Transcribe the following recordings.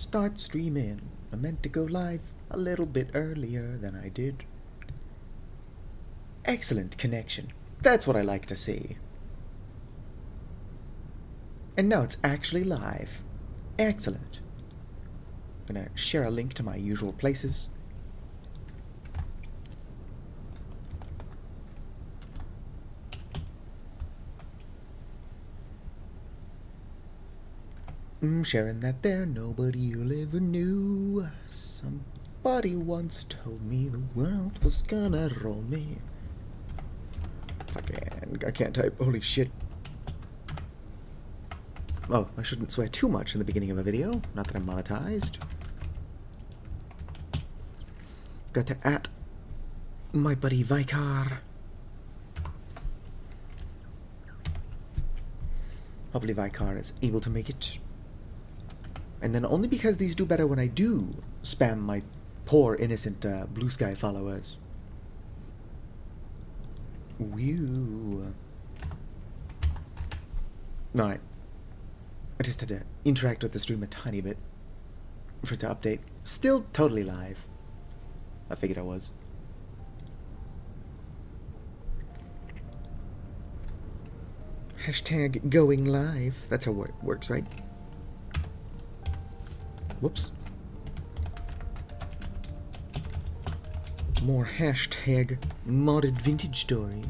start streaming. I meant to go live a little bit earlier than I did. Excellent connection. That's what I like to see. And now it's actually live. Excellent. I'm gonna share a link to my usual places. Sharing that there, nobody you'll ever knew. Somebody once told me the world was gonna roll me. I can't type, holy shit. Oh, I shouldn't swear too much in the beginning of a video, not that I'm monetized. Got to at my buddy Vicar. Hopefully Vicar is able to make it. And then only because these do better when I do spam my poor innocent Blue Sky followers. Whew. Alright. I just had to interact with the stream a tiny bit for it to update. Still totally live. I figured I was. Hashtag going live. That's how it works, right? Whoops. More hashtag modded vintage story.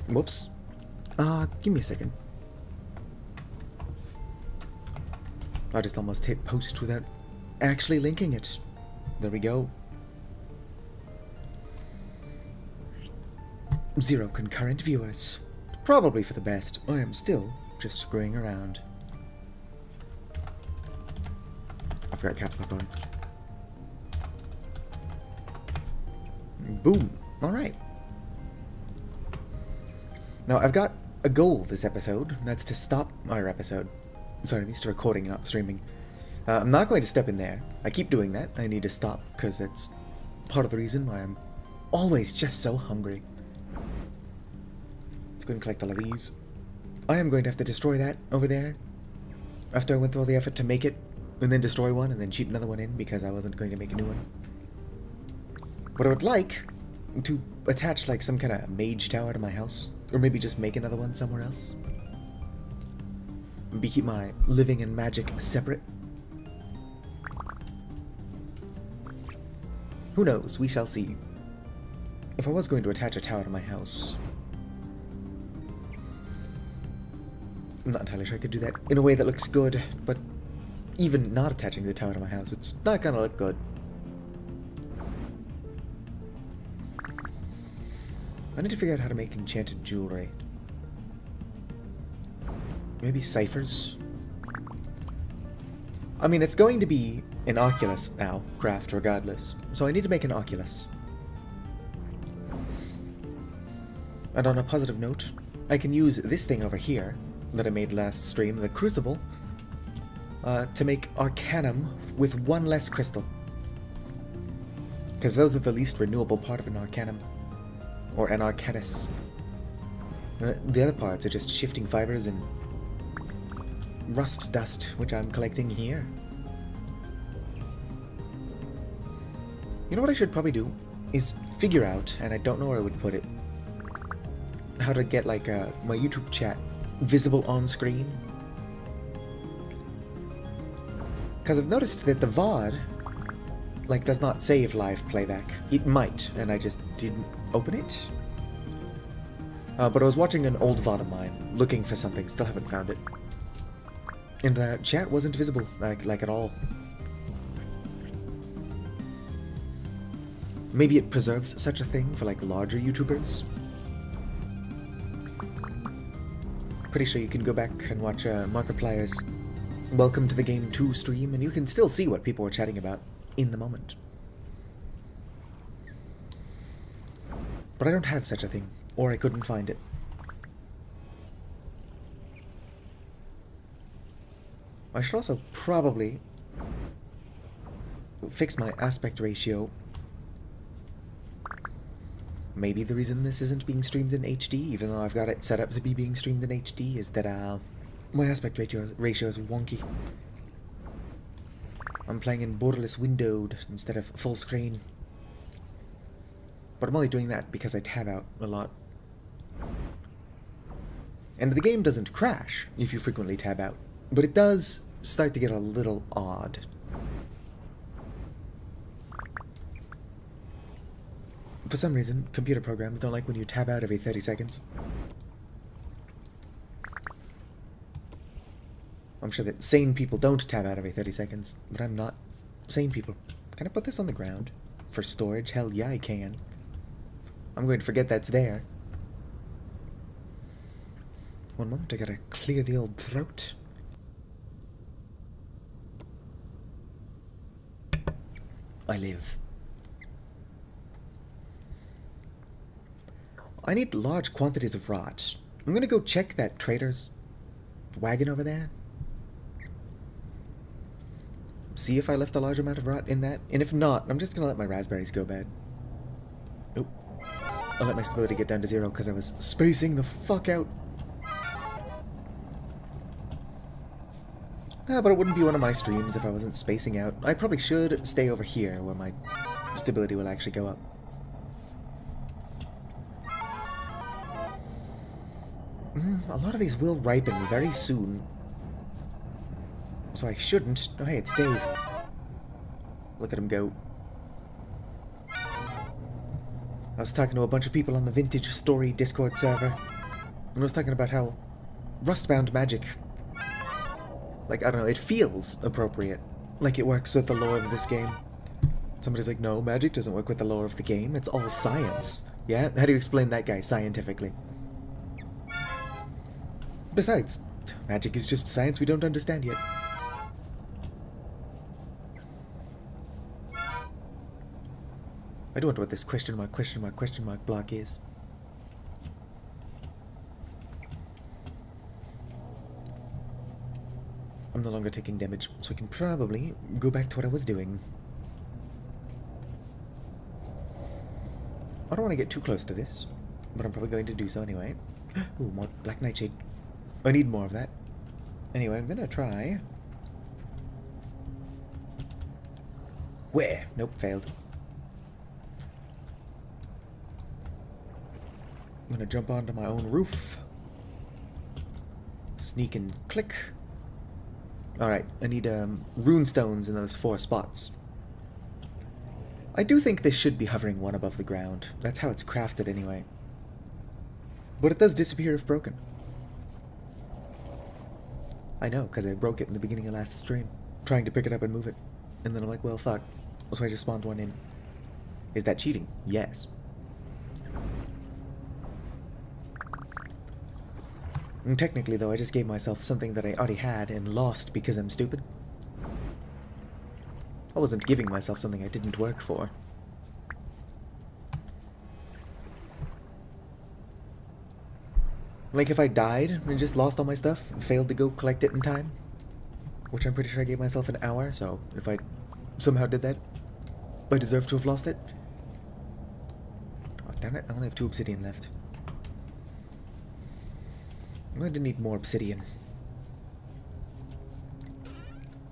Whoops. Give me a second. I just almost hit post without actually linking it. There we go. 0 concurrent viewers. Probably for the best. I am still just screwing around. I forgot caps lock on. Boom. Alright. Now, I've got a goal this episode. That's to stop our episode. Sorry, I'm used to recording, not streaming. I'm not going to step in there. I keep doing that. I need to stop, because that's part of the reason why I'm always just so hungry. Let's go and collect all of these. I am going to have to destroy that over there after I went through all the effort to make it, and then destroy one, and then cheat another one in because I wasn't going to make a new one. What I would like to attach like some kind of mage tower to my house, or maybe just make another one somewhere else. Maybe keep my living and magic separate. Who knows? We shall see. If I was going to attach a tower to my house, I'm not entirely sure I could do that in a way that looks good, but even not attaching the tower to my house, it's not gonna look good. I need to figure out how to make enchanted jewelry. Maybe ciphers? I mean, it's going to be an Oculus now, craft regardless, so I need to make an Oculus. And on a positive note, I can use this thing over here that I made last stream, the Crucible, to make Arcanum with one less crystal. Because those are the least renewable part of an Arcanum. Or an Arcanus. The other parts are just shifting fibers and rust dust, which I'm collecting here. You know what I should probably do? Is figure out, and I don't know where I would put it, how to get like my YouTube chat visible on screen. Because I've noticed that the VOD like does not save live playback. It might, and I just didn't open it. But I was watching an old VOD of mine, looking for something, still haven't found it. And the chat wasn't visible, like at all. Maybe it preserves such a thing for like larger YouTubers. Pretty sure you can go back and watch Markiplier's Welcome to the Game 2 stream, and you can still see what people were chatting about in the moment. But I don't have such a thing, or I couldn't find it. I should also probably fix my aspect ratio. Maybe the reason this isn't being streamed in HD, even though I've got it set up to be being streamed in HD, is that My aspect ratio is wonky. I'm playing in borderless windowed instead of full screen. But I'm only doing that because I tab out a lot. And the game doesn't crash if you frequently tab out, but it does start to get a little odd. For some reason, computer programs don't like when you tab out every 30 seconds. I'm sure that sane people don't tab out every 30 seconds, but I'm not sane people. Can I put this on the ground? For storage? Hell yeah, I can. I'm going to forget that's there. One moment, I gotta clear the old throat. I live. I need large quantities of rot. I'm gonna go check that trader's wagon over there. See if I left a large amount of rot in that. And if not, I'm just gonna let my raspberries go bad. Nope. I'll let my stability get down to 0 because I was spacing the fuck out. But it wouldn't be one of my streams if I wasn't spacing out. I probably should stay over here where my stability will actually go up. A lot of these will ripen very soon. So I shouldn't. Oh, hey, it's Dave. Look at him go. I was talking to a bunch of people on the Vintage Story Discord server. And I was talking about how Rustbound magic, like, I don't know, it feels appropriate. Like it works with the lore of this game. Somebody's like, no, magic doesn't work with the lore of the game. It's all science. Yeah? How do you explain that guy scientifically? Besides, magic is just science we don't understand yet. I do wonder what this question mark block is. I'm no longer taking damage, so I can probably go back to what I was doing. I don't want to get too close to this, but I'm probably going to do so anyway. Ooh, more black nightshade. I need more of that. Anyway, I'm gonna try. Where? Nope, failed. I'm gonna jump onto my own roof. Sneak and click. Alright, I need rune stones in those 4 spots. I do think this should be hovering one above the ground. That's how it's crafted anyway. But it does disappear if broken. I know, because I broke it in the beginning of last stream, trying to pick it up and move it. And then I'm like, well, fuck. So I just spawned one in. Is that cheating? Yes. And technically, though, I just gave myself something that I already had and lost because I'm stupid. I wasn't giving myself something I didn't work for. Like if I died and just lost all my stuff and failed to go collect it in time, which I'm pretty sure I gave myself an hour, so if I somehow did that, I deserve to have lost it. Oh, damn it, I only have 2 obsidian left. I'm going to need more obsidian.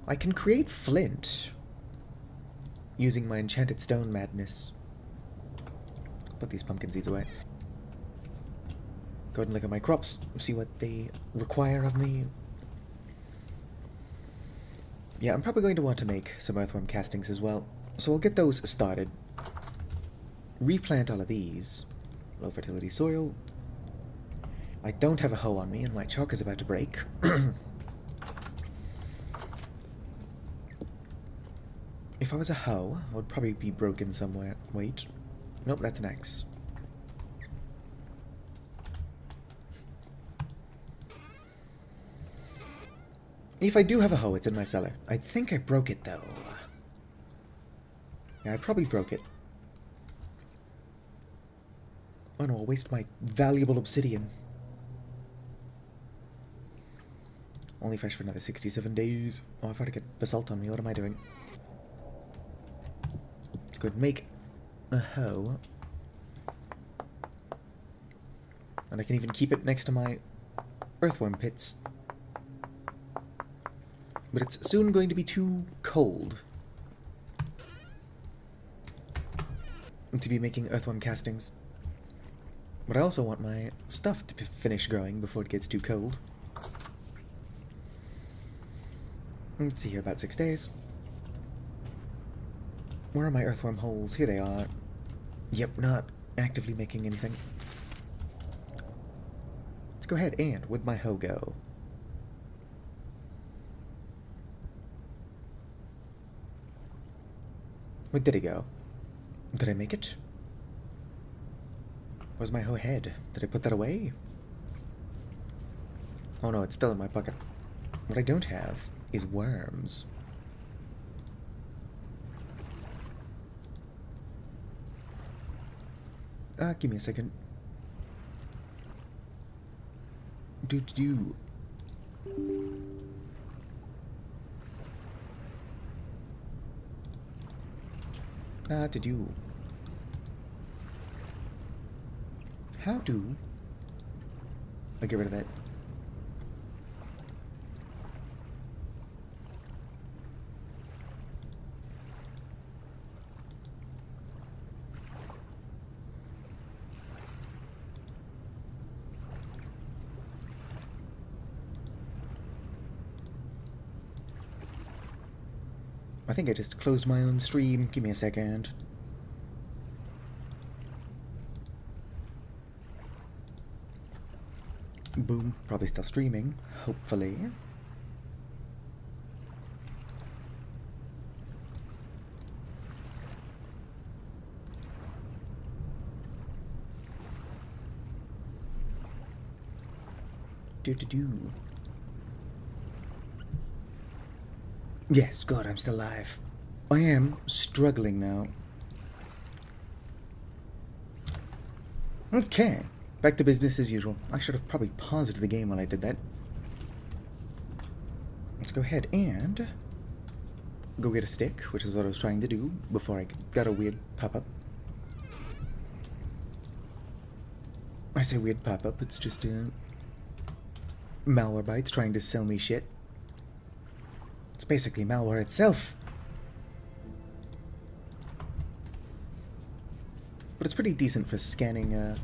I can create flint using my enchanted stone madness. Put these pumpkin seeds away. Go ahead and look at my crops, see what they require of me. Yeah, I'm probably going to want to make some earthworm castings as well, so I'll get those started. Replant all of these. Low fertility soil. I don't have a hoe on me, and my chalk is about to break. If I was a hoe, I would probably be broken somewhere. Wait. Nope, that's an axe. If I do have a hoe, it's in my cellar. I think I broke it, though. Yeah, I probably broke it. Oh no, I'll waste my valuable obsidian. Only fresh for another 67 days. Oh, I've got to get basalt on me. What am I doing? Let's go ahead and make a hoe. And I can even keep it next to my earthworm pits. But it's soon going to be too cold to be making earthworm castings. But I also want my stuff to finish growing before it gets too cold. Let's see here, about 6 days. Where are my earthworm holes? Here they are. Yep, not actively making anything. Let's go ahead and, with my hoe, go. Where did it go? Did I make it? Where's my hoe head? Did I put that away? Oh no, it's still in my bucket. What I don't have is worms. Give me a second. Do. To do. How do I get rid of that? I think I just closed my own stream. Give me a second. Boom. Probably still streaming. Hopefully. Do. Yes, God, I'm still alive. I am struggling now. Okay, back to business as usual. I should have probably paused the game when I did that. Let's go ahead and go get a stick, which is what I was trying to do before I got a weird pop-up. I say weird pop-up, it's just Malwarebytes trying to sell me shit. It's basically malware itself. But it's pretty decent for scanning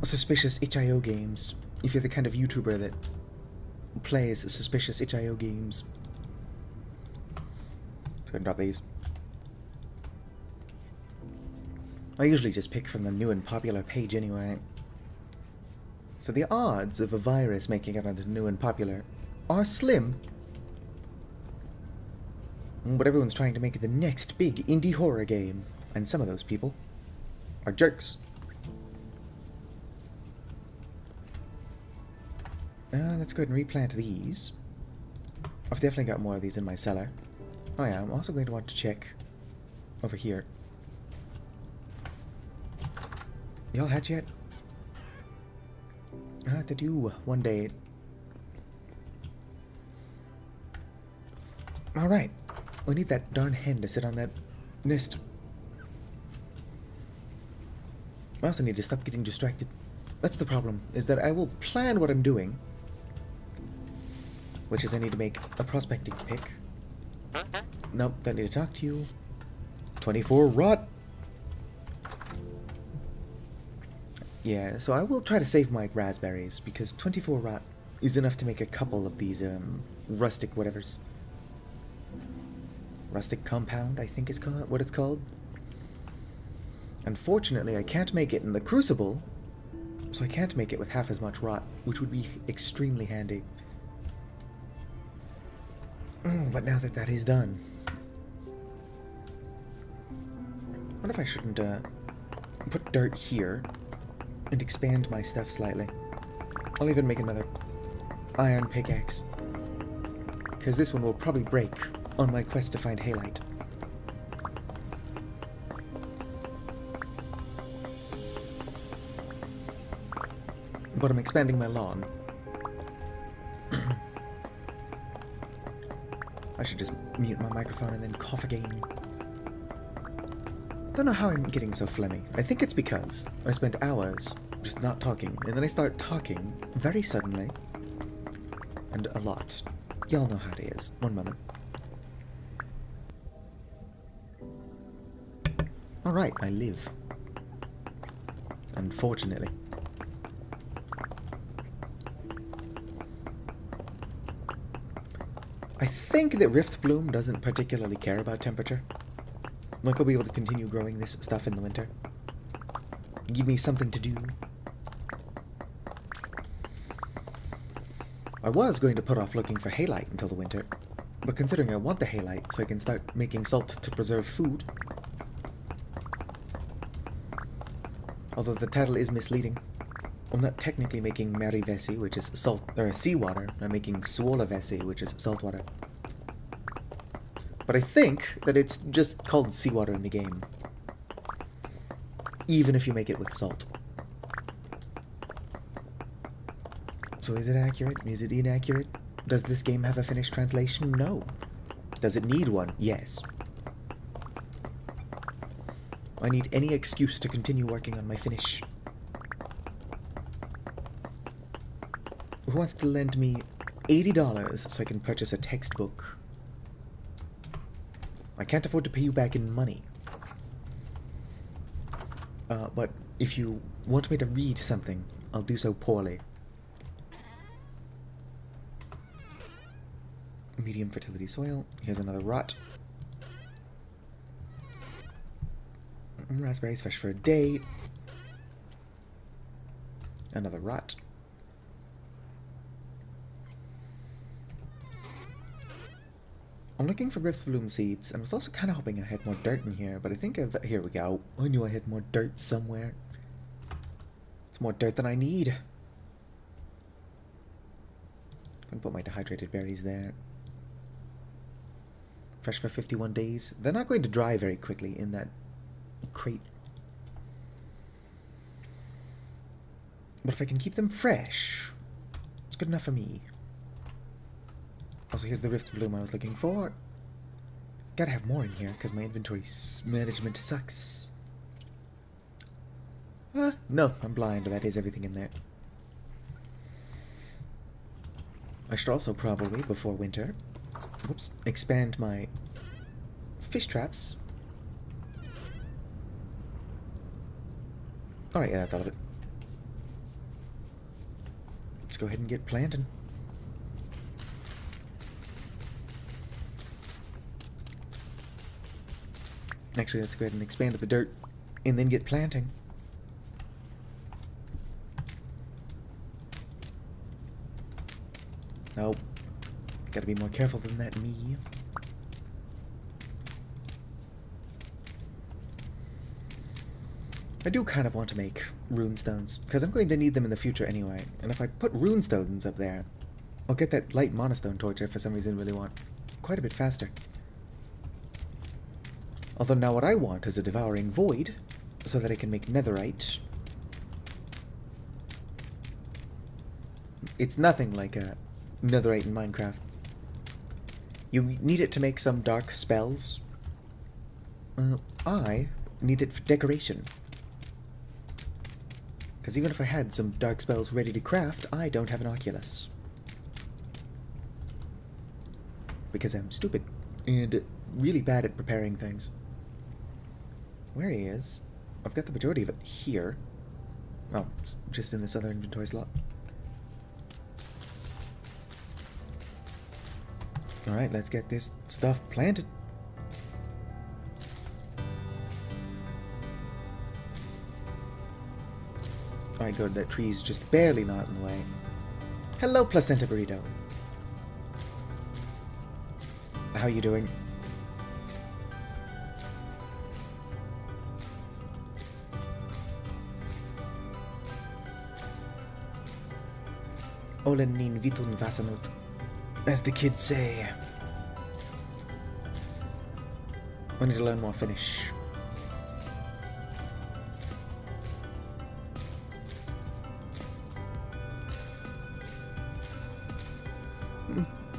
suspicious itch.io games, if you're the kind of YouTuber that plays suspicious itch.io games. Let's go and drop these. I usually just pick from the new and popular page anyway. So the odds of a virus making it onto new and popular are slim. But everyone's trying to make it the next big indie horror game, and some of those people are jerks. Let's go ahead and replant these. I've definitely got more of these in my cellar. Oh yeah, I'm also going to want to check over here. Y'all hatch yet? To do one day. Alright. We need that darn hen to sit on that nest. I also need to stop getting distracted. That's the problem, is that I will plan what I'm doing. Which is I need to make a prospecting pick. Nope, don't need to talk to you. 24 rot! Yeah, so I will try to save my raspberries, because 24 rot is enough to make a couple of these, rustic whatevers. Rustic compound, I think is what it's called. Unfortunately, I can't make it in the crucible, so I can't make it with half as much rot, which would be extremely handy. But now that that is done, what if I shouldn't put dirt here and expand my stuff slightly? I'll even make another iron pickaxe, because this one will probably break on my quest to find halite. But I'm expanding my lawn. I should just mute my microphone and then cough again. Don't know how I'm getting so phlegmy. I think it's because I spent hours just not talking, and then I start talking very suddenly and a lot. Y'all know how it is. One moment. Alright, I live. Unfortunately. I think that Rift Bloom doesn't particularly care about temperature. Like, I'll be able to continue growing this stuff in the winter. Give me something to do. I was going to put off looking for halite until the winter, but considering I want the halite so I can start making salt to preserve food. Although the title is misleading. I'm not technically making Merivesi, which is salt or seawater. I'm making Suolavesi, which is saltwater. But I think that it's just called seawater in the game, even if you make it with salt. So is it accurate? Is it inaccurate? Does this game have a finished translation? No. Does it need one? Yes. I need any excuse to continue working on my finish. Who wants to lend me $80 so I can purchase a textbook? I can't afford to pay you back in money. But if you want me to read something, I'll do so poorly. Medium fertility soil. Here's another rot. Raspberries fresh for a day. Another rot. I'm looking for Rift Bloom seeds. I was also kind of hoping I had more dirt in here, but I think I've... Here we go. I knew I had more dirt somewhere. It's more dirt than I need. I'm gonna put my dehydrated berries there. Fresh for 51 days. They're not going to dry very quickly in that crate. But if I can keep them fresh, it's good enough for me. Also, here's the Rift Bloom I was looking for. Gotta have more in here, because my inventory management sucks. No, I'm blind. That is everything in there. I should also probably, before winter, whoops, expand my fish traps. Alright, yeah, that's all of it. Let's go ahead and get planting. Actually, let's go ahead and expand the dirt and then get planting. Nope. Gotta be more careful than that, me. I do kind of want to make runestones, because I'm going to need them in the future anyway. And if I put runestones up there, I'll get that light monostone torch I for some reason really want quite a bit faster. Although now what I want is a devouring void, so that I can make netherite. It's nothing like a netherite in Minecraft. You need it to make some dark spells. I need it for decoration. Because even if I had some dark spells ready to craft, I don't have an Oculus. Because I'm stupid and really bad at preparing things. Where he is, I've got the majority of it here. Oh, it's just in this other inventory slot. Alright, let's get this stuff planted. Alright, good, that tree's just barely not in the way. Hello, Placenta Burrito. How you doing? Olen niin vitun väsynyt, as the kids say. I need to learn more Finnish.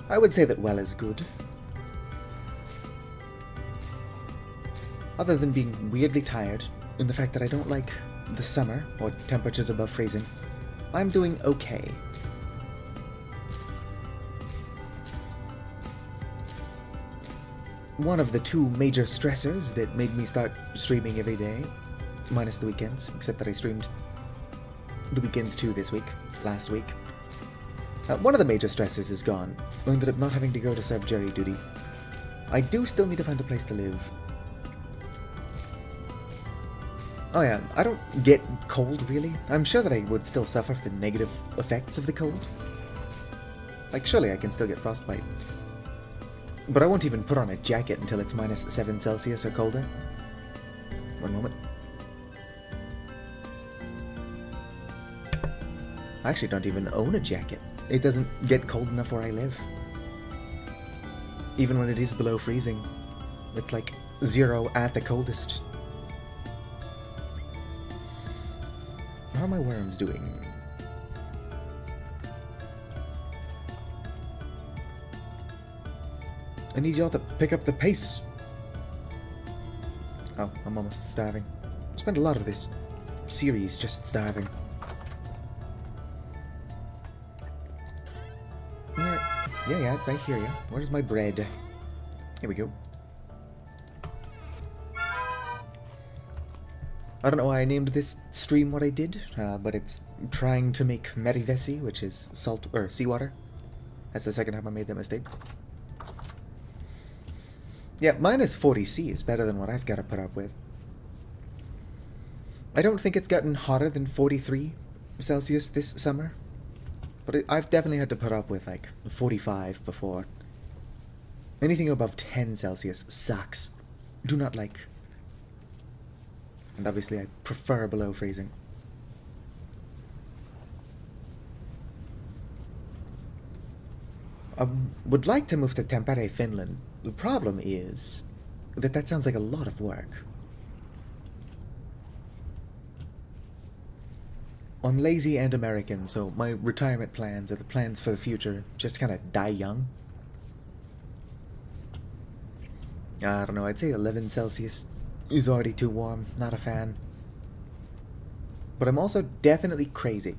I would say that well is good. Other than being weirdly tired, and the fact that I don't like the summer, or temperatures above freezing, I'm doing okay. one of the two major stressors that made me start streaming every day, minus the weekends, except that I streamed the weekends too this week, last week. One of the major stresses is gone. I ended up not having to go to serve jury duty. I do still need to find a place to live. Oh yeah, I don't get cold really. I'm sure that I would still suffer the negative effects of the cold. Like surely I can still get frostbite. But I won't even put on a jacket until it's minus 7 Celsius or colder. One moment. I actually don't even own a jacket. It doesn't get cold enough where I live. Even when it is below freezing. It's like 0 at the coldest. How are my worms doing? I need y'all to pick up the pace. Oh, I'm almost starving. I spent a lot of this series just starving. Yeah, I hear ya. Where's my bread? Here we go. I don't know why I named this stream what I did, but it's trying to make Merivesi, which is salt or seawater. That's the second time I made that mistake. Yeah, minus 40C is better than what I've got to put up with. I don't think it's gotten hotter than 43 Celsius this summer. But I've definitely had to put up with, like, 45 before. Anything above 10 Celsius sucks. Do not like. And obviously I prefer below freezing. I would like to move to Tampere, Finland. The problem is that sounds like a lot of work. I'm lazy and American, so my retirement plans are the plans for the future. Just kind of die young. I don't know, I'd say 11 Celsius is already too warm. Not a fan. But I'm also definitely crazy.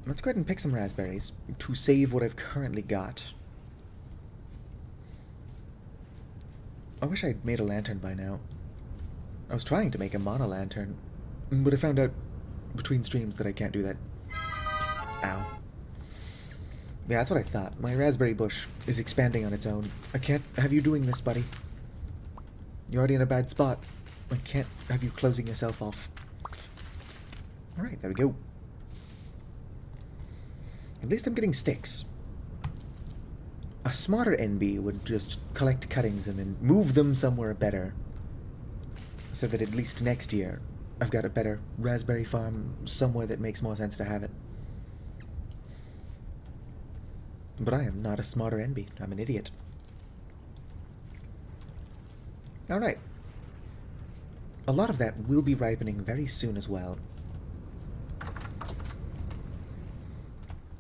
Let's go ahead and pick some raspberries to save what I've currently got. I wish I'd made a lantern by now. I was trying to make a mono lantern, but I found out between streams that I can't do that. Ow. Yeah, that's what I thought. My raspberry bush is expanding on its own. I can't have you doing this, buddy. You're already in a bad spot. I can't have you closing yourself off. Alright, there we go. At least I'm getting sticks. A smarter NB would just collect cuttings and then move them somewhere better. So that at least next year, I've got a better raspberry farm somewhere that makes more sense to have it. But I am not a smarter NB. I'm an idiot. Alright. A lot of that will be ripening very soon as well.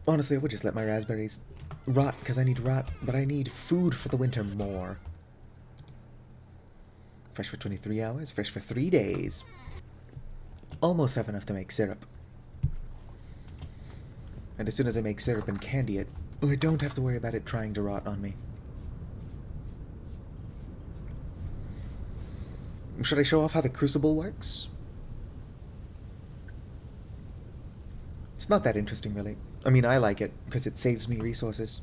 Honestly, I would just let my raspberries rot, because I need rot, but I need food for the winter more. Fresh for 23 hours, fresh for 3 days. Almost have enough to make syrup. And as soon as I make syrup and candy it, I don't have to worry about it trying to rot on me. Should I show off how the crucible works? It's not that interesting, really. I mean, I like it, because it saves me resources.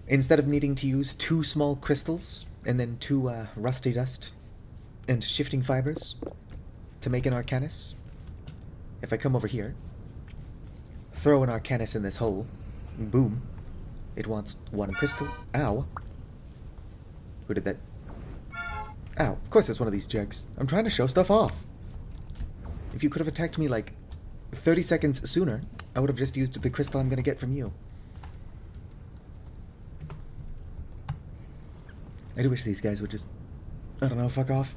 Instead of needing to use 2 small crystals, and then 2 rusty dust, and shifting fibers, to make an arcanus, if I come over here, throw an arcanus in this hole, boom, it wants 1 crystal. Ow. Who did that? Ow, of course it's one of these jugs. I'm trying to show stuff off. If you could have attacked me, like, 30 seconds sooner, I would have just used the crystal I'm going to get from you. I do wish these guys would just, I don't know, fuck off.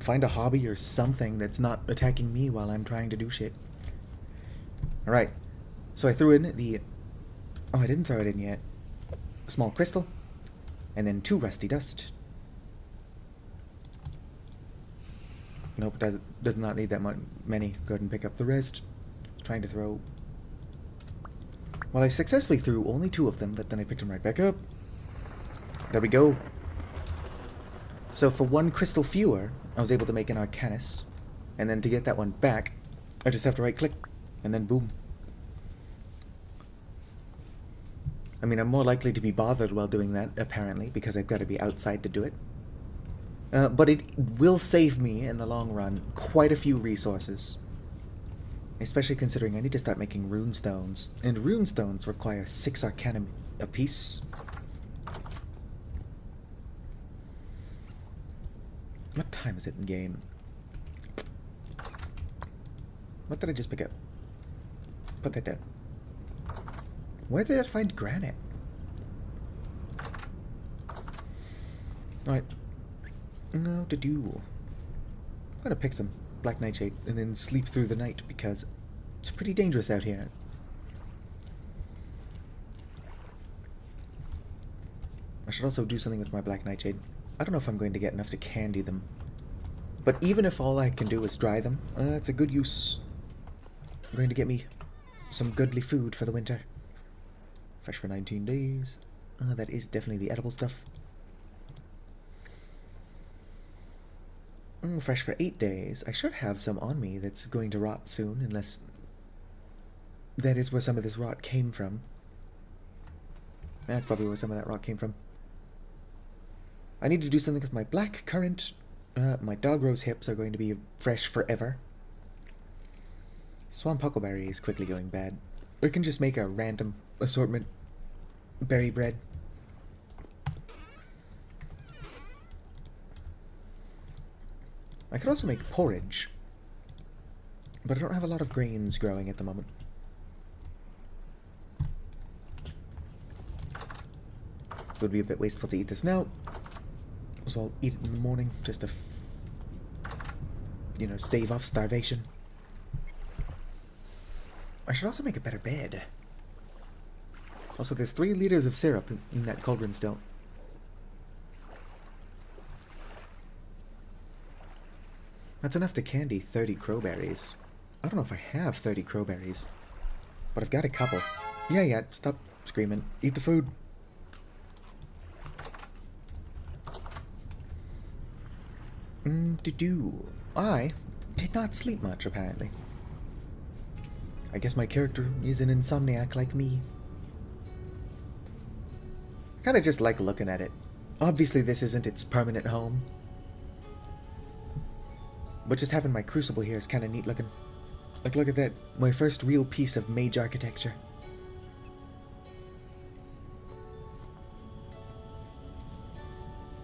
Find a hobby or something that's not attacking me while I'm trying to do shit. Alright, so I threw in the... Oh, I didn't throw it in yet. A small crystal, and then 2 rusty dust. Nope, does not need that many. Go ahead and pick up the rest. Trying to throw Well, I successfully threw only 2 of them, but then I picked them right back up. There we go. So for 1 crystal fewer, I was able to make an Arcanus. And then to get that one back, I just have to right-click, and then boom. I mean, I'm more likely to be bothered while doing that, apparently, because I've got to be outside to do it. But it will save me, in the long run, quite a few resources. Especially considering I need to start making runestones. And runestones require 6 arcana apiece. What time is it in game? What did I just pick up? Put that down. Where did I find granite? Alright. No to do. I'm gonna pick some black nightshade and then sleep through the night because it's pretty dangerous out here. I should also do something with my black nightshade. I don't know if I'm going to get enough to candy them. But even if all I can do is dry them, it's a good use. I'm going to get me some goodly food for the winter. Fresh for 19 days. That is definitely the edible stuff. Fresh for 8 days. I should have some on me that's going to rot soon, unless that is where some of this rot came from. That's probably where some of that rot came from. I need to do something with my black currant. My dog rose hips are going to be fresh forever. Swamp huckleberry is quickly going bad. We can just make a random assortment berry bread. I could also make porridge, but I don't have a lot of grains growing at the moment. It would be a bit wasteful to eat this now, so I'll eat it in the morning just to, you know, stave off starvation. I should also make a better bed. Also, there's 3 liters of syrup in that cauldron still. That's enough to candy 30 crowberries. I don't know if I have 30 crowberries, but I've got a couple. Yeah, stop screaming. Eat the food. I did not sleep much, apparently. I guess my character is an insomniac like me. I kinda just like looking at it. Obviously this isn't its permanent home. But just having my crucible here is kinda neat looking. Like, look at that. My first real piece of mage architecture.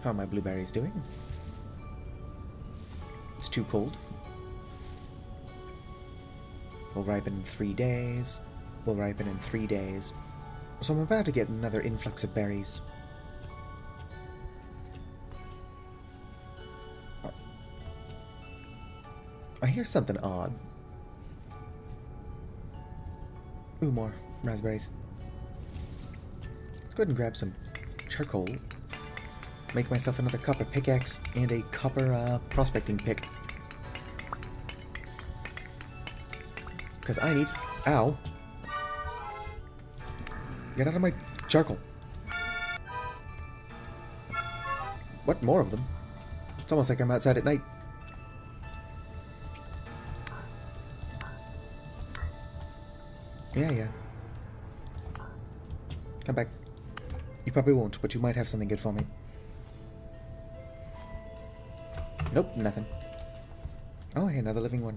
How are my blueberries doing? It's too cold. Will ripen in 3 days. Will ripen in 3 days. So I'm about to get another influx of berries. Oh. I hear something odd. Ooh, more raspberries. Let's go ahead and grab some charcoal. Make myself another copper pickaxe and a copper prospecting pick. Because I need... Ow. Get out of my charcoal. What, more of them? It's almost like I'm outside at night. Yeah. Come back. You probably won't, but you might have something good for me. Nope, nothing. Oh, hey, another living one.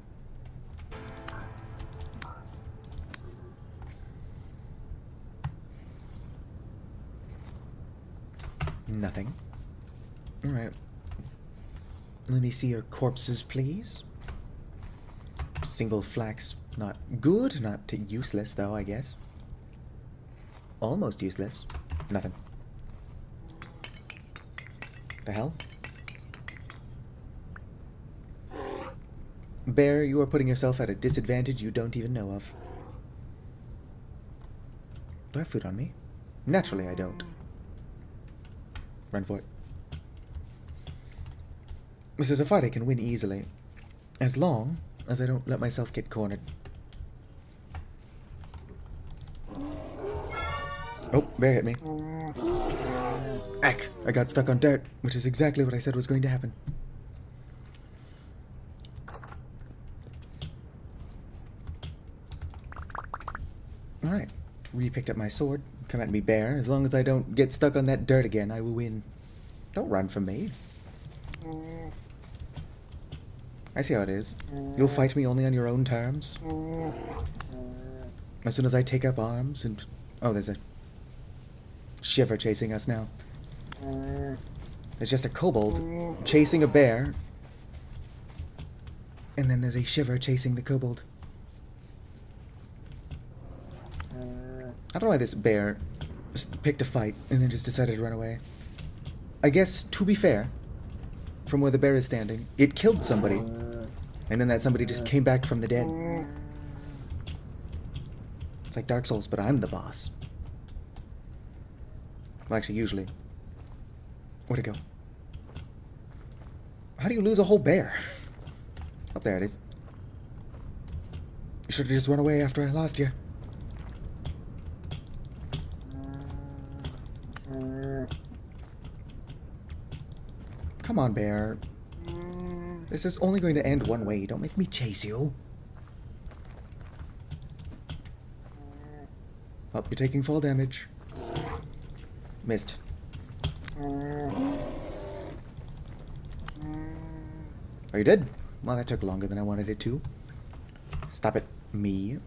Nothing. Alright. Let me see your corpses, please. Single flax. Not good, not useless, though, I guess. Almost useless. Nothing. The hell? Bear, you are putting yourself at a disadvantage you don't even know of. Do I have food on me? Naturally, I don't. Run for it. This is a fight I can win easily. As long as I don't let myself get cornered. Oh, bear hit me. Ack! I got stuck on dirt, which is exactly what I said was going to happen. Alright, re-picked up my sword. Come at me, bear. As long as I don't get stuck on that dirt again, I will win. Don't run from me. I see how it is. You'll fight me only on your own terms. As soon as I take up arms and... Oh, there's a shiver chasing us now. There's just a kobold chasing a bear. And then there's a shiver chasing the kobold. I don't know why this bear picked a fight and then just decided to run away. I guess, to be fair, from where the bear is standing, it killed somebody. And then that somebody just came back from the dead. It's like Dark Souls, but I'm the boss. Well, actually, usually. Where'd it go? How do you lose a whole bear? Oh, there it is. You should have just run away after I lost you. Come on, bear. This is only going to end one way. Don't make me chase you. Oh, you're taking fall damage. Missed. Are you dead? Well, that took longer than I wanted it to. Stop it, me.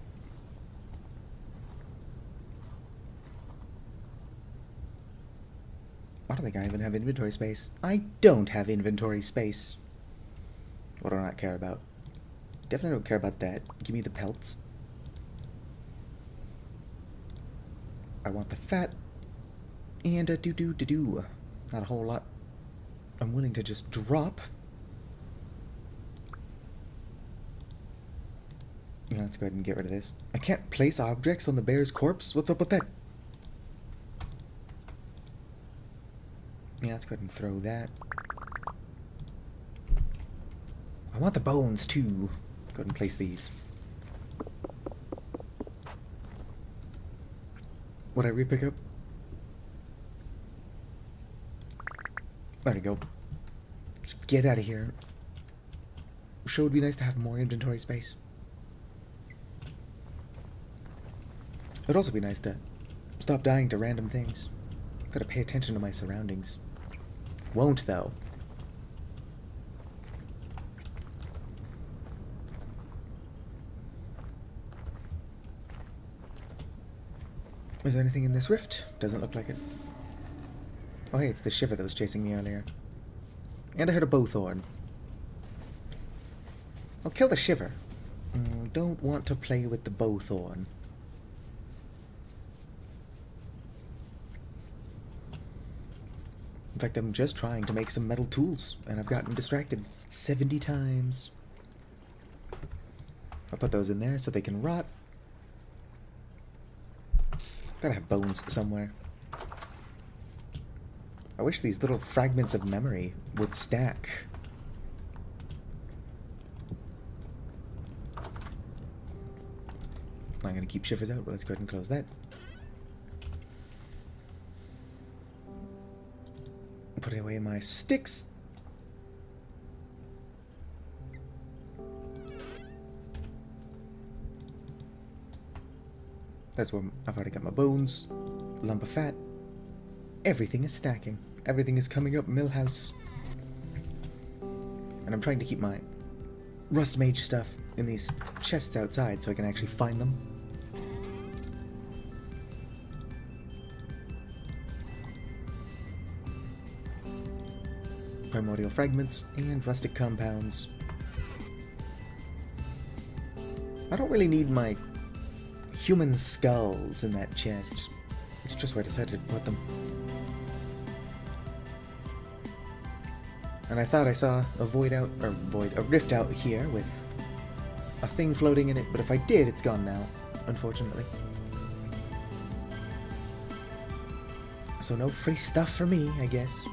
I don't think I even have inventory space. I don't have inventory space. What do I not care about? Definitely don't care about that. Give me the pelts. I want the fat. And a do-do-do-do. Not a whole lot I'm willing to just drop. Yeah, let's go ahead and get rid of this. I can't place objects on the bear's corpse? What's up with that? Yeah, let's go ahead and throw that. I want the bones, too. Go ahead and place these. What'd I re-pick up? There we go. Let's get out of here. Sure would be nice to have more inventory space. It'd also be nice to stop dying to random things. Gotta pay attention to my surroundings. Won't, though. Is there anything in this rift? Doesn't look like it. Oh hey, it's the shiver that was chasing me earlier. And I heard a bowthorn. I'll kill the shiver. Don't want to play with the bowthorn. In fact, I'm just trying to make some metal tools, and I've gotten distracted 70 times. I'll put those in there so they can rot. Gotta have bones somewhere. I wish these little fragments of memory would stack. I'm gonna keep shivers out, but let's go ahead and close that. Put away my sticks. That's where I've already got my bones, lump of fat. Everything is stacking. Everything is coming up Millhouse. And I'm trying to keep my Rust Mage stuff in these chests outside so I can actually find them. Primordial fragments and rustic compounds. I don't really need my human skulls in that chest. It's just where I decided to put them. And I thought I saw a rift out here with a thing floating in it, but if I did, it's gone now, unfortunately. So no free stuff for me, I guess.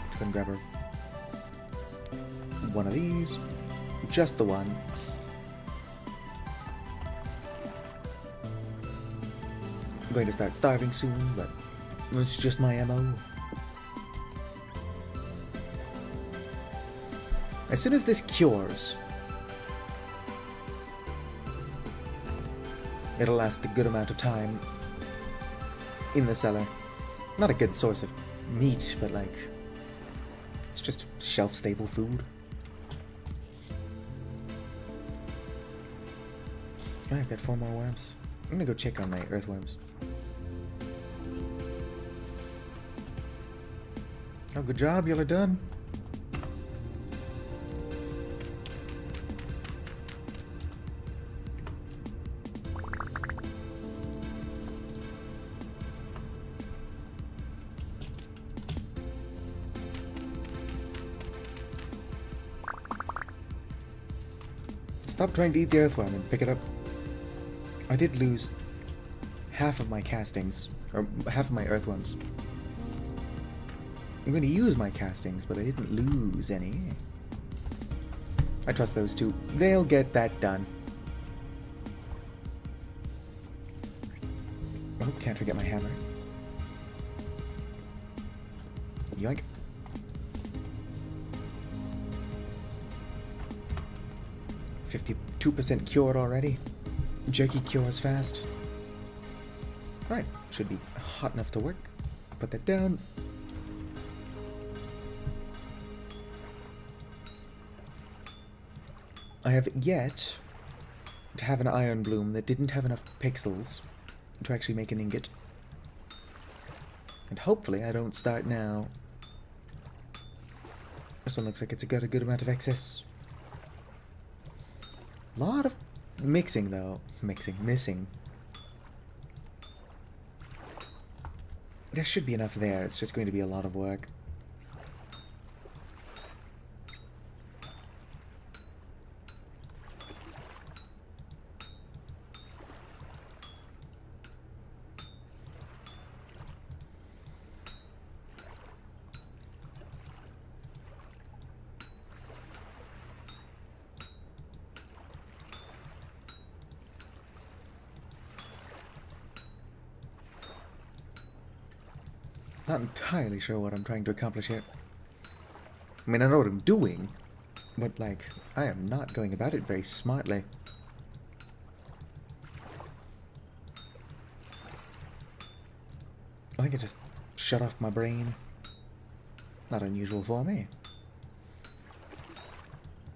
Let's go and grab our one of these. Just the one. I'm going to start starving soon, but it's just my MO. As soon as this cures, it'll last a good amount of time in the cellar. Not a good source of meat, but like, it's just shelf-stable food. Oh, I've got 4 more worms. I'm gonna go check on my earthworms. Oh, good job, y'all are done. Stop trying to eat the earthworm and pick it up. I did lose half of my castings, or half of my earthworms. I'm going to use my castings, but I didn't lose any. I trust those two. They'll get that done. Oh, can't forget my hammer. Yoink. "52% cured already. Jerky cures fast." Right, should be hot enough to work. Put that down. I have yet to have an iron bloom that didn't have enough pixels to actually make an ingot. And hopefully I don't start now. This one looks like it's got a good amount of excess. A lot of mixing though. Missing. There should be enough there, it's just going to be a lot of work. Not entirely sure what I'm trying to accomplish here. I mean, I know what I'm doing, but, like, I am not going about it very smartly. I think I just shut off my brain. Not unusual for me.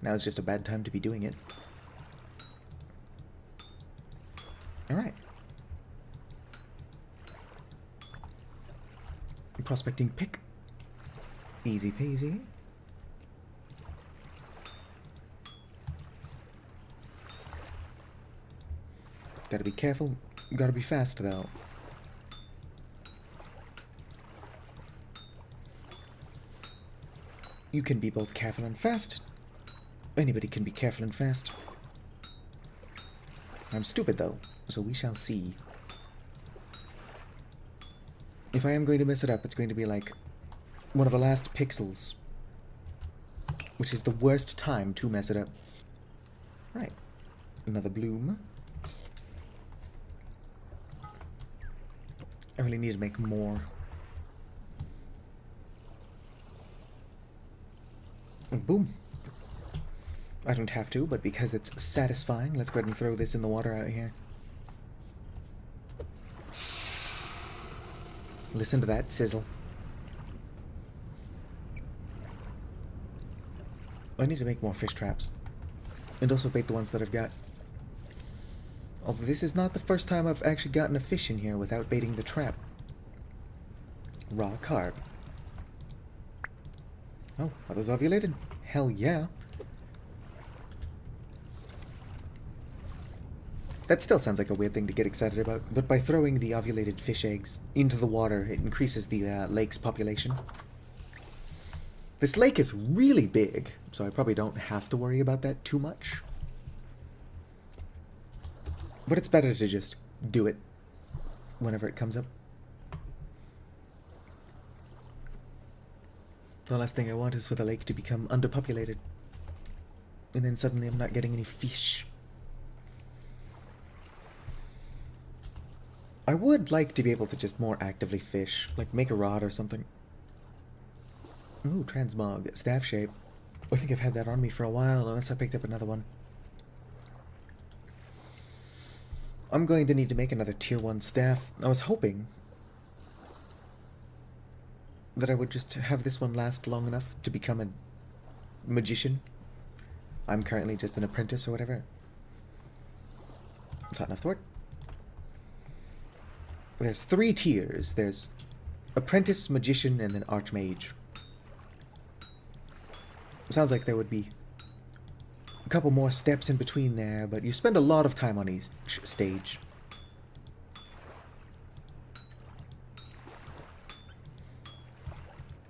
Now it's just a bad time to be doing it. Alright. Prospecting pick. Easy peasy. Gotta be careful. Gotta be fast though. You can be both careful and fast. Anybody can be careful and fast. I'm stupid though, so we shall see. If I am going to mess it up, it's going to be like one of the last pixels, which is the worst time to mess it up. Right. Another bloom. I really need to make more. Boom. I don't have to, but because it's satisfying, let's go ahead and throw this in the water out here. Listen to that sizzle. I need to make more fish traps. And also bait the ones that I've got. Although this is not the first time I've actually gotten a fish in here without baiting the trap. Raw carp. Oh, are those ovulated? Hell yeah. That still sounds like a weird thing to get excited about, but by throwing the ovulated fish eggs into the water, it increases the lake's population. This lake is really big, so I probably don't have to worry about that too much. But it's better to just do it whenever it comes up. The last thing I want is for the lake to become underpopulated. and then suddenly I'm not getting any fish. I would like to be able to just more actively fish, like make a rod or something. Ooh, transmog, staff shape. I think I've had that on me for a while, unless I picked up another one. I'm going to need to make another tier 1 staff. I was hoping that I would just have this one last long enough to become a magician. I'm currently just an apprentice or whatever. It's not enough to work. There's 3 tiers. There's apprentice, magician, and then archmage. Sounds like there would be a couple more steps in between there, but you spend a lot of time on each stage.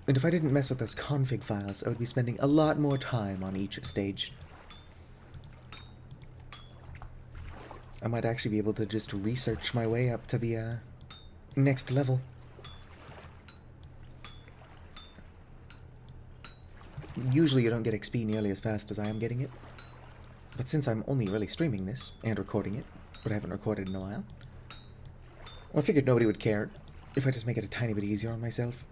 And if I didn't mess with those config files, I would be spending a lot more time on each stage. I might actually be able to just research my way up to the next level. Usually you don't get XP nearly as fast as I am getting it. But since I'm only really streaming this, and recording it, but I haven't recorded in a while, well, I figured nobody would care if I just make it a tiny bit easier on myself.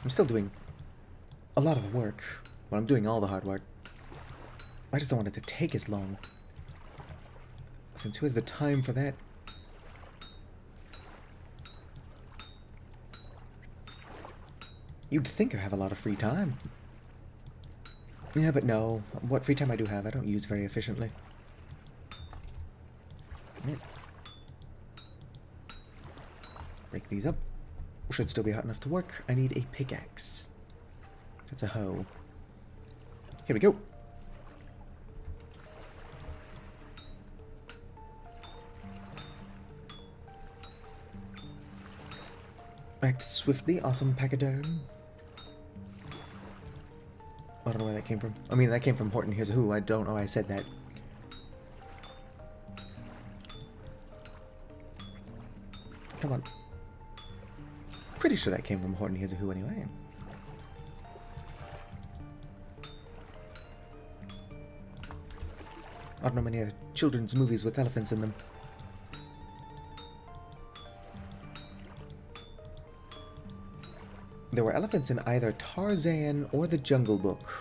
I'm still doing a lot of the work, but I'm doing all the hard work. I just don't want it to take as long, since who has the time for that? You'd think I have a lot of free time. Yeah, but no. What free time I do have, I don't use very efficiently. Break these up. Should still be hot enough to work. I need a pickaxe. That's a hoe. Here we go. Act swiftly, awesome pachyderm. I don't know where that came from. I mean, that came from Horton Here's a Who. I don't know why I said that. Come on. Pretty sure that came from Horton Here's a Who anyway. I don't know many other children's movies with elephants in them. There were elephants in either Tarzan or the Jungle Book.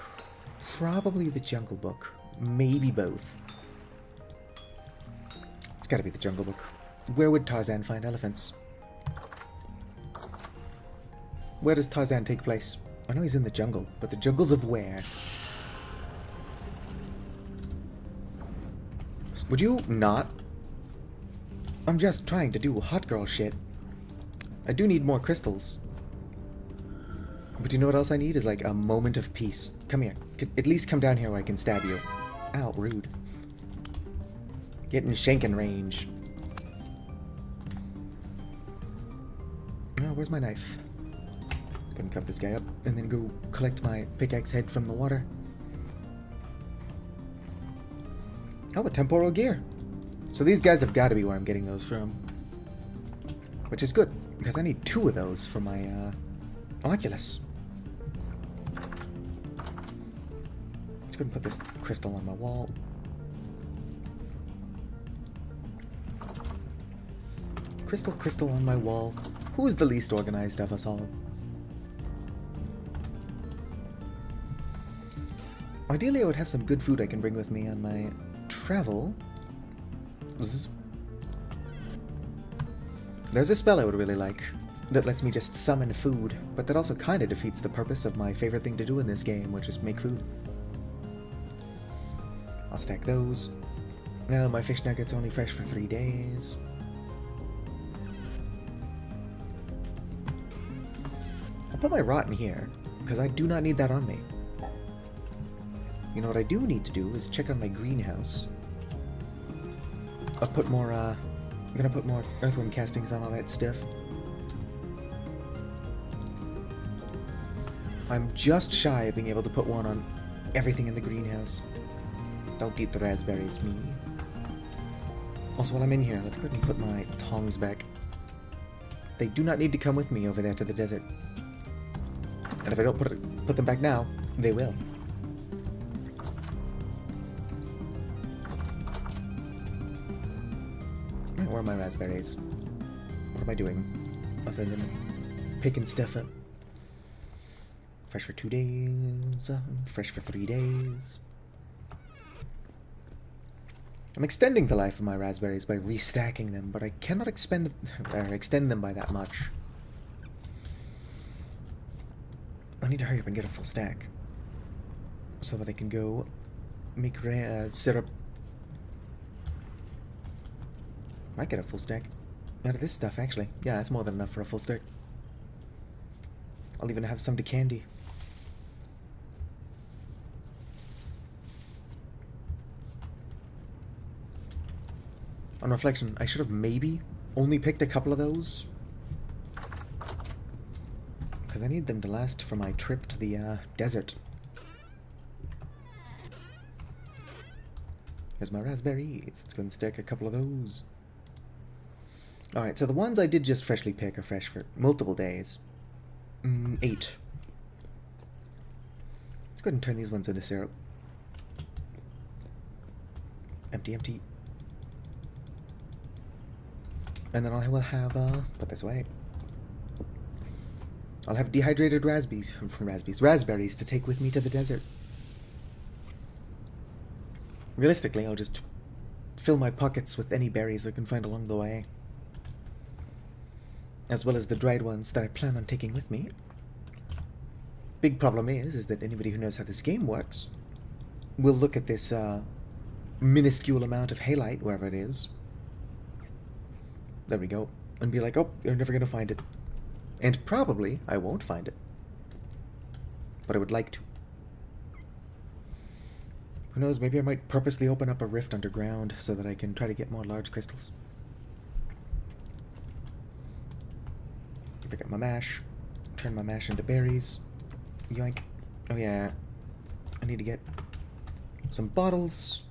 Probably the Jungle Book. Maybe both. It's gotta be the Jungle Book. Where would Tarzan find elephants? Where does Tarzan take place? I know he's in the jungle, but the jungles of where? Would you not? I'm just trying to do hot girl shit. I do need more crystals. But you know what else I need is like a moment of peace. Come here. At least come down here where I can stab you. Ow, rude. Get in shanking range. Oh, where's my knife? Go and cover this guy up and then go collect my pickaxe head from the water. Oh, a temporal gear. So these guys have got to be where I'm getting those from. Which is good, because I need 2 of those for my Oculus. Let's go and put this crystal on my wall. Crystal on my wall. Who is the least organized of us all? Ideally, I would have some good food I can bring with me on my travel. Bzz. There's a spell I would really like that lets me just summon food, but that also kind of defeats the purpose of my favorite thing to do in this game, which is make food. I'll stack those. Now my fish nugget's only fresh for 3 days. I'll put my rotten here, because I do not need that on me. You know what I do need to do is check on my greenhouse. I'll put more, I'm gonna put more earthworm castings on all that stuff. I'm just shy of being able to put one on everything in the greenhouse. Don't eat the raspberries, me. Also, while I'm in here, let's go ahead and put my tongs back. They do not need to come with me over there to the desert. And if I don't put them back now, they will. Where are my raspberries? What am I doing other than picking stuff up? Fresh for 2 days, fresh for 3 days. I'm extending the life of my raspberries by restacking them, but I cannot extend them by that much. I need to hurry up and get a full stack so that I can go make syrup. Might get a full stack out of this stuff, actually. Yeah, that's more than enough for a full stack. I'll even have some to candy. On reflection, I should have maybe only picked a couple of those, because I need them to last for my trip to the desert. Here's my raspberries. Let's go and stack a couple of those. Alright, so the ones I did just freshly pick are fresh for multiple days. 8. Let's go ahead and turn these ones into syrup. Empty, empty. And then I will have, put this away. I'll have dehydrated raspberries to take with me to the desert. Realistically, I'll just fill my pockets with any berries I can find along the way, as well as the dried ones that I plan on taking with me. Big problem is that anybody who knows how this game works will look at this minuscule amount of halite, wherever it is. There we go. And be like, oh, you're never going to find it. And probably I won't find it. But I would like to. Who knows, maybe I might purposely open up a rift underground so that I can try to get more large crystals. Pick up my mash. Turn my mash into berries. Yoink. Oh yeah. I need to get some bottles.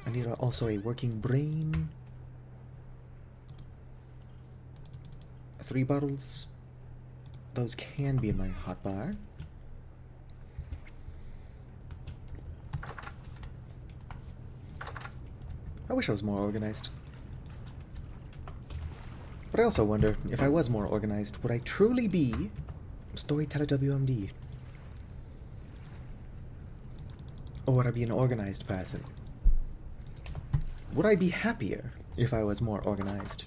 I need also a working brain. 3 bottles. Those can be in my hotbar. I wish I was more organized. But I also wonder, if I was more organized, would I truly be Storyteller WMD? Or would I be an organized person? Would I be happier if I was more organized?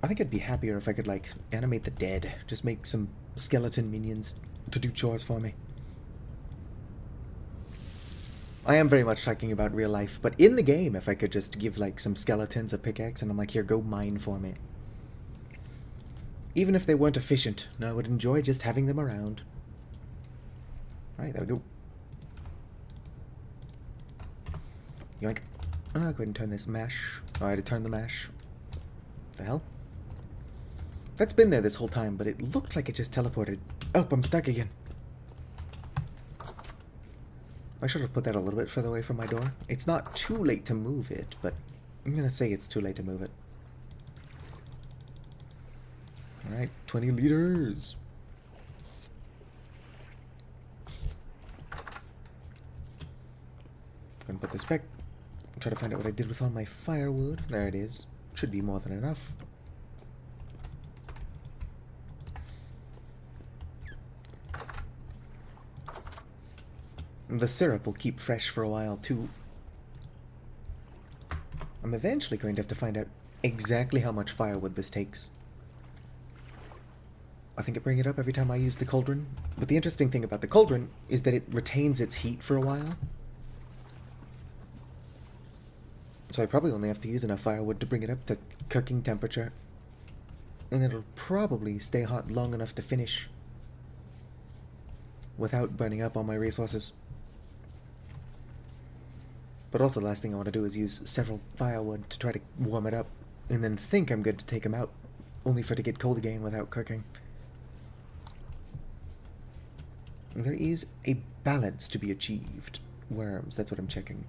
I think I'd be happier if I could, like, animate the dead. Just make some skeleton minions to do chores for me. I am very much talking about real life, but in the game, if I could just give, like, some skeletons a pickaxe and I'm like, here, go mine for me. Even if they weren't efficient, I would enjoy just having them around. Alright, there we go. Yoink. Go ahead and turn this mash. Oh, I had to turn the mash. What the hell? That's been there this whole time, but it looked like it just teleported. Oh, I'm stuck again. I should have put that a little bit further away from my door. It's not too late to move it, but I'm gonna say it's too late to move it. Alright, 20 liters. Gonna put this back. Try to find out what I did with all my firewood. There it is. Should be more than enough. The syrup will keep fresh for a while, too. I'm eventually going to have to find out exactly how much firewood this takes. I think I bring it up every time I use the cauldron. But the interesting thing about the cauldron is that it retains its heat for a while. So I probably only have to use enough firewood to bring it up to cooking temperature. And it'll probably stay hot long enough to finish without burning up all my resources. But also the last thing I want to do is use several firewood to try to warm it up, and then think I'm good to take them out, only for it to get cold again without cooking. There is a balance to be achieved. Worms, that's what I'm checking.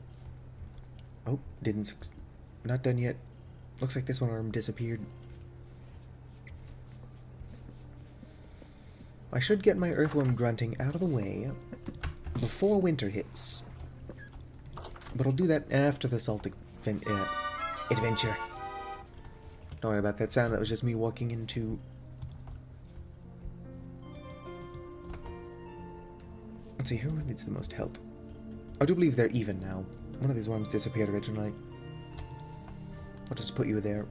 Oh, not done yet. Looks like this one worm disappeared. I should get my earthworm grunting out of the way before winter hits. But I'll do that after the salt adventure. Don't worry about that sound, that was just me walking into... Let's see, who needs the most help? I do believe they're even now. One of these worms disappeared originally. I'll just put you there.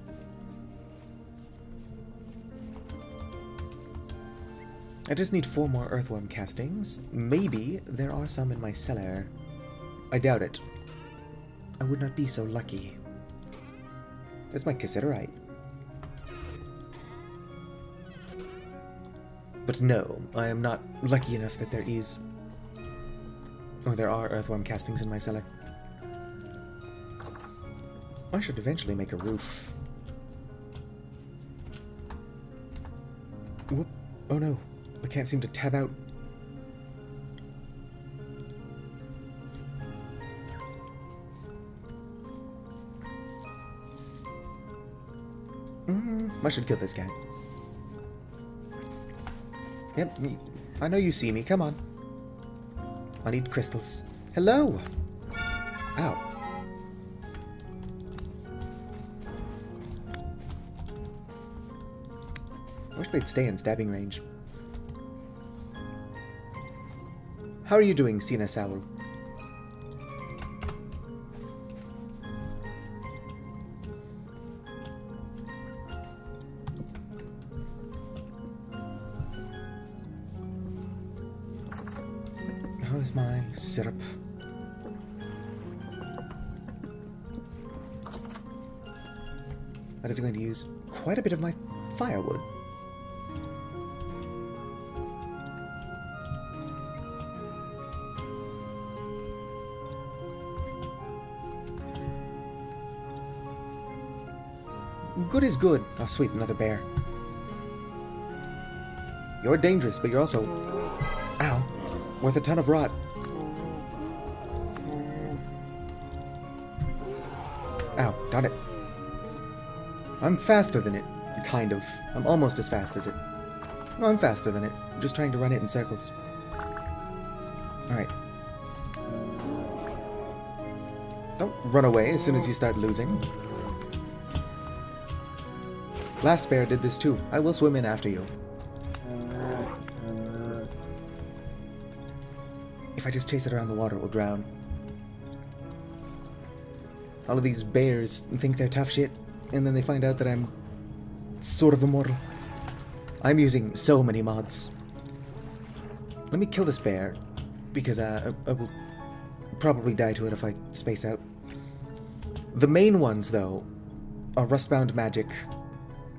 I just need 4 more earthworm castings. Maybe there are some in my cellar. I doubt it. I would not be so lucky. There's my cassiterite. But no, I am not lucky enough that there is... or there are earthworm castings in my cellar. I should eventually make a roof. Whoop. Oh no. I can't seem to tab out. I should kill this guy. Yep, I know you see me. Come on. I need crystals. Hello! Ow. I wish they'd stay in stabbing range. How are you doing, Sina Saul? How's my syrup? That is going to use quite a bit of my firewood. Good is good. Oh, sweet, another bear. You're dangerous, but you're also... Ow. Worth a ton of rot. Ow, darn it. I'm faster than it. Kind of. I'm almost as fast as it. No, I'm faster than it. I'm just trying to run it in circles. Alright. Don't run away as soon as you start losing. Last bear did this too. I will swim in after you. If I just chase it around the water, it will drown. All of these bears think they're tough shit, and then they find out that I'm sort of immortal. I'm using so many mods. Let me kill this bear, because I will probably die to it if I space out. The main ones, though, are Rustbound Magic,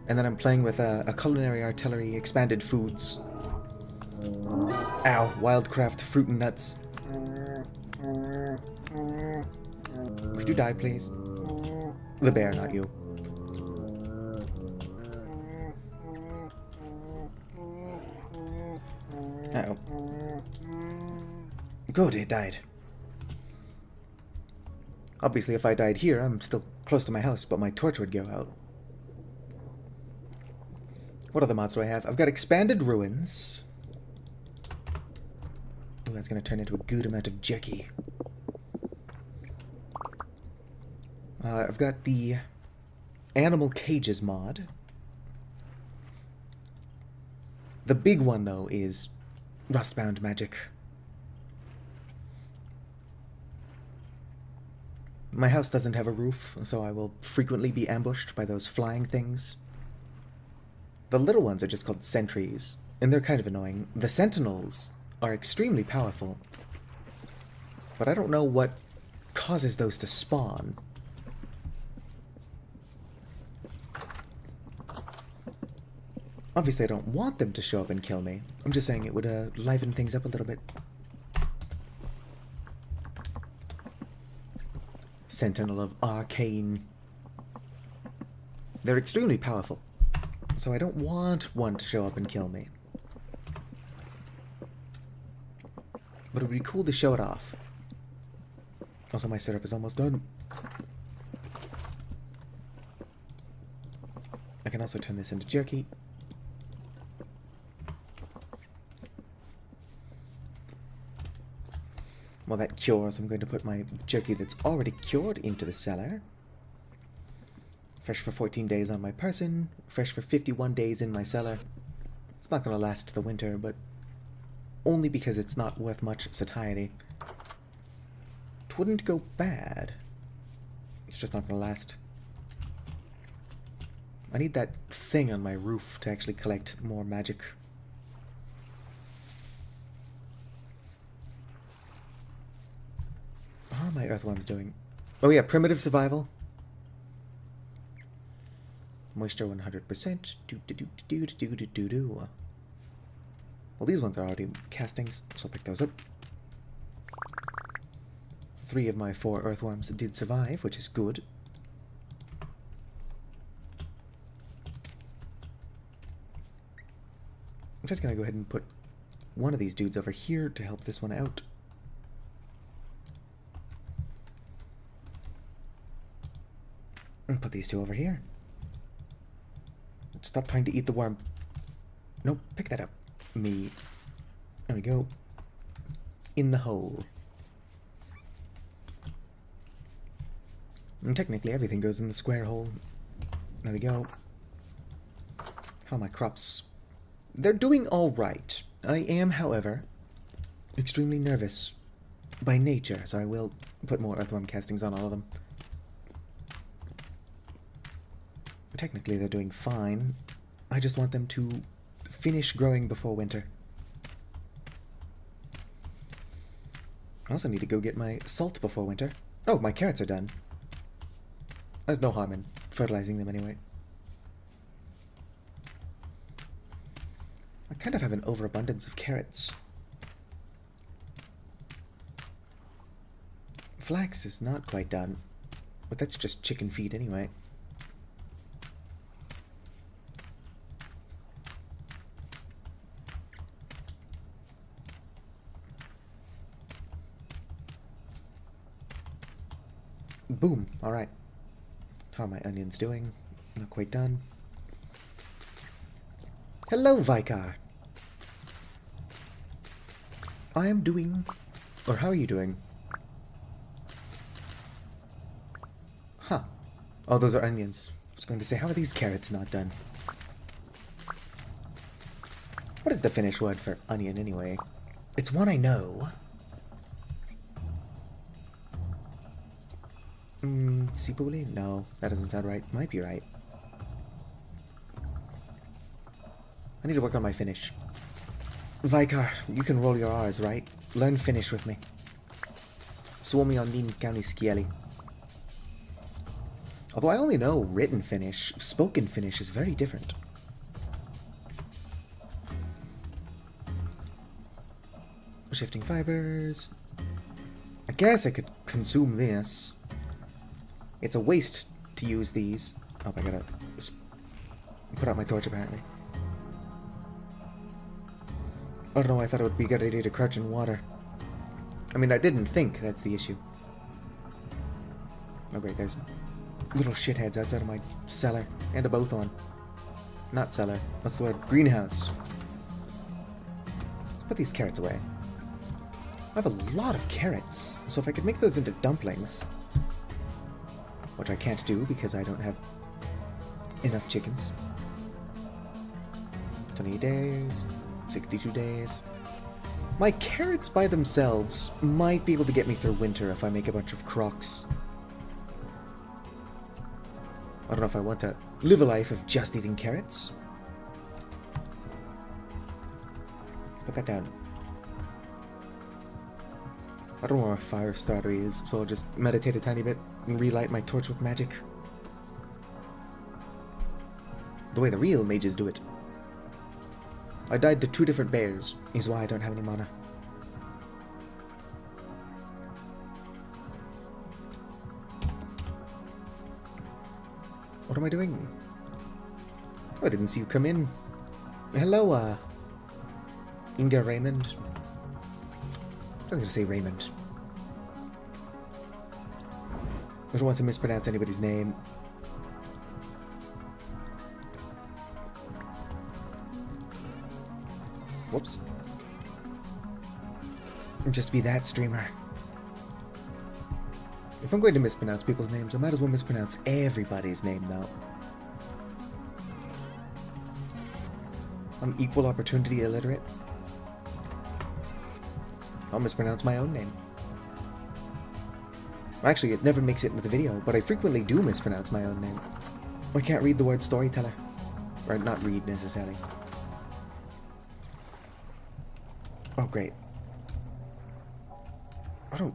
and then I'm playing with a Culinary Artillery Expanded Foods. Ow, Wildcraft Fruit and Nuts. Could you die, please? The bear, not you. Uh-oh. Good, it died. Obviously, if I died here, I'm still close to my house, but my torch would go out. What other mods do I have? I've got Expanded Ruins. Ooh, that's going to turn into a good amount of jerky. I've got the Animal Cages mod. The big one, though, is Rustbound Magic. My house doesn't have a roof, so I will frequently be ambushed by those flying things. The little ones are just called sentries, and they're kind of annoying. The sentinels are extremely powerful, but I don't know what causes those to spawn. Obviously, I don't want them to show up and kill me. I'm just saying it would liven things up a little bit. Sentinel of Arcane. They're extremely powerful, so I don't want one to show up and kill me. But it would be cool to show it off. Also, my syrup is almost done. I can also turn this into jerky. Well, that cures. I'm going to put my jerky that's already cured into the cellar. Fresh for 14 days on my person. Fresh for 51 days in my cellar. It's not going to last the winter, but only because it's not worth much satiety. It wouldn't go bad. It's just not going to last. I need that thing on my roof to actually collect more magic. How are my earthworms doing? Oh yeah, primitive survival. Moisture 100%. Well, these ones are already castings, so I'll pick those up. 3 of my 4 earthworms did survive, which is good. I'm just gonna go ahead and put one of these dudes over here to help this one out. And put these 2 over here. Stop trying to eat the worm. Nope, pick that up. Me. There we go. In the hole. And technically everything goes in the square hole. There we go. How are my crops? They're doing alright. I am, however, extremely nervous by nature, so I will put more earthworm castings on all of them. Technically they're doing fine. I just want them to finish growing before winter. I also need to go get my salt before winter. Oh, my carrots are done. There's no harm in fertilizing them anyway. I kind of have an overabundance of carrots. Flax is not quite done, but that's just chicken feed anyway. Boom. Alright. How are my onions doing? Not quite done. Hello, Vicar. I am doing... Or how are you doing? Huh. Oh, those are onions. I was going to say, how are these carrots not done? What is the Finnish word for onion, anyway? It's one I know. Sipuli? No, that doesn't sound right. Might be right. I need to work on my Finnish. Vicar, you can roll your R's, right? Learn Finnish with me. Suomi on niin kaunis kieli. Although I only know written Finnish, spoken Finnish is very different. Shifting fibers. I guess I could consume this. It's a waste to use these. Oh, I gotta put out my torch apparently. Oh no, I thought it would be a good idea to crouch in water. I mean, I didn't think that's the issue. Oh great, there's little shitheads outside of my cellar. And a bowthorn. Not cellar, what's the word? Greenhouse. Let's put these carrots away. I have a lot of carrots, so if I could make those into dumplings, which I can't do because I don't have enough chickens. 28 days, 62 days. My carrots by themselves might be able to get me through winter if I make a bunch of crocs. I don't know if I want to live a life of just eating carrots. Put that down. I don't know where my fire starter is, so I'll just meditate a tiny bit and relight my torch with magic. The way the real mages do it. I died to 2 different bears, is why I don't have any mana. What am I doing? Oh, I didn't see you come in. Hello, Inga Raymond. I was going to say Raymond. I don't want to mispronounce anybody's name. Whoops. Just be that streamer. If I'm going to mispronounce people's names, I might as well mispronounce everybody's name, though. I'm equal opportunity illiterate. I'll mispronounce my own name. Actually, it never makes it into the video, but I frequently do mispronounce my own name. I can't read the word storyteller. Or not read, necessarily. Oh, great. I don't...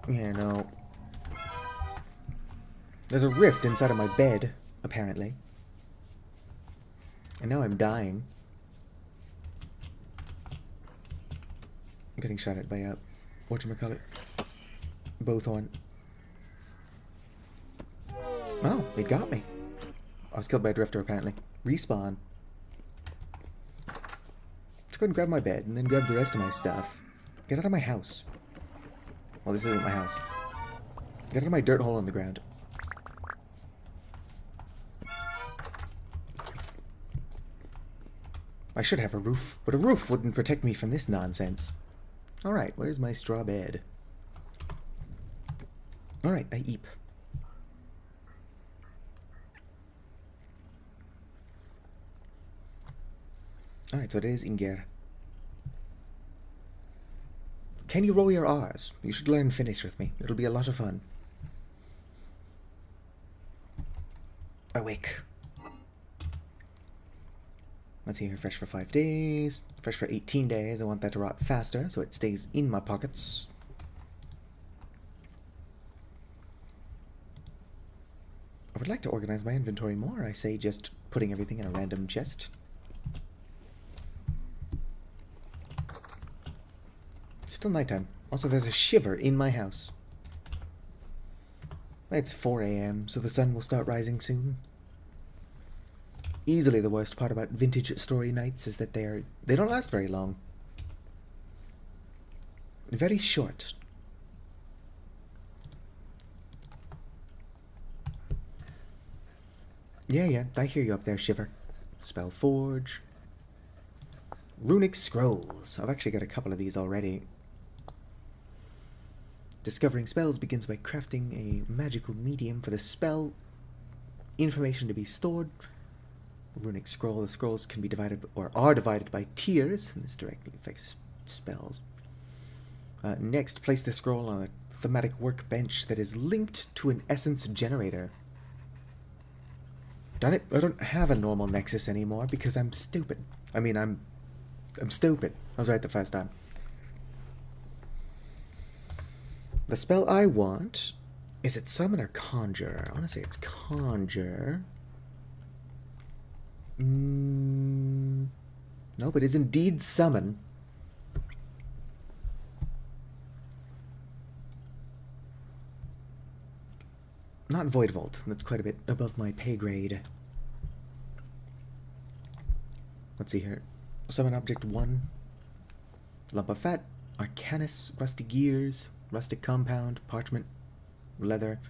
Yeah, no. There's a rift inside of my bed, apparently. And now I'm dying. I'm getting shot at by a... whatchamacallit? Bowthorn. Oh, it got me. I was killed by a drifter, apparently. Respawn. Let's go and grab my bed, and then grab the rest of my stuff. Get out of my house. Well, this isn't my house. Get out of my dirt hole in the ground. I should have a roof, but a roof wouldn't protect me from this nonsense. Alright, where's my straw bed? Alright, I eep. Alright, so it is Inger. Can you roll your R's? You should learn Finnish with me. It'll be a lot of fun. Awake. Let's see here. Fresh for 5 days. Fresh for 18 days. I want that to rot faster so it stays in my pockets. I would like to organize my inventory more. I say just putting everything in a random chest. Still nighttime. Also, there's a shiver in my house. It's 4 a.m., so the sun will start rising soon. Easily the worst part about vintage story nights is that they don't last very long. Very short. Yeah, I hear you up there, Shiver. Spell Forge. Runic Scrolls. I've actually got a couple of these already. Discovering spells begins by crafting a magical medium for the spell. Information to be stored. Runic Scroll. The scrolls can be divided, or are divided by tiers, and this directly affects spells. Next, place the scroll on a thematic workbench that is linked to an essence generator. Darn it, I don't have a normal nexus anymore because I'm stupid. I mean, I'm stupid. I was right the first time. The spell I want... Is it Summon or Conjure? I want to say it's Conjure. No, but it's indeed Summon. Not Void Vault. That's quite a bit above my pay grade. Let's see here. Summon Object 1. Lump of Fat. Arcanus. Rusty Gears. Rustic Compound. Parchment. Leather.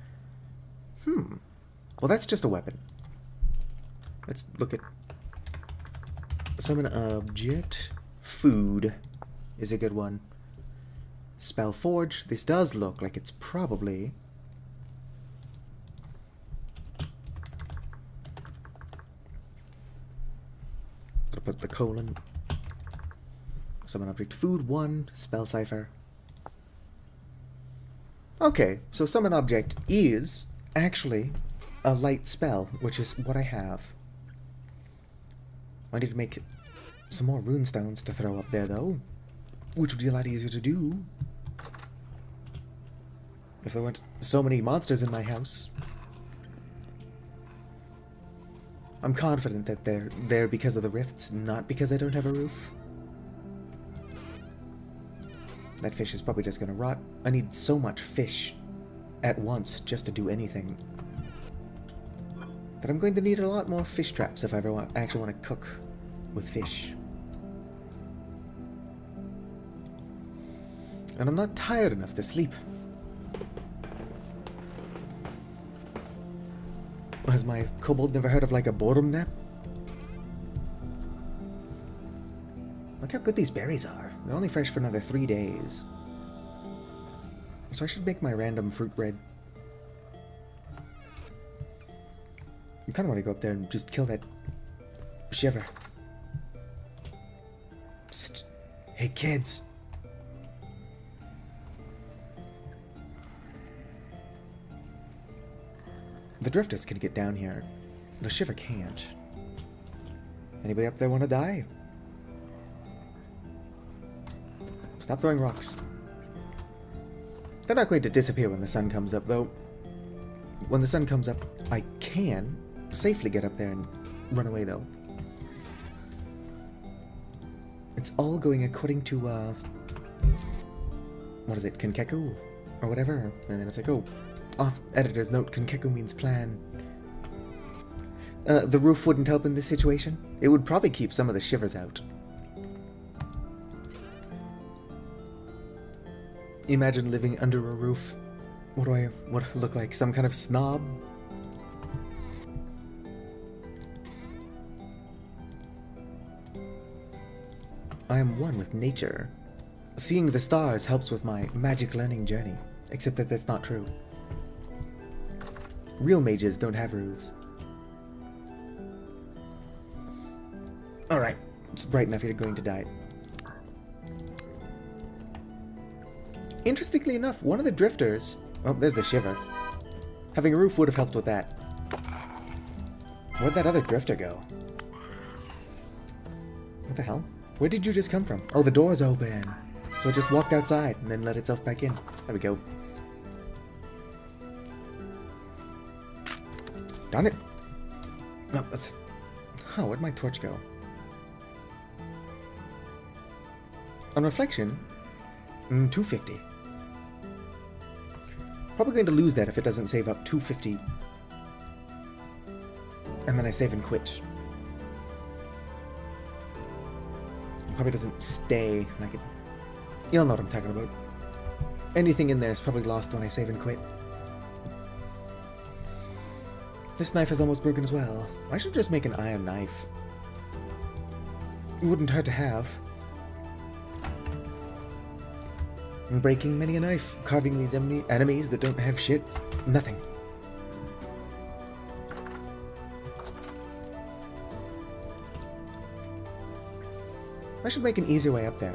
Well, that's just a weapon. Let's look at... Summon Object. Food is a good one. Spell Forge. This does look like it's probably... Put the colon. Summon Object Food 1. Spell Cipher. Okay, so Summon Object is actually a light spell, which is what I have. I need to make some more runestones to throw up there, though, which would be a lot easier to do if there weren't so many monsters in my house. I'm confident that they're there because of the rifts, not because I don't have a roof. That fish is probably just gonna rot. I need so much fish at once just to do anything that I'm going to need a lot more fish traps if I ever actually want to cook with fish. And I'm not tired enough to sleep. Has my kobold never heard of like a boredom nap? Look how good these berries are. They're only fresh for another 3 days. So I should make my random fruit bread kind of want to go up there and just kill that shiver. Psst. Hey, kids. The drifters can get down here. The shiver can't. Anybody up there want to die? Stop throwing rocks. They're not going to disappear when the sun comes up, though. When the sun comes up, I can safely get up there and run away, though. It's all going according to, what is it, Kenkeku? Or whatever. And then it's like, oh, editor's note, Kenkeku means plan. The roof wouldn't help in this situation. It would probably keep some of the shivers out. Imagine living under a roof. What do I look like? Some kind of snob? I am one with nature. Seeing the stars helps with my magic learning journey, except that that's not true. Real mages don't have roofs. Alright, it's bright enough you're going to die. Interestingly enough, one of the drifters... Oh, there's the shiver. Having a roof would have helped with that. Where'd that other drifter go? What the hell? Where did you just come from? Oh, the door's open. So it just walked outside and then let itself back in. There we go. Darn it. No, that's... Huh, where'd my torch go? On reflection, 250. Probably going to lose that if it doesn't save up 250. And then I save and quit. Probably doesn't stay. You'll know what I'm talking about. Anything in there is probably lost when I save and quit. This knife is almost broken as well. I should just make an iron knife. It wouldn't hurt to have. I'm breaking many a knife, carving these enemies that don't have shit. Nothing. I should make an easier way up there.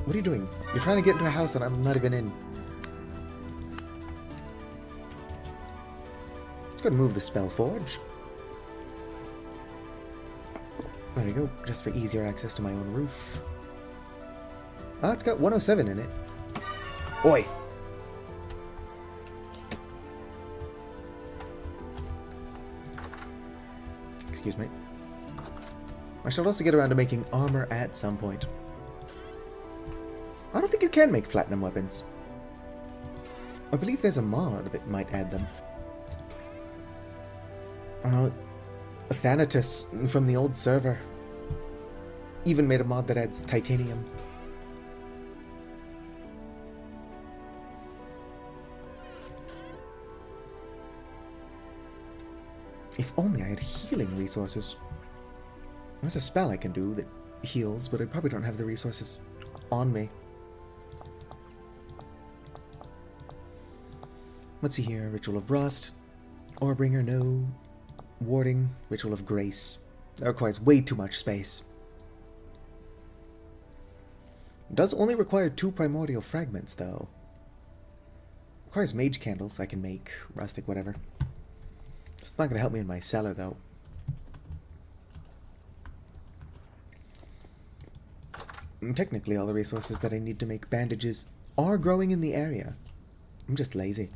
What are you doing? You're trying to get into a house that I'm not even in. Just gotta move the spell forge. There we go, just for easier access to my own roof. Ah, it's got 107 in it. Oi! Excuse me. I shall also get around to making armor at some point. I don't think you can make platinum weapons. I believe there's a mod that might add them. Thanatos from the old server even made a mod that adds titanium. If only I had healing resources. There's a spell I can do that heals, but I probably don't have the resources on me. Let's see here. Ritual of Rust. Orebringer, no. Warding. Ritual of Grace. That requires way too much space. Does only require 2 primordial fragments, though. Requires mage candles I can make. Rustic, whatever. It's not going to help me in my cellar, though. Technically, all the resources that I need to make bandages are growing in the area. I'm just lazy.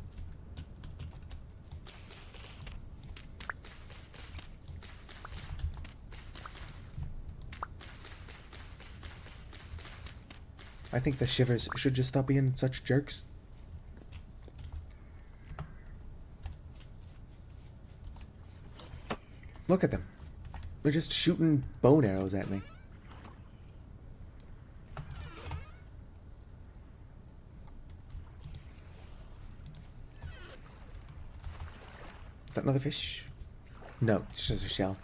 I think the shivers should just stop being such jerks. Look at them. They're just shooting bone arrows at me. Is that another fish? No, it's just a shell.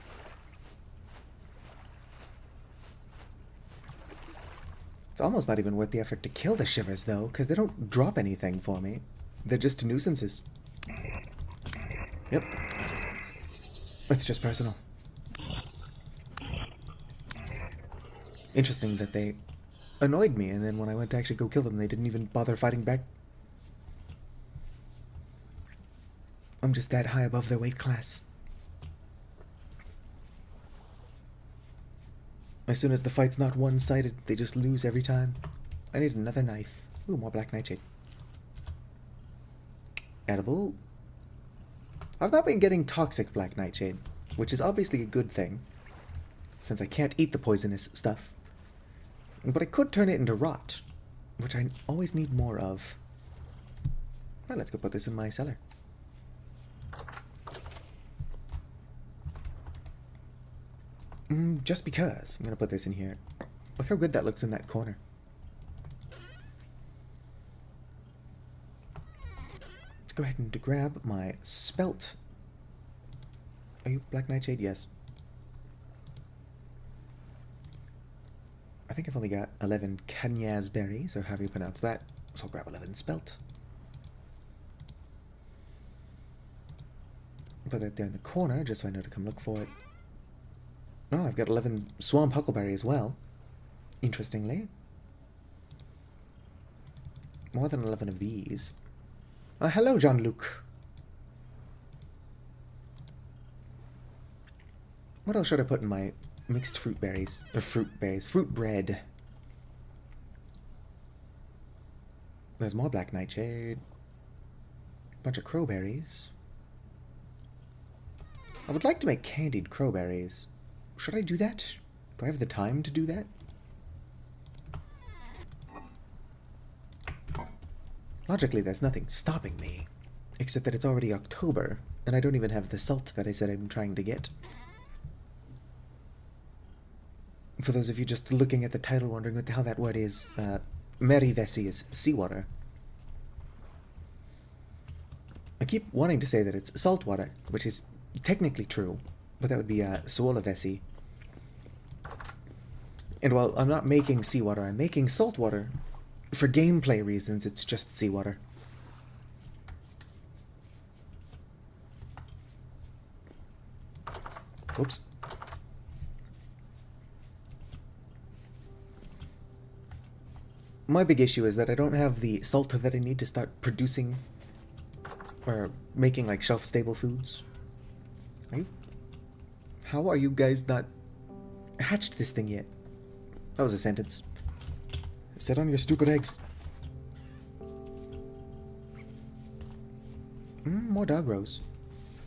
It's almost not even worth the effort to kill the shivers, though, because they don't drop anything for me. They're just nuisances. Yep. It's just personal. Interesting that they annoyed me, and then when I went to actually go kill them, they didn't even bother fighting back. I'm just that high above their weight class. As soon as the fight's not one-sided, they just lose every time. I need another knife. Ooh, more black nightshade. Edible. I've not been getting toxic black nightshade, which is obviously a good thing, since I can't eat the poisonous stuff. But I could turn it into rot, which I always need more of. Well, let's go put this in my cellar. Just because. I'm gonna put this in here. Look how good that looks in that corner. Let's go ahead and grab my spelt. Are you black nightshade? Yes. I think I've only got 11 Kanyaz berries, or however you pronounce that. So I'll grab 11 spelt. Put that there in the corner, just so I know to come look for it. Oh, I've got 11 swamp huckleberry as well. Interestingly. More than 11 of these. Hello, Jean-Luc. What else should I put in my mixed fruit berries? Or fruit berries. Fruit bread. There's more black nightshade. Bunch of crowberries. I would like to make candied crowberries. Should I do that? Do I have the time to do that? Logically, there's nothing stopping me. Except that it's already October, and I don't even have the salt that I said I'm trying to get. For those of you just looking at the title wondering what the hell that word is, Merivesi is seawater. I keep wanting to say that it's saltwater, which is technically true, but that would be Suolavesi. And while I'm not making seawater, I'm making saltwater. For gameplay reasons, it's just seawater. Oops. My big issue is that I don't have the salt that I need to start producing or making like shelf-stable foods. How are you guys not hatched this thing yet? That was a sentence. Sit on your stupid eggs. More dog rose.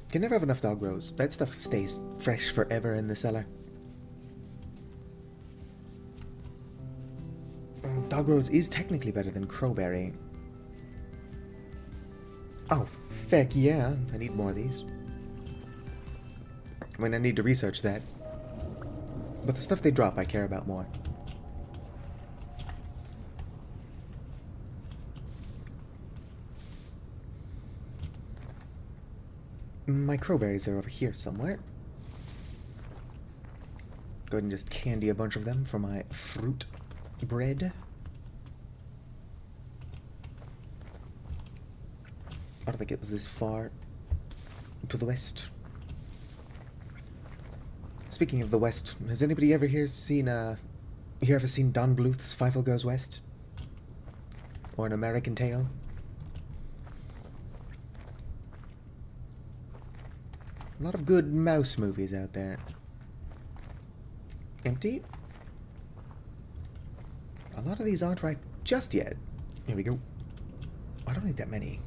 Can never have enough dog rose. That stuff stays fresh forever in the cellar. Dog rose is technically better than crowberry. Oh, feck yeah. I need more of these. I mean, I need to research that. But the stuff they drop, I care about more. My crowberries are over here somewhere. Go ahead and just candy a bunch of them for my fruit bread. I don't think it was this far to the west. Speaking of the west, has anybody ever here seen Don Bluth's Fievel Goes West? Or An American Tale? A lot of good mouse movies out there. Empty? A lot of these aren't ripe just yet. Here we go. I don't need that many.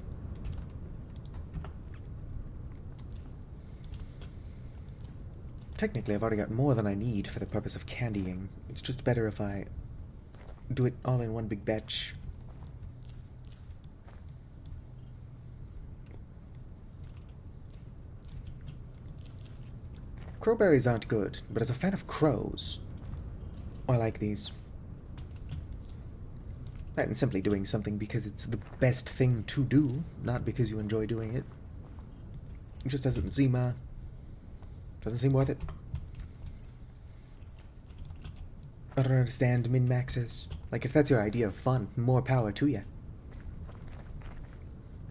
Technically, I've already got more than I need for the purpose of candying. It's just better if I do it all in one big batch. Crowberries aren't good, but as a fan of crows, I like these. And simply doing something because it's the best thing to do, not because you enjoy doing it. It just doesn't seem worth it. I don't understand min-maxes. Like, if that's your idea of fun, more power to you.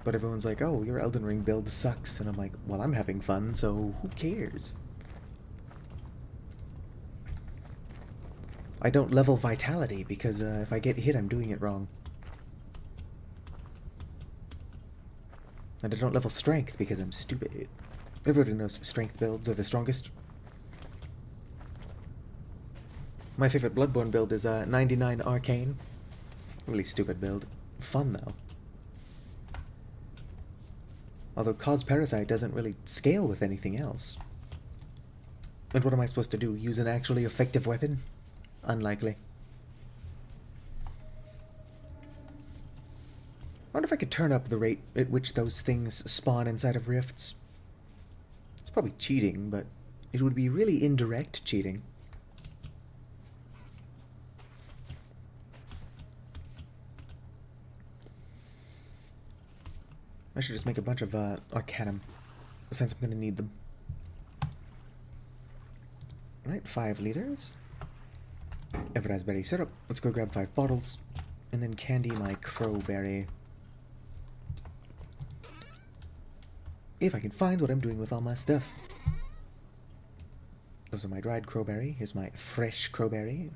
But everyone's like, oh, your Elden Ring build sucks. And I'm like, well, I'm having fun, so who cares? I don't level Vitality because if I get hit, I'm doing it wrong. And I don't level Strength because I'm stupid. Everybody knows Strength builds are the strongest. My favorite Bloodborne build is 99 Arcane. Really stupid build. Fun, though. Although Cause Parasite doesn't really scale with anything else. And what am I supposed to do? Use an actually effective weapon? Unlikely. I wonder if I could turn up the rate at which those things spawn inside of rifts. It's probably cheating, but it would be really indirect cheating. I should just make a bunch of Arcanum, since I'm going to need them. Right, 5 liters. Everraspberry syrup. Let's go grab 5 bottles. And then candy my crowberry. If I can find what I'm doing with all my stuff. Those are my dried crowberry. Here's my fresh crowberry.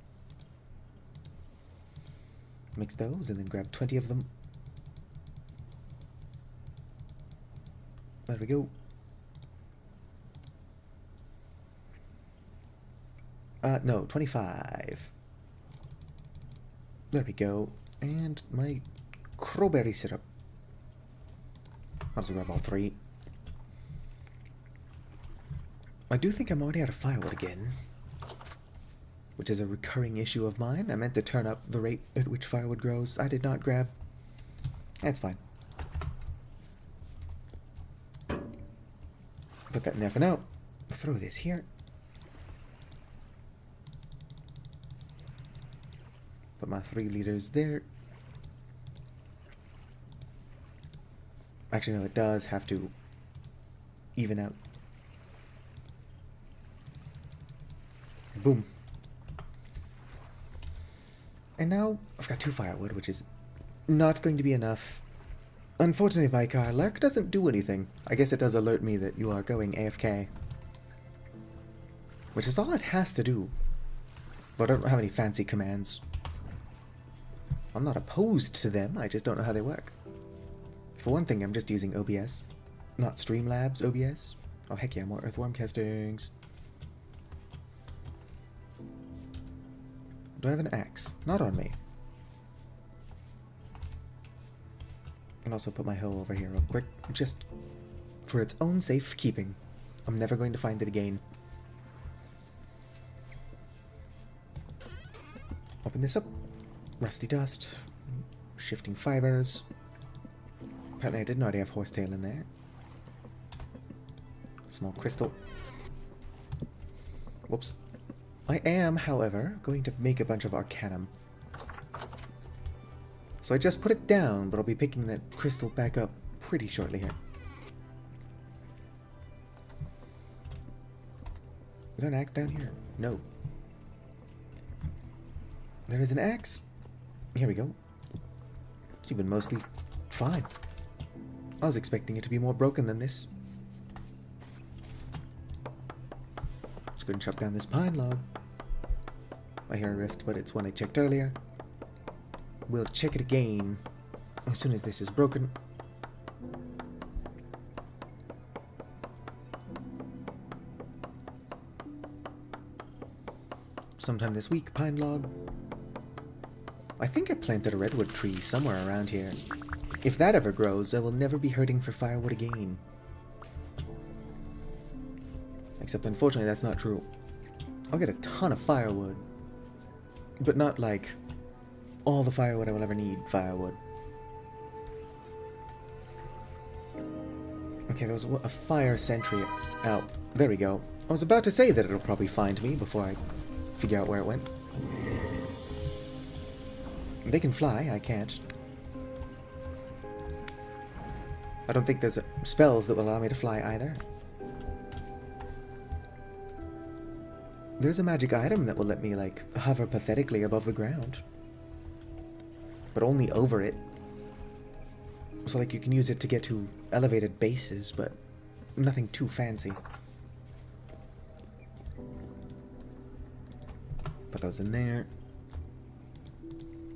Mix those and then grab 20 of them. There we go. No, 25. There we go. And my crowberry syrup. I'll just grab all 3. I do think I'm already out of firewood again. Which is a recurring issue of mine. I meant to turn up the rate at which firewood grows. I did not grab. That's fine. Put that in there for now. Throw this here. Put my 3 liters there. Actually, no, it does have to even out. Boom. And now I've got 2 firewood, which is not going to be enough. Unfortunately, Vicar, Lark doesn't do anything. I guess it does alert me that you are going AFK. Which is all it has to do. But I don't have any fancy commands. I'm not opposed to them, I just don't know how they work. For one thing, I'm just using OBS. Not Streamlabs OBS. Oh heck yeah, more earthworm castings. Do I have an axe? Not on me. And also put my hoe over here real quick, just for its own safekeeping. I'm never going to find it again. Open this up. Rusty dust. Shifting fibers. Apparently I didn't already have horsetail in there. Small crystal. Whoops. I am, however, going to make a bunch of Arcanum. So I just put it down, but I'll be picking that crystal back up pretty shortly here. Is there an axe down here? No. There is an axe. Here we go. It's even mostly fine. I was expecting it to be more broken than this. Let's go and chop down this pine log. I hear a rift, but it's one I checked earlier. We'll check it again as soon as this is broken. Sometime this week, pine log. I think I planted a redwood tree somewhere around here. If that ever grows, I will never be hurting for firewood again. Except unfortunately that's not true. I'll get a ton of firewood. But not like all the firewood I will ever need firewood. Okay, there was a fire sentry out. There we go. I was about to say that it'll probably find me before I figure out where it went. They can fly, I can't. I don't think there's spells that will allow me to fly either. There's a magic item that will let me, like, hover pathetically above the ground. But only over it. So, like, you can use it to get to elevated bases, but nothing too fancy. Put those in there.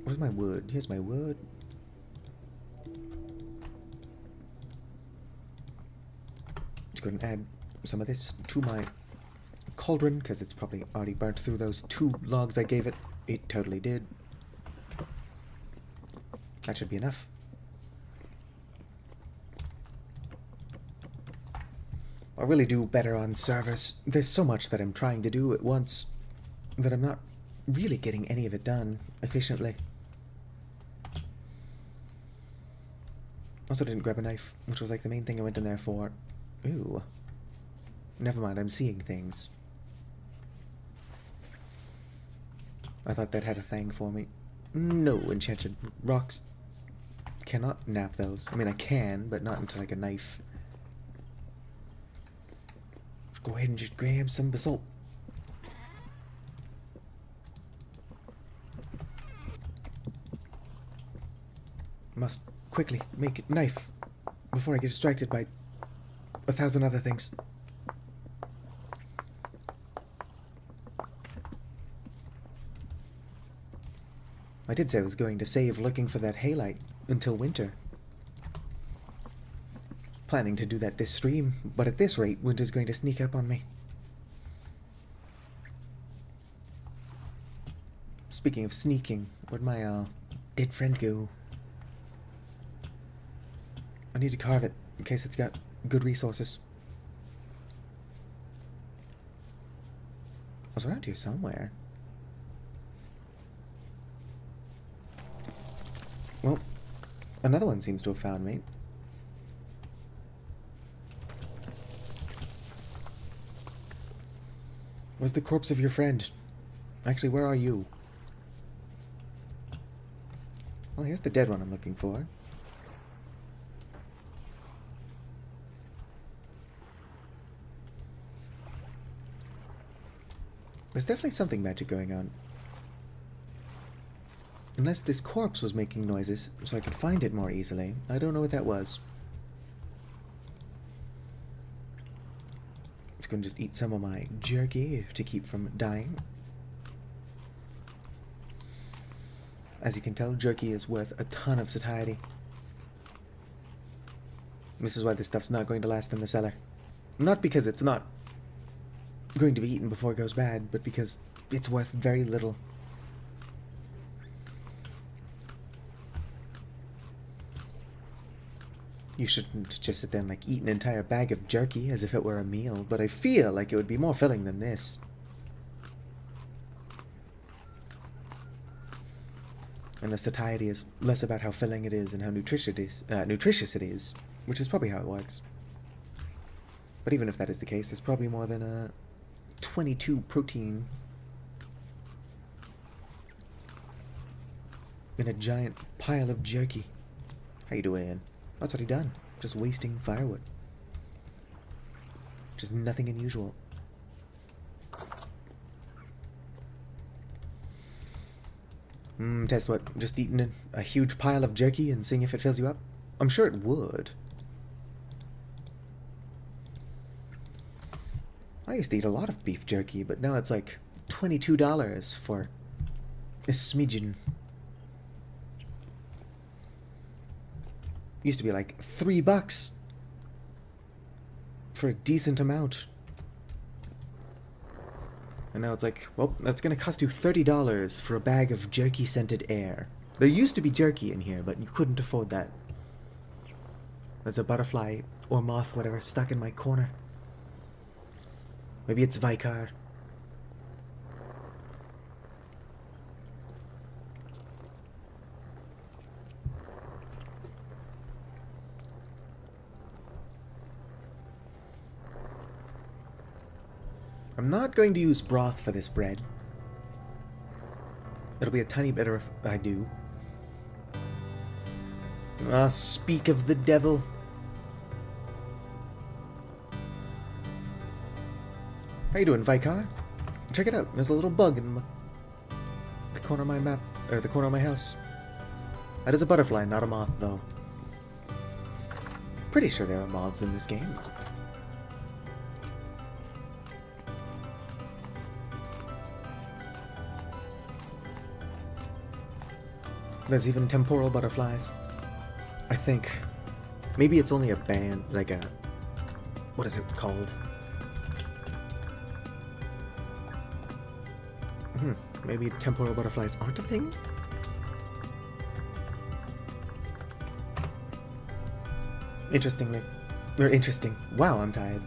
Where's my wood? Here's my wood. Let's go ahead and add some of this to my cauldron, because it's probably already burnt through those 2 logs I gave it. It totally did. That should be enough. I'll really do better on servers. There's so much that I'm trying to do at once that I'm not really getting any of it done efficiently. Also didn't grab a knife, which was like the main thing I went in there for. Ooh. Never mind, I'm seeing things. I thought that had a thing for me. No, enchanted rocks. Cannot nap those. I mean, I can, but not into like a knife. Let's go ahead and just grab some basalt. Must quickly make a knife before I get distracted by 1,000 other things. I did say I was going to save looking for that halite until winter. Planning to do that this stream, but at this rate, winter's going to sneak up on me. Speaking of sneaking, where'd my dead friend go? I need to carve it in case it's got good resources. I was around here somewhere. Well, another one seems to have found me. Where's the corpse of your friend? Actually, where are you? Well, here's the dead one I'm looking for. There's definitely something magic going on. Unless this corpse was making noises so I could find it more easily. I don't know what that was. Let's go and just eat some of my jerky to keep from dying. As you can tell, jerky is worth a ton of satiety. This is why this stuff's not going to last in the cellar. Not because it's not going to be eaten before it goes bad, but because it's worth very little. You shouldn't just sit there and like eat an entire bag of jerky as if it were a meal, but I feel like it would be more filling than this. And the satiety is less about how filling it is and how nutritious it is, which is probably how it works. But even if that is the case, there's probably more than 22 protein in a giant pile of jerky. How you doing? That's what he done. Just wasting firewood. Which is nothing unusual. Test what? Just eating a huge pile of jerky and seeing if it fills you up? I'm sure it would. I used to eat a lot of beef jerky, but now it's like $22 for a smidgen. Used to be like $3 for a decent amount. And now it's like, well, that's gonna cost you $30 for a bag of jerky-scented air. There used to be jerky in here, but you couldn't afford that. There's a butterfly or moth, whatever, stuck in my corner. Maybe it's Vicar. I'm not going to use broth for this bread. It'll be a tiny bit if I do. Ah, speak of the devil. How you doing, Vicar? Check it out. There's a little bug in the corner of my map, or the corner of my house. That is a butterfly, not a moth, though. Pretty sure there are mods in this game. There's even temporal butterflies. I think. Maybe it's only a band, like a... What is it called? Maybe temporal butterflies aren't a thing? Interestingly. Or interesting. Wow, I'm tired.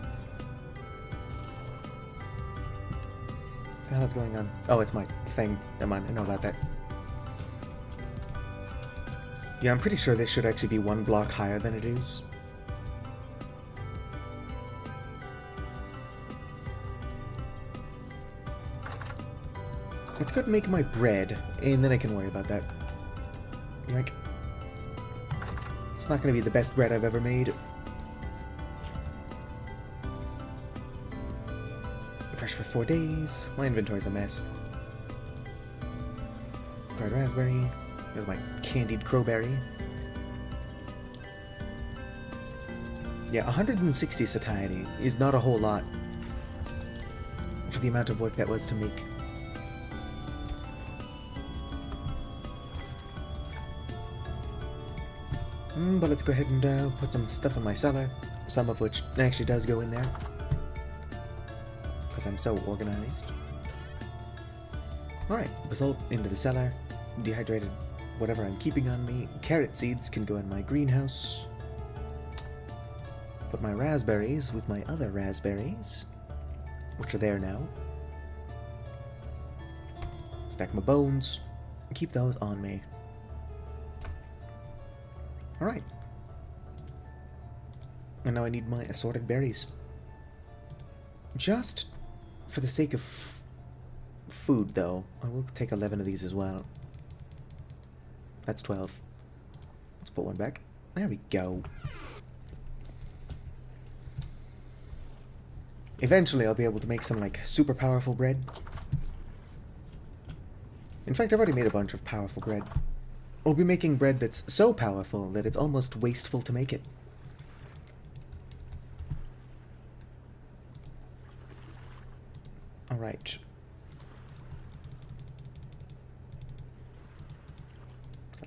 What the hell is going on? Oh, it's my thing. Never mind, I know about that. Yeah, I'm pretty sure this should actually be one block higher than it is. Let's go and make my bread, and then I can worry about that. Like, it's not going to be the best bread I've ever made. Fresh for 4 days. My inventory's a mess. Dried raspberry. There's my candied crowberry. Yeah, 160 satiety is not a whole lot for the amount of work that was to make. But let's go ahead and put some stuff in my cellar, some of which actually does go in there, because I'm so organized. Alright, basalt into the cellar, dehydrated whatever I'm keeping on me, carrot seeds can go in my greenhouse, put my raspberries with my other raspberries, which are there now, stack my bones, keep those on me. Alright. And now I need my assorted berries. Just for the sake of food, though, I will take 11 of these as well. That's 12. Let's put one back. There we go. Eventually I'll be able to make some, like, super powerful bread. In fact, I've already made a bunch of powerful bread. We'll be making bread that's so powerful that it's almost wasteful to make it. Alright.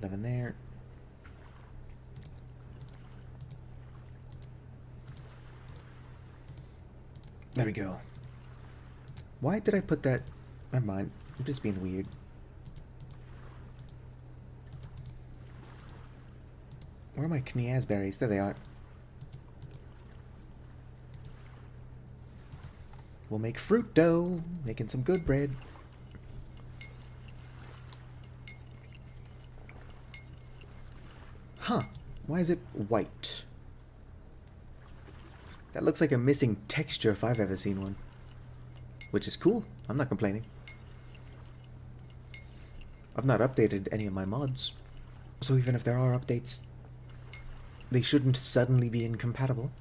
$11 there. There we go. Why did I put that? Never mind. I'm just being weird. Where are my kniasberries? There they are. We'll make fruit dough, making some good bread. Huh. Why is it white? That looks like a missing texture if I've ever seen one. Which is cool. I'm not complaining. I've not updated any of my mods. So even if there are updates, they shouldn't suddenly be incompatible.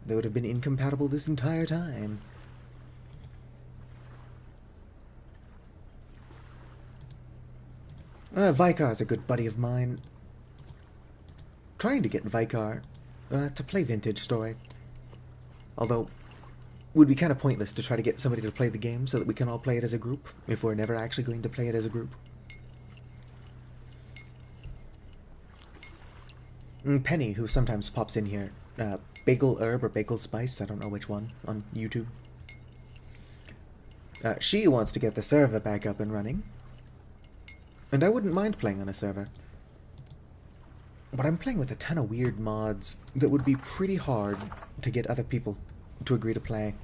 They would have been incompatible this entire time. Vikar's a good buddy of mine. Trying to get Vikar to play Vintage Story. Although, would be kind of pointless to try to get somebody to play the game so that we can all play it as a group, if we're never actually going to play it as a group. Penny, who sometimes pops in here, Bagel Herb or Bagel Spice, I don't know which one, on YouTube. She wants to get the server back up and running. And I wouldn't mind playing on a server. But I'm playing with a ton of weird mods that would be pretty hard to get other people to agree to play.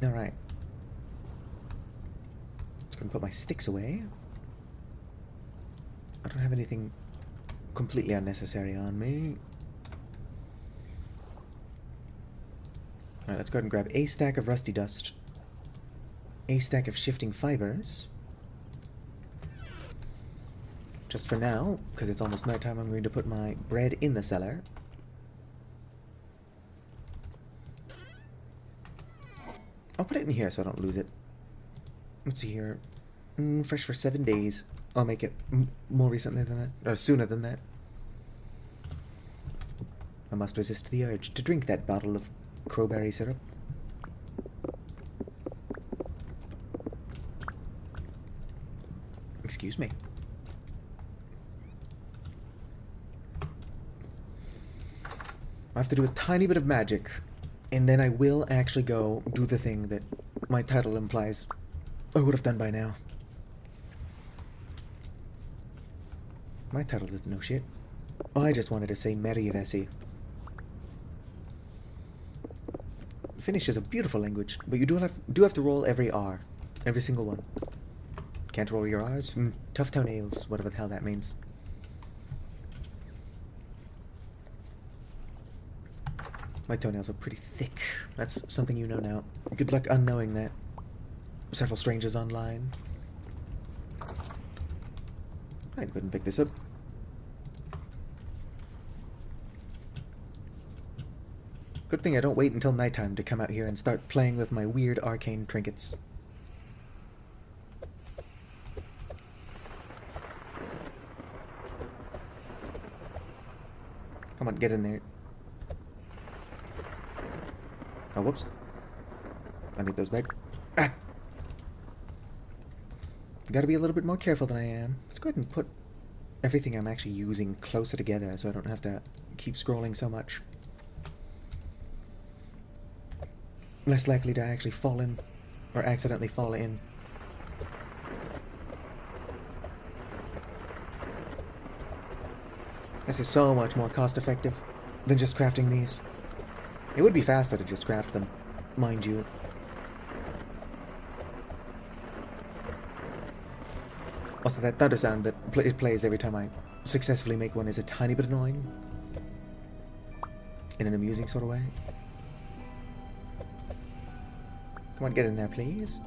Alright. Just gonna put my sticks away. I don't have anything completely unnecessary on me. Alright, let's go ahead and grab a stack of rusty dust. A stack of shifting fibers. Just for now, because it's almost nighttime, I'm going to put my bread in the cellar. I'll put it in here so I don't lose it. Let's see here. Fresh for 7 days. I'll make it more recently than that, or sooner than that. I must resist the urge to drink that bottle of crowberry syrup. Excuse me. I have to do a tiny bit of magic, and then I will actually go do the thing that my title implies I would have done by now. My title doesn't know shit. I just wanted to say Merivesi. Finnish is a beautiful language, but you do have to roll every R. Every single one. Can't roll your R's? Tough toenails, whatever the hell that means. My toenails are pretty thick. That's something you know now. Good luck unknowing that. Several strangers online. I'd go ahead and pick this up. Good thing I don't wait until nighttime to come out here and start playing with my weird arcane trinkets. Come on, get in there. Oh, whoops. I need those back. Ah! Gotta be a little bit more careful than I am. Let's go ahead and put everything I'm actually using closer together so I don't have to keep scrolling so much. Less likely to actually fall in, or accidentally fall in. This is so much more cost effective than just crafting these. It would be faster to just craft them, mind you. Also, that thunder sound that it plays every time I successfully make one is a tiny bit annoying. In an amusing sort of way. Come on, get in there, please.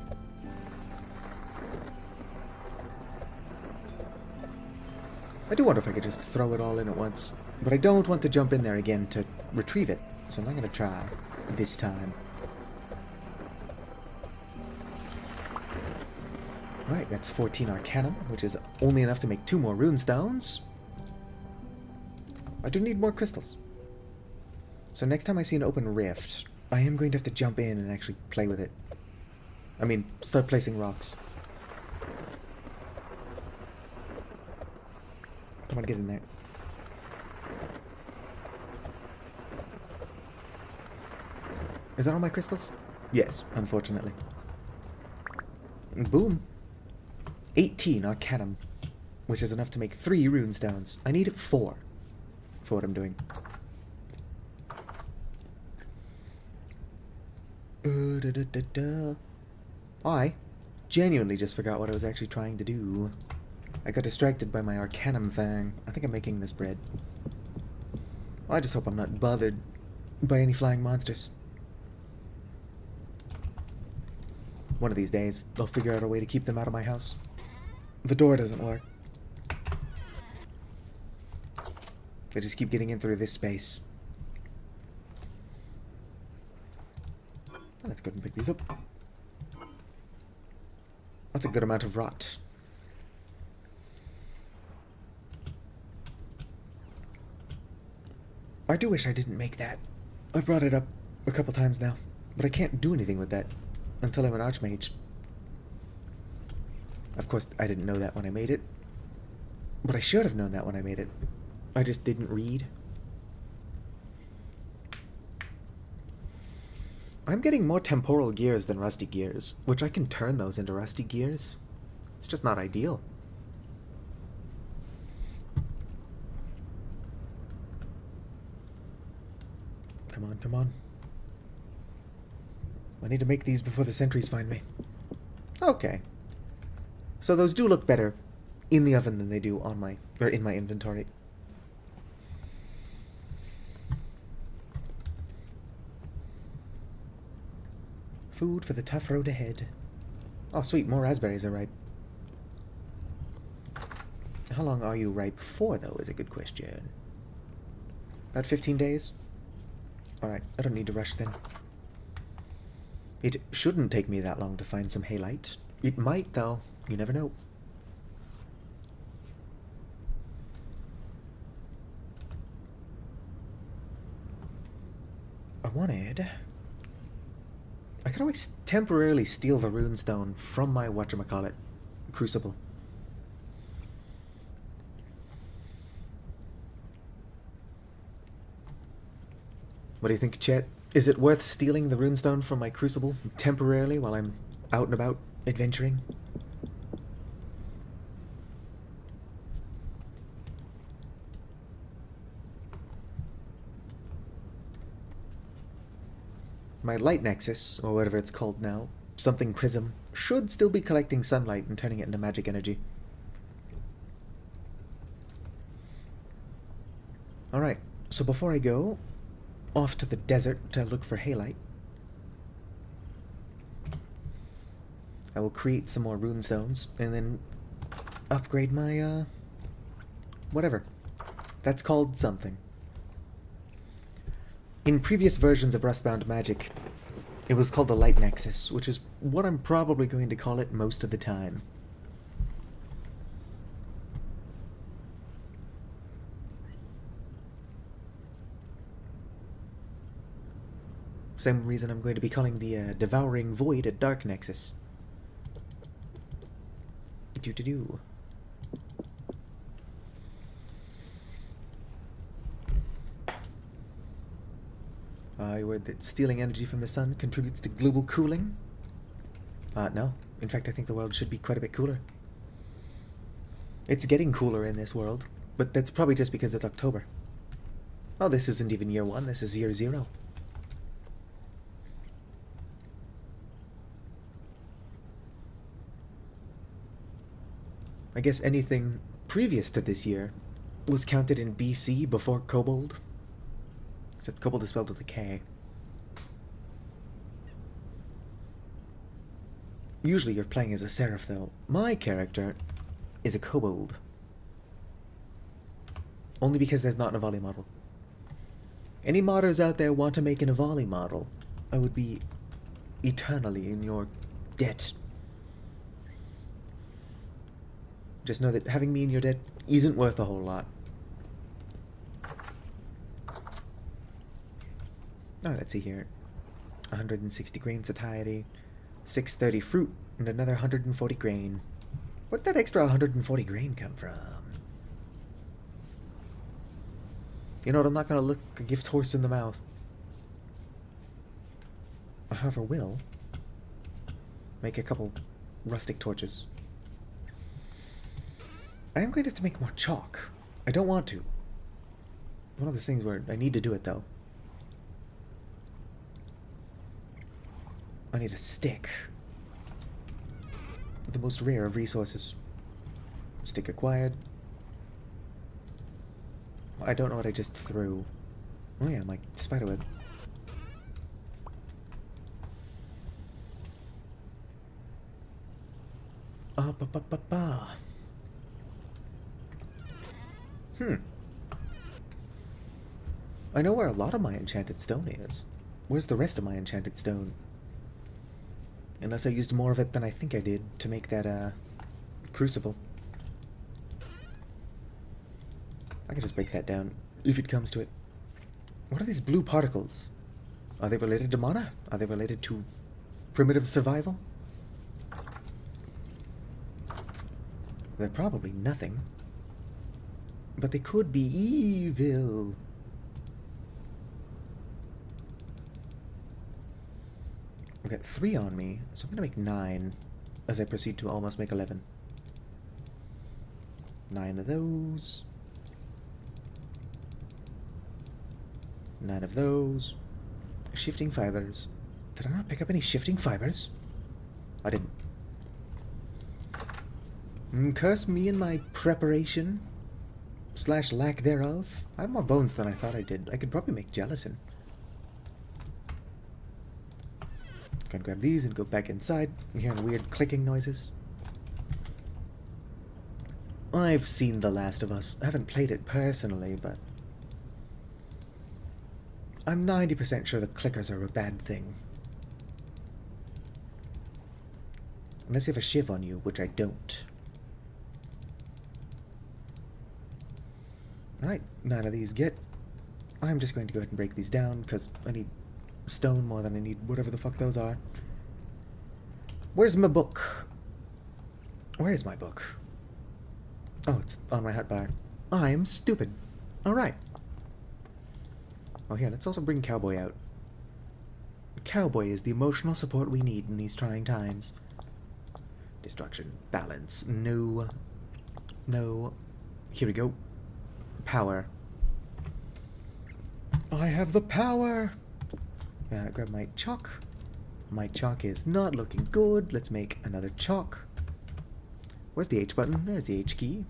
I do wonder if I could just throw it all in at once. But I don't want to jump in there again to retrieve it. So I'm not going to try this time. Alright, that's 14 Arcanum, which is only enough to make 2 more runestones. I do need more crystals. So next time I see an open rift, I am going to have to jump in and actually play with it. I mean, start placing rocks. Come on, get in there. Is that all my crystals? Yes, unfortunately. Boom. 18 Arcanum, which is enough to make 3 runestones. I need 4 for what I'm doing. I genuinely just forgot what I was actually trying to do. I got distracted by my Arcanum thing. I think I'm making this bread. I just hope I'm not bothered by any flying monsters. One of these days, they'll figure out a way to keep them out of my house. The door doesn't work. They just keep getting in through this space. Let's go ahead and pick these up. That's a good amount of rot. I do wish I didn't make that. I've brought it up a couple times now, but I can't do anything with that until I'm an Archmage. Of course, I didn't know that when I made it, but I should have known that when I made it. I just didn't read. I'm getting more temporal gears than rusty gears, which I can turn those into rusty gears. It's just not ideal. Come on, come on. I need to make these before the sentries find me. Okay. So those do look better in the oven than they do on my, or in my inventory. Food for the tough road ahead. Oh, sweet, more raspberries are ripe. How long are you ripe for, though, is a good question. About 15 days? Alright, I don't need to rush then. It shouldn't take me that long to find some halite. It might, though. You never know. wanted... I could always temporarily steal the runestone from my whatchamacallit crucible. What do you think, Chet? Is it worth stealing the runestone from my crucible temporarily while I'm out and about adventuring? My light nexus, or whatever it's called now, something prism, should still be collecting sunlight and turning it into magic energy. Alright, so before I go off to the desert to look for halite, I will create some more runestones and then upgrade my, whatever. That's called something. In previous versions of Rustbound Magic, it was called the Light Nexus, which is what I'm probably going to call it most of the time. Same reason I'm going to be calling the Devouring Void a Dark Nexus. Do-do-do. You heard that stealing energy from the sun contributes to global cooling? No. In fact, I think the world should be quite a bit cooler. It's getting cooler in this world, but that's probably just because it's October. Oh, this isn't even year 1, this is year 0. I guess anything previous to this year was counted in BC before Kobold. Except Kobold is spelled with a K. Usually you're playing as a Seraph, though. My character is a Kobold. Only because there's not an Avali model. Any modders out there want to make an Avali model, I would be eternally in your debt. Just know that having me in your debt isn't worth a whole lot. Oh, let's see here. 160 grain satiety, 630 fruit, and another 140 grain. Where'd that extra 140 grain come from? You know what, I'm not gonna look a gift horse in the mouth. However, will make a couple rustic torches. I am going to have to make more chalk. I don't want to. One of those things where I need to do it, though. I need a stick. The most rare of resources. Stick acquired. I don't know what I just threw. Oh yeah, my spiderweb. Ba-ba-ba-ba. I know where a lot of my enchanted stone is. Where's the rest of my enchanted stone? Unless I used more of it than I think I did to make that, crucible. I can just break that down, if it comes to it. What are these blue particles? Are they related to mana? Are they related to primitive survival? They're probably nothing. But they could be evil. I've got 3 on me, so I'm going to make 9 as I proceed to almost make 11. 9 of those. 9 of those. Shifting fibers. Did I not pick up any shifting fibers? I didn't. Curse me and my preparation. / lack thereof. I have more bones than I thought I did. I could probably make gelatin. Gonna grab these and go back inside. I'm hearing weird clicking noises. I've seen The Last of Us. I haven't played it personally, but I'm 90% sure the clickers are a bad thing. Unless you have a shiv on you, which I don't. Alright, 9 of these get. I'm just going to go ahead and break these down, because I need stone more than I need whatever the fuck those are. Where's my book? Where is my book? Oh, it's on my hotbar. I am stupid. Alright. Oh, here, let's also bring Cowboy out. Cowboy is the emotional support we need in these trying times. Destruction. Balance. No. No. Here we go. Power. I have the power! Grab my chalk. My chalk is not looking good. Let's make another chalk. Where's the H button? There's the H key.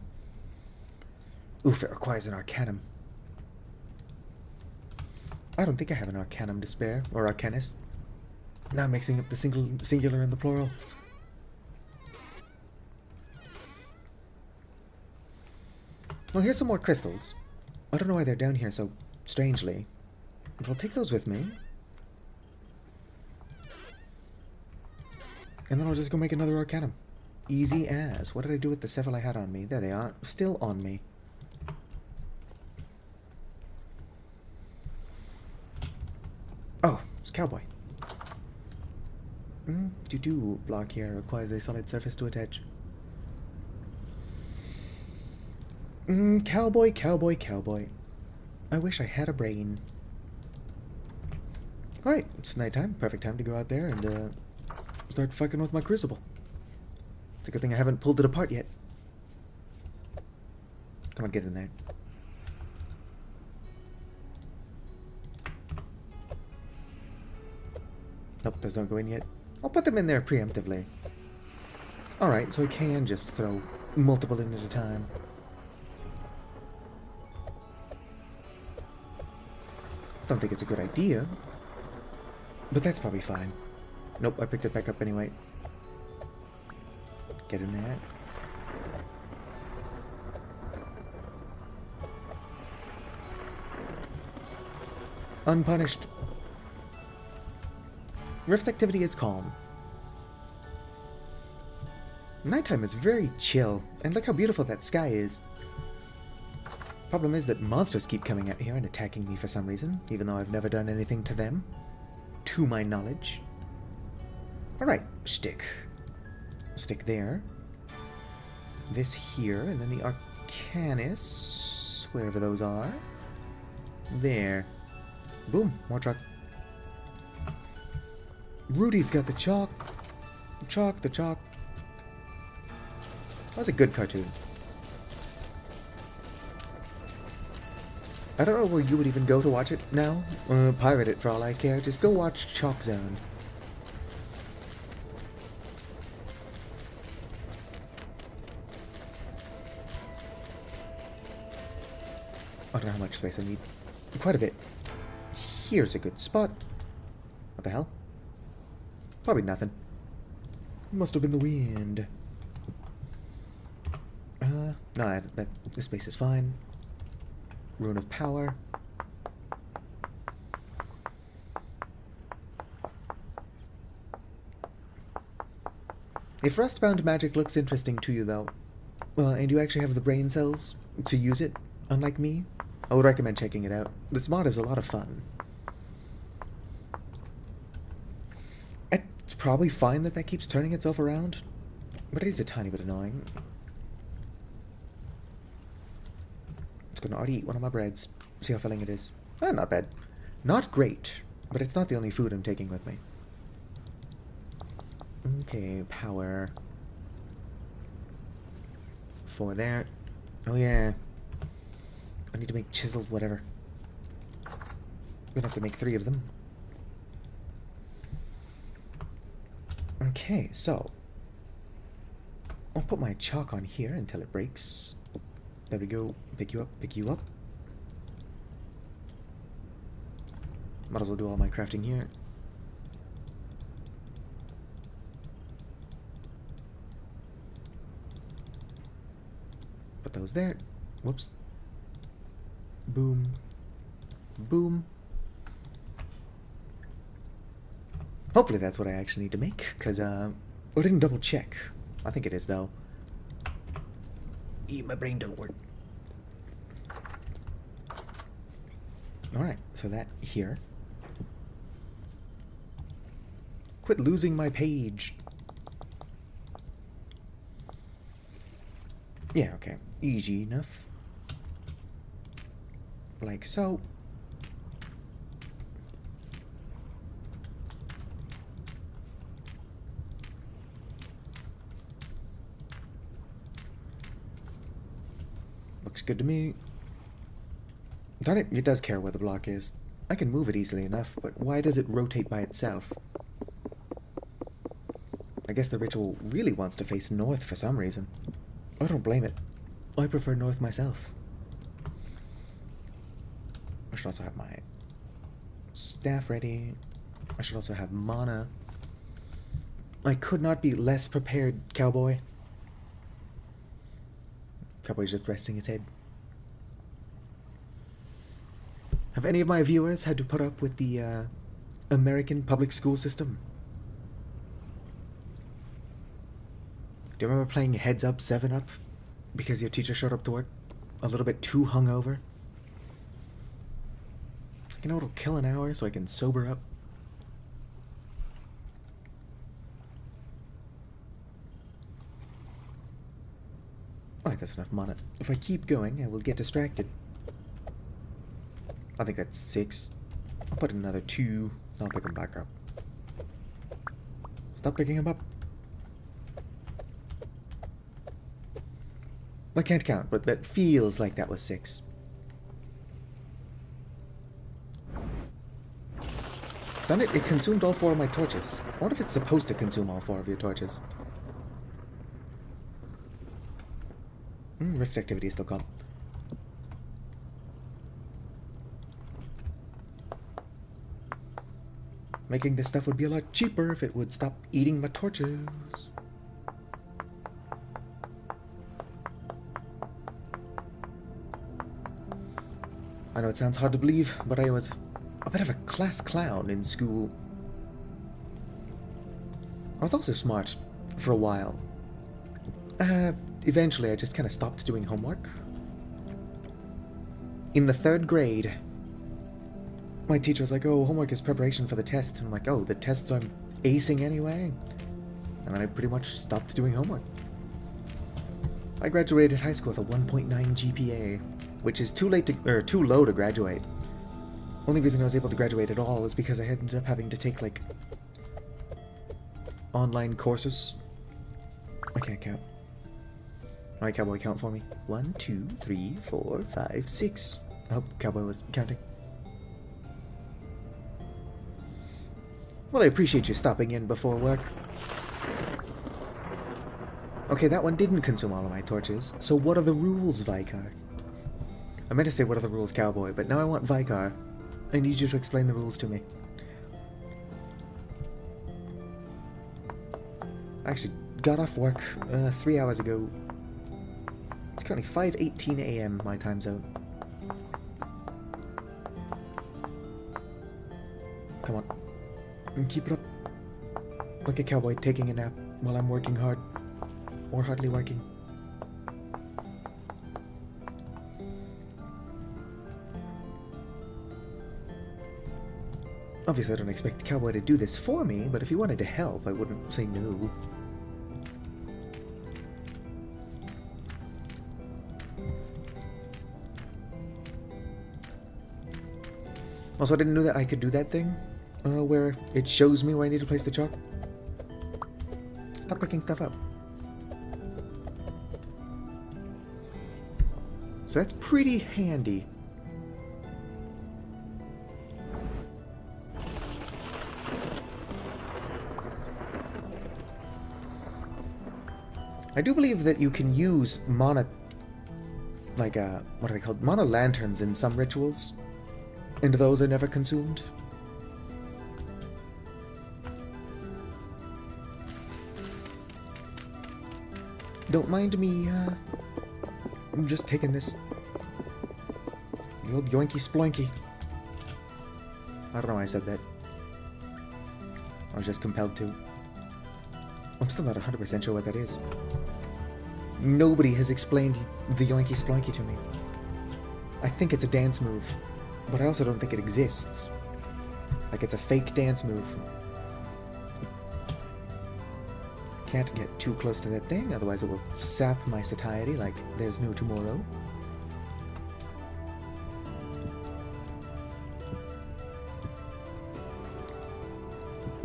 Oof, it requires an arcanum. I don't think I have an arcanum to spare, or arcanus. Now I'm mixing up the singular and the plural. Well, here's some more crystals. I don't know why they're down here so strangely, but I'll take those with me. And then I'll just go make another arcanum. Easy as. What did I do with the several I had on me? There they are. Still on me. Oh, it's Cowboy. Do block here requires a solid surface to attach. Cowboy, cowboy, cowboy. I wish I had a brain. Alright, it's nighttime. Perfect time to go out there and start fucking with my crucible. It's a good thing I haven't pulled it apart yet. Come on, get in there. Nope, those don't go in yet. I'll put them in there preemptively. Alright, so I can just throw multiple in at a time. Don't think it's a good idea, but that's probably fine. Nope, I picked it back up anyway. Get in there. Unpunished. Rift activity is calm. Nighttime is very chill, and look how beautiful that sky is. Problem is that monsters keep coming out here and attacking me for some reason, even though I've never done anything to them. To my knowledge. Alright, stick. Stick there. This here, and then the Arcanus, wherever those are. There. Boom, more chalk. Rudy's got the chalk. The chalk. That was a good cartoon. I don't know where you would even go to watch it now. Pirate it for all I care. Just go watch Chalk Zone. I don't know how much space I need. Quite a bit. Here's a good spot. What the hell? Probably nothing. Must have been the wind. No, this space is fine. Rune of Power. If Rustbound magic looks interesting to you, though, and you actually have the brain cells to use it, unlike me, I would recommend checking it out. This mod is a lot of fun. It's probably fine that keeps turning itself around, but it is a tiny bit annoying. It's going to already eat one of my breads. See how filling it is. Not bad. Not great, but it's not the only food I'm taking with me. Okay, power. 4 there. Oh yeah. I need to make chiseled whatever. I'm gonna have to make 3 of them. Okay, so I'll put my chalk on here until it breaks. There we go. Pick you up, pick you up. Might as well do all my crafting here. Put those there. Whoops. Boom. Boom. Hopefully that's what I actually need to make, because, I didn't double check. I think it is, though. My brain don't work. Alright, so that here. Quit losing my page. Yeah, okay. Easy enough. Like so. Looks good to me. Darn it, it does care where the block is. I can move it easily enough, but why does it rotate by itself? I guess the ritual really wants to face north for some reason. I don't blame it. I prefer north myself. I should also have my staff ready. I should also have mana. I could not be less prepared, cowboy. Cowboy's just resting his head. Have any of my viewers had to put up with the American public school system? Do you remember playing Heads Up 7-Up because your teacher showed up to work a little bit too hungover? It's like, you know, it'll kill an hour so I can sober up. Alright, that's enough mana. If I keep going, I will get distracted. I think that's 6. I'll put another 2. I'll pick them back up. Stop picking them up. I can't count, but that feels like that was 6. Done it, it consumed all 4 of my torches. I wonder if it's supposed to consume all 4 of your torches. Rift activity is still gone. Making this stuff would be a lot cheaper if it would stop eating my torches. I know it sounds hard to believe, but I was a bit of a class clown in school. I was also smart for a while. Eventually I just kind of stopped doing homework. In the 3rd grade, my teacher was like, oh, homework is preparation for the test. And I'm like, oh, the tests I'm acing anyway? And then I pretty much stopped doing homework. I graduated high school with a 1.9 GPA, which is too low to graduate. Only reason I was able to graduate at all is because I ended up having to take, like, online courses. I can't count. Alright, Cowboy, count for me. 1, 2, 3, 4, 5, 6. I hope Cowboy was counting. Well, I appreciate you stopping in before work. Okay, that one didn't consume all of my torches, so what are the rules, Vicar? I meant to say what are the rules, Cowboy, but now I want Vicar. I need you to explain the rules to me. I actually got off work 3 hours ago. It's currently 5:18 a.m. my time zone. Come on. And keep it up. Like a cowboy taking a nap while I'm working hard. Or hardly working. Obviously I don't expect the cowboy to do this for me, but if he wanted to help, I wouldn't say no. Also, I didn't know that I could do that thing, where it shows me where I need to place the chalk. Stop picking stuff up. So that's pretty handy. I do believe that you can use mana, like, what are they called? Mana lanterns in some rituals. And those are never consumed. Don't mind me, I'm just taking this. The old yoinky sploinky. I don't know why I said that. I was just compelled to. I'm still not 100% sure what that is. Nobody has explained the yoinky sploinky to me. I think it's a dance move. But I also don't think it exists. Like, it's a fake dance move. Can't get too close to that thing, otherwise it will sap my satiety like there's no tomorrow.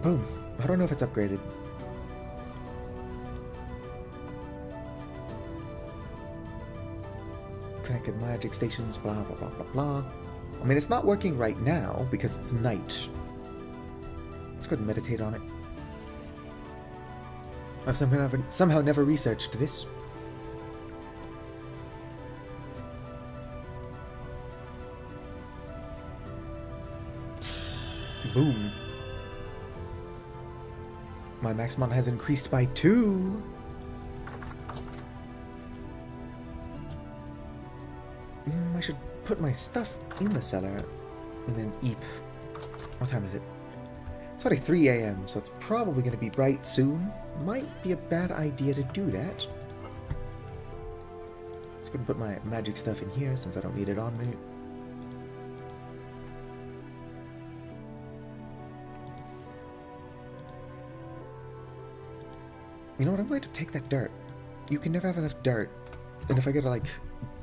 Boom. I don't know if it's upgraded. Connected magic stations, blah, blah, blah, blah, blah. I mean, it's not working right now because it's night. Let's go and meditate on it. I've somehow never researched this. Boom. My Maximon has increased by 2. I should put my stuff in the cellar and then eat. What time is it? It's already 3 a.m., so it's probably going to be bright soon. Might be a bad idea to do that. Just going to put my magic stuff in here since I don't need it on me. You know what? I'm going to take that dirt. You can never have enough dirt. And if I gotta, like,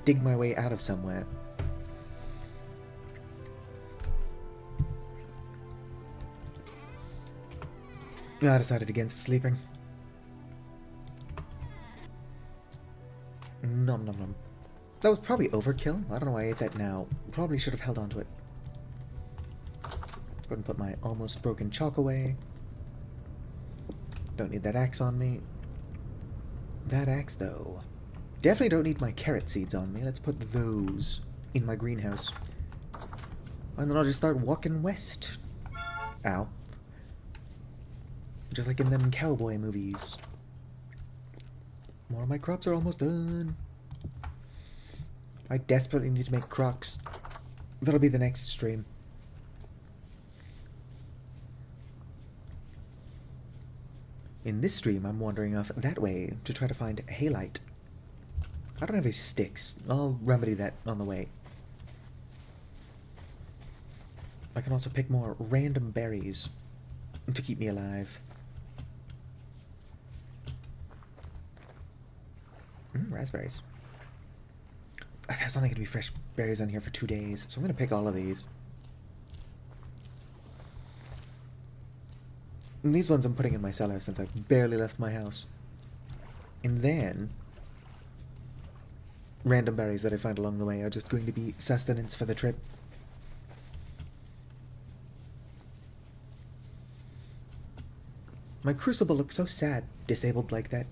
dig my way out of somewhere. I decided against sleeping. Nom nom nom. That was probably overkill. I don't know why I ate that now. Probably should have held on to it. Let's go ahead and put my almost broken chalk away. Don't need that axe on me. That axe, though. Definitely don't need my carrot seeds on me. Let's put those in my greenhouse. And then I'll just start walking west. Ow. Just like in them cowboy movies. More of my crops are almost done. I desperately need to make crocs. That'll be the next stream. In this stream, I'm wandering off that way to try to find halite. I don't have any sticks. I'll remedy that on the way. I can also pick more random berries to keep me alive. Raspberries. There's only going to be fresh berries on here for 2 days, so I'm going to pick all of these. And these ones I'm putting in my cellar since I've barely left my house. And then random berries that I find along the way are just going to be sustenance for the trip. My crucible looks so sad, disabled like that.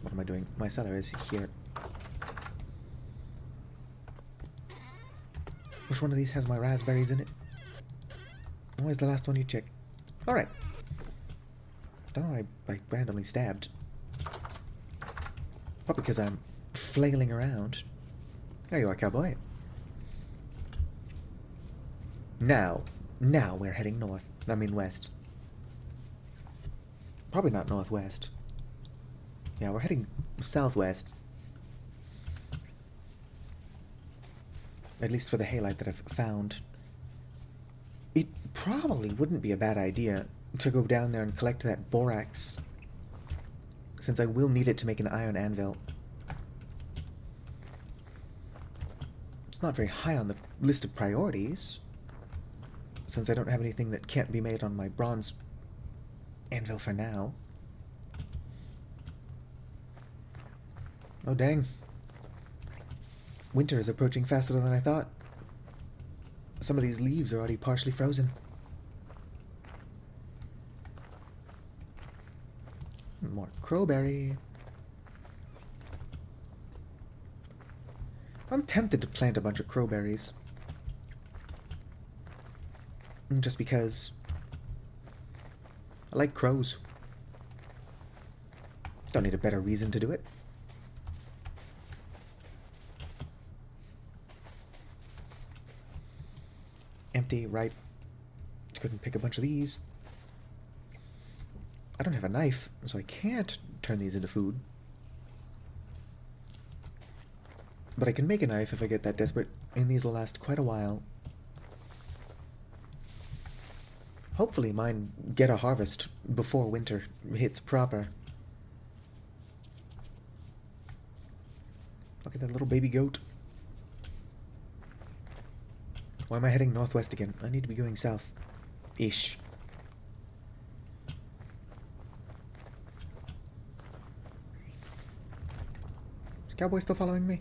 What am I doing? My cellar is here. Which one of these has my raspberries in it? Always the last one you check. Alright. Don't know why I randomly stabbed. Probably because I'm flailing around. There you are, cowboy. Now we're heading north. I mean west. Probably not northwest. Yeah, we're heading southwest. At least for the halite that I've found. It probably wouldn't be a bad idea to go down there and collect that borax, since I will need it to make an iron anvil. It's not very high on the list of priorities, since I don't have anything that can't be made on my bronze anvil for now. Oh dang. Winter is approaching faster than I thought. Some of these leaves are already partially frozen. More crowberry. I'm tempted to plant a bunch of crowberries. Just because I like crows. Don't need a better reason to do it. Empty, right. Let's go ahead and pick a bunch of these. I don't have a knife, so I can't turn these into food. But I can make a knife if I get that desperate, and these will last quite a while. Hopefully mine get a harvest before winter hits proper. Look at that little baby goat. Why am I heading northwest again? I need to be going south. Ish. Is Cowboy still following me?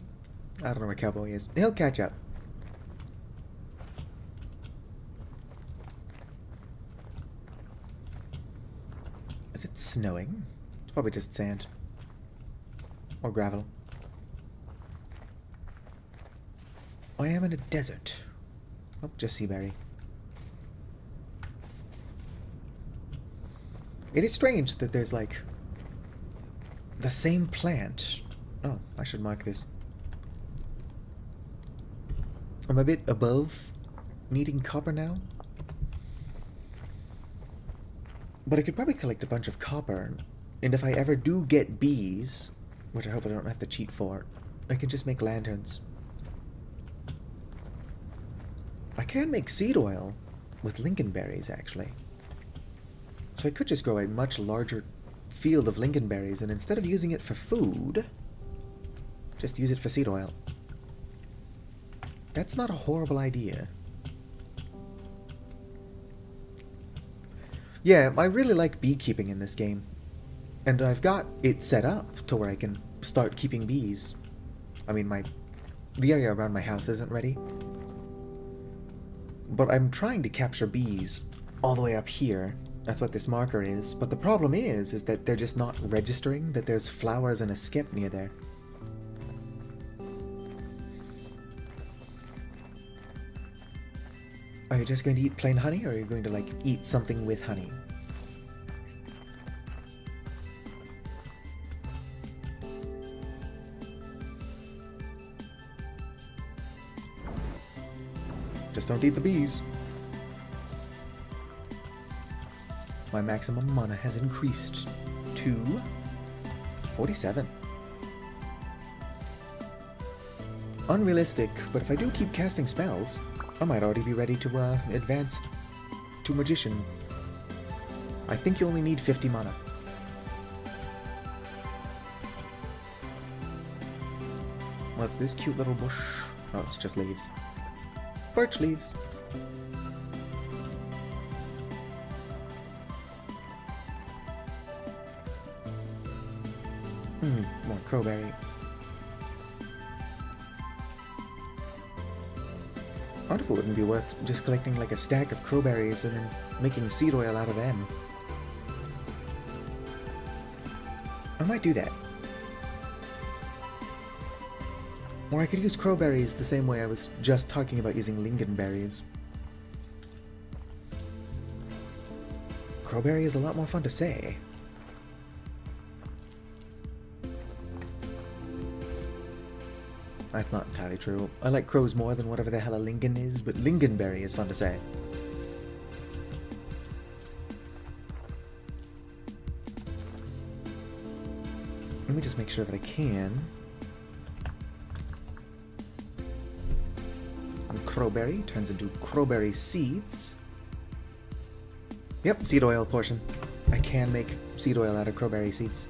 I don't know where Cowboy is. He'll catch up. Is it snowing? It's probably just sand. Or gravel. I am in a desert. Oh, just seaberry. It is strange that there's like the same plant. Oh, I should mark this. I'm a bit above needing copper now. But I could probably collect a bunch of copper, and if I ever do get bees, which I hope I don't have to cheat for, I can just make lanterns. I can make seed oil with lingonberries, actually. So I could just grow a much larger field of lingonberries, and instead of using it for food, just use it for seed oil. That's not a horrible idea. Yeah, I really like beekeeping in this game. And I've got it set up to where I can start keeping bees. I mean, the area around my house isn't ready. But I'm trying to capture bees all the way up here. That's what this marker is. But the problem is that they're just not registering that there's flowers and a skip near there. Are you just going to eat plain honey, or are you going to, like, eat something with honey? Just don't eat the bees. My maximum mana has increased to 47. Unrealistic, but if I do keep casting spells, I might already be ready to advance to Magician. I think you only need 50 mana. What's this cute little bush? Oh, it's just leaves. Birch leaves. More crowberry. I wonder if it wouldn't be worth just collecting like a stack of crowberries and then making seed oil out of them. I might do that. Or I could use crowberries the same way I was just talking about using lingonberries. Crowberry is a lot more fun to say. That's not entirely true. I like crows more than whatever the hell a lingon is, but lingonberry is fun to say. Let me just make sure that I can. And crowberry turns into crowberry seeds. Yep, seed oil portion. I can make seed oil out of crowberry seeds.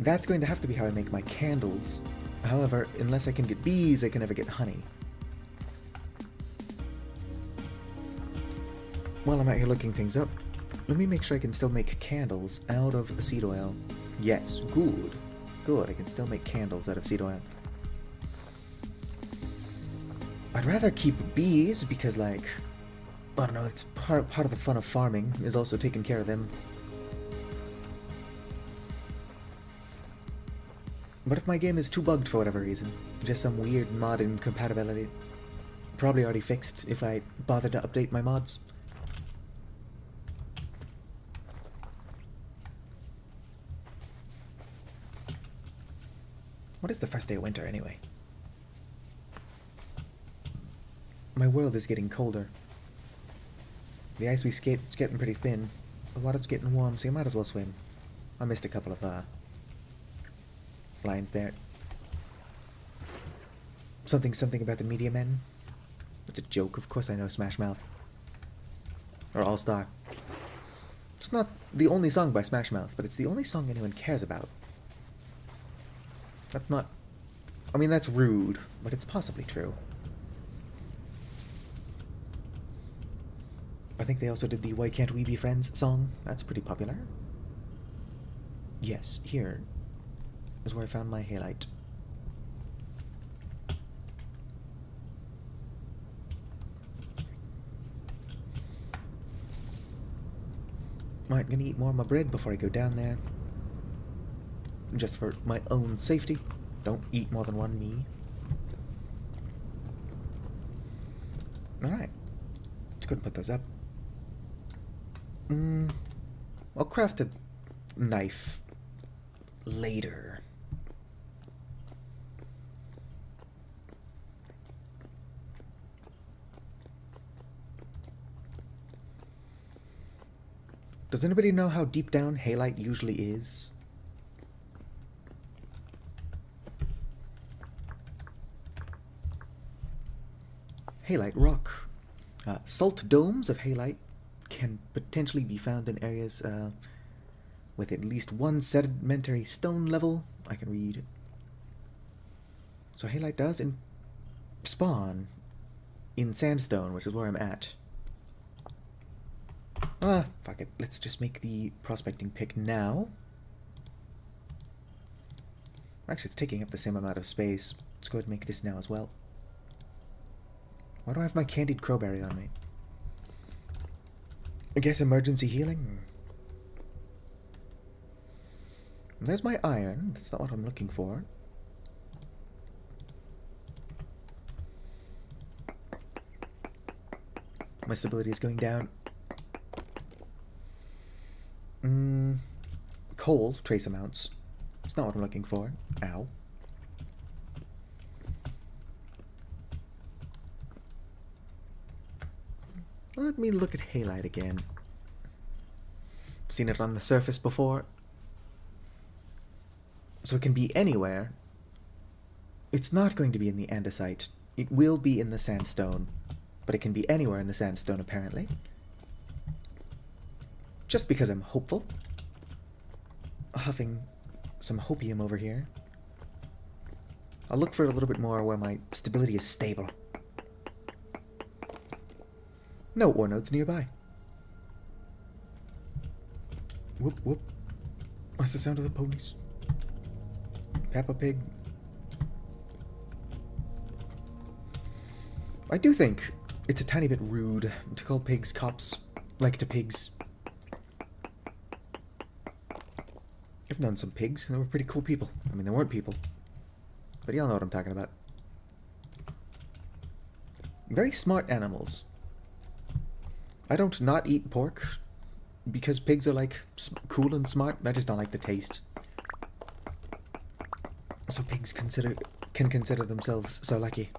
That's going to have to be how I make my candles. However, unless I can get bees, I can never get honey. While I'm out here looking things up, let me make sure I can still make candles out of seed oil. Yes, good. Good, I can still make candles out of seed oil. I'd rather keep bees because, like, I don't know, it's part of the fun of farming is also taking care of them. But if my game is too bugged for whatever reason, just some weird mod incompatibility, probably already fixed if I bothered to update my mods. What is the first day of winter anyway? My world is getting colder. The ice we skate is getting pretty thin. The water's getting warm, so you might as well swim. I missed a couple of lines there. Something about the media men. It's a joke, of course I know Smash Mouth. Or All Star. It's not the only song by Smash Mouth, but it's the only song anyone cares about. That's not... I mean, that's rude, but it's possibly true. I think they also did the Why Can't We Be Friends song. That's pretty popular. Yes, here is where I found my halite. Right, gonna eat more of my bread before I go down there. Just for my own safety. Don't eat more than one, me. Alright. Let's go and put those up. I'll craft a knife later. Does anybody know how deep down halite usually is? Halite rock. Salt domes of halite can potentially be found in areas with at least one sedimentary stone level. I can read. So halite does spawn in sandstone, which is where I'm at. Fuck it. Let's just make the prospecting pick now. Actually, it's taking up the same amount of space. Let's go ahead and make this now as well. Why do I have my candied crowberry on me? I guess emergency healing. There's my iron. That's not what I'm looking for. My stability is going down. Coal, trace amounts. It's not what I'm looking for. Ow. Let me look at halite again. Seen it on the surface before. So it can be anywhere. It's not going to be in the andesite. It will be in the sandstone. But it can be anywhere in the sandstone, apparently. Just because I'm hopeful. Huffing some hopium over here. I'll look for it a little bit more where my stability is stable. No ore nodes nearby. Whoop, whoop. What's the sound of the ponies? Peppa Pig. I do think it's a tiny bit rude to call pigs cops, like to pigs. I've known some pigs, and they were pretty cool people. I mean, they weren't people. But y'all know what I'm talking about. Very smart animals. I don't not eat pork because pigs are, like, cool and smart. I just don't like the taste. So pigs can consider themselves so lucky.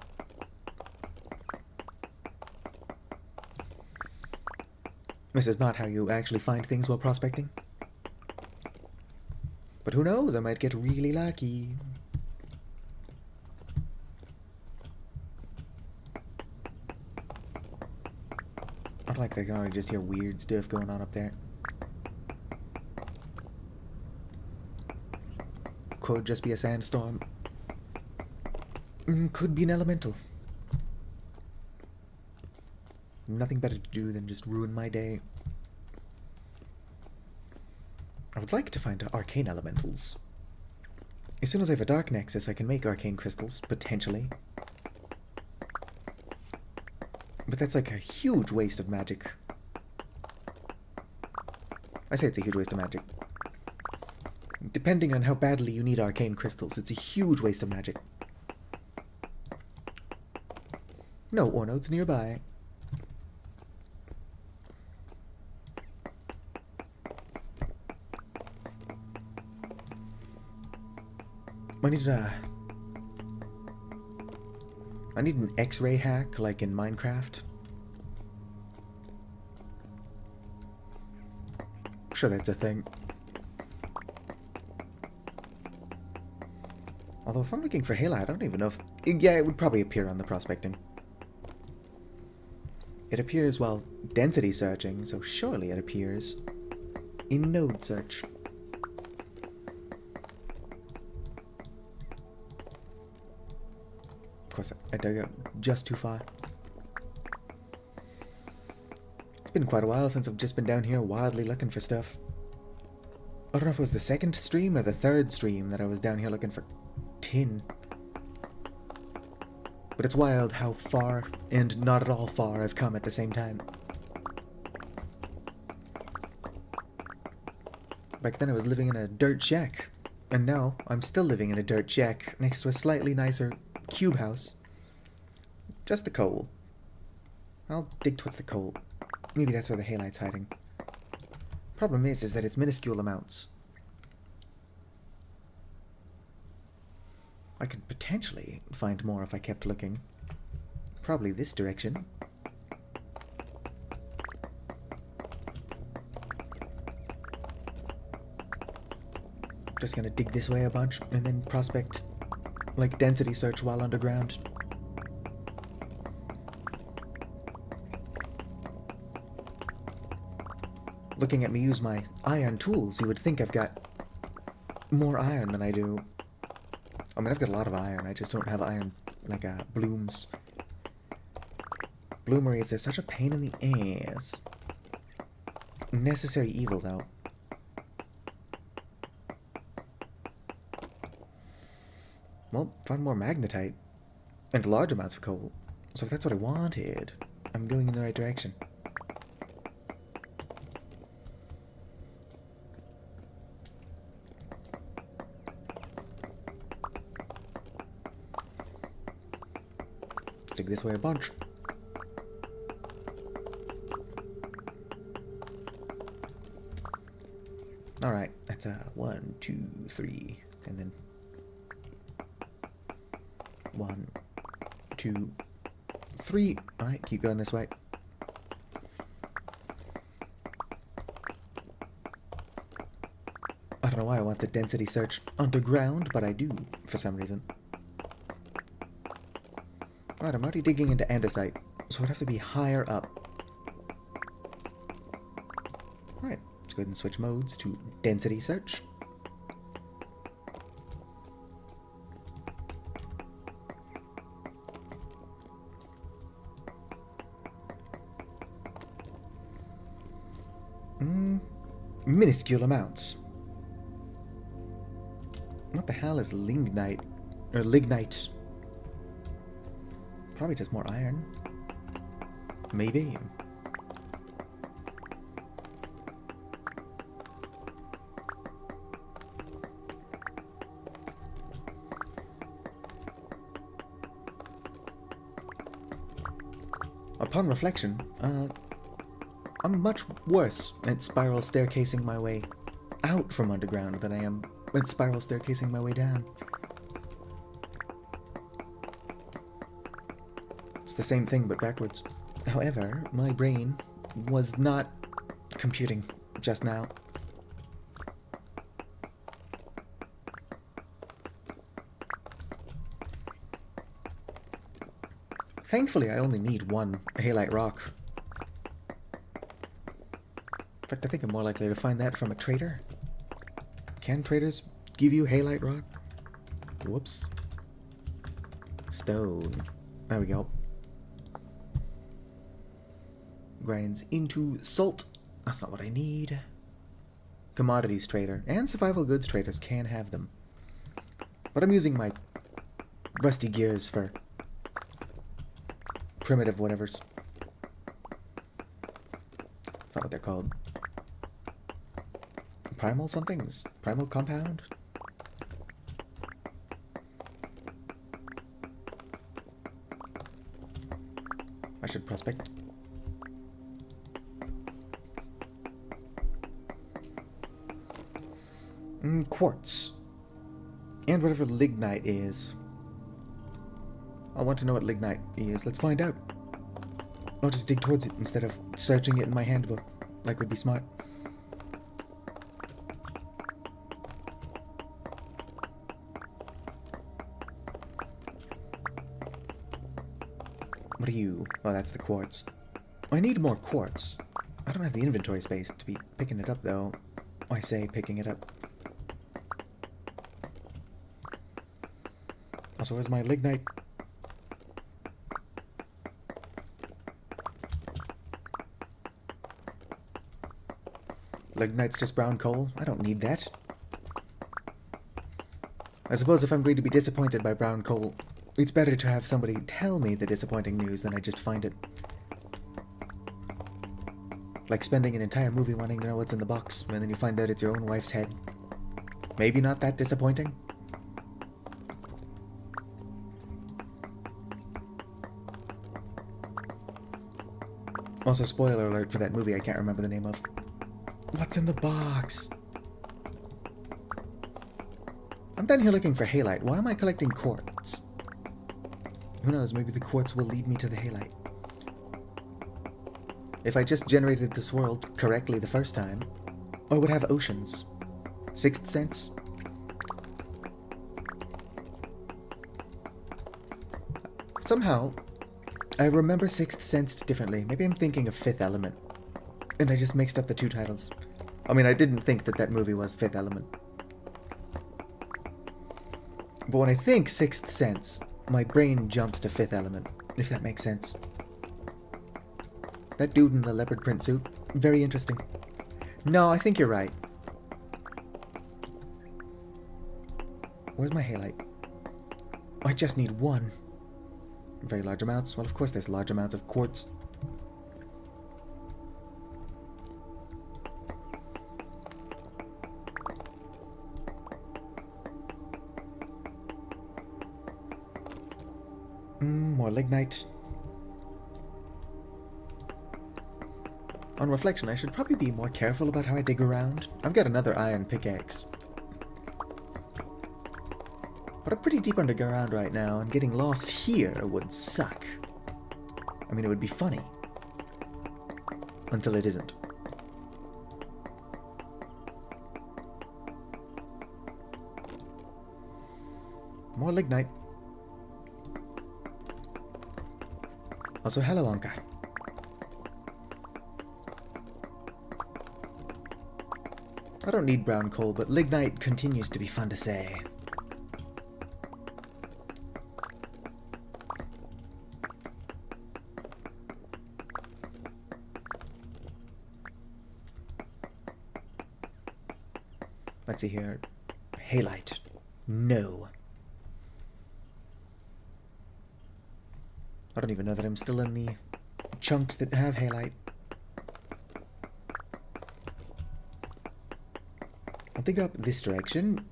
This is not how you actually find things while prospecting. But who knows, I might get really lucky. Not like they can already just hear weird stuff going on up there. Could just be a sandstorm. Could be an elemental. Nothing better to do than just ruin my day. I would like to find arcane elementals. As soon as I have a dark nexus, I can make arcane crystals, potentially. But that's like a huge waste of magic. I say it's a huge waste of magic. Depending on how badly you need arcane crystals, it's a huge waste of magic. No ore nodes nearby. I need an X-ray hack, like in Minecraft. I'm sure that's a thing. Although if I'm looking for halite, I don't even know if... Yeah, it would probably appear on the prospecting. It appears while density searching, so surely it appears in node search. Of course, I dug out just too far. It's been quite a while since I've just been down here wildly looking for stuff. I don't know if it was the second stream or the third stream that I was down here looking for tin. But it's wild how far, and not at all far, I've come at the same time. Back then I was living in a dirt shack, and now I'm still living in a dirt shack next to a slightly nicer cube house. Just the coal. I'll dig towards the coal. Maybe that's where the halite's hiding. Problem is that it's minuscule amounts. I could potentially find more if I kept looking. Probably this direction. Just gonna dig this way a bunch and then prospect, like density search while underground. Looking at me use my iron tools, you would think I've got more iron than I do. I mean, I've got a lot of iron, I just don't have iron, like, blooms. Bloomeries are such a pain in the ass. Necessary evil, though. Well, found more magnetite. And large amounts of coal. So if that's what I wanted, I'm going in the right direction. Dig this way a bunch. Alright, that's 1, 2, 3, and then 1, 2, 3. Alright, keep going this way. I don't know why I want the density search underground, but I do, for some reason. Alright, I'm already digging into andesite, so it'd have to be higher up. Alright, let's go ahead and switch modes to density search. Minuscule amounts. What the hell is lignite? Or lignite? Probably just more iron. Maybe. Upon reflection, I'm much worse at spiral staircasing my way out from underground than I am at spiral staircasing my way down. It's the same thing, but backwards. However, my brain was not computing just now. Thankfully, I only need one halite rock. In fact, I think I'm more likely to find that from a trader. Can traders give you halite rock? Whoops. Stone. There we go. Grinds into salt. That's not what I need. Commodities trader and survival goods traders can have them. But I'm using my rusty gears for primitive whatevers. That's not what they're called. Primal somethings? Primal compound? I should prospect. Quartz. And whatever lignite is. I want to know what lignite is. Let's find out. I'll just dig towards it instead of searching it in my handbook, like would be smart. What are you? Oh, that's the quartz. I need more quartz. I don't have the inventory space to be picking it up, though. I say picking it up. Also, where's my lignite? Lignite's just brown coal. I don't need that. I suppose if I'm going to be disappointed by brown coal, it's better to have somebody tell me the disappointing news than I just find it. Like spending an entire movie wanting to know what's in the box, and then you find out it's your own wife's head. Maybe not that disappointing. Also, spoiler alert for that movie I can't remember the name of. What's in the box? I'm down here looking for halite. Why am I collecting quartz? Who knows, maybe the quartz will lead me to the halite. If I just generated this world correctly the first time, I would have oceans. Sixth sense? Somehow, I remember Sixth Sense differently. Maybe I'm thinking of Fifth Element. And I just mixed up the two titles. I mean, I didn't think that that movie was Fifth Element. But when I think Sixth Sense, my brain jumps to Fifth Element, if that makes sense. That dude in the leopard print suit, very interesting. No, I think you're right. Where's my halite? I just need one. Very large amounts. Well, of course there's large amounts of quartz. More lignite. On reflection, I should probably be more careful about how I dig around. I've got another iron pickaxe. But I'm pretty deep underground right now, and getting lost here would suck. I mean, it would be funny. Until it isn't. More lignite. Also, hello, Anka. I don't need brown coal, but lignite continues to be fun to say. Let's see here. Halite. No. I don't even know that I'm still in the chunks that have halite. I'll dig up this direction,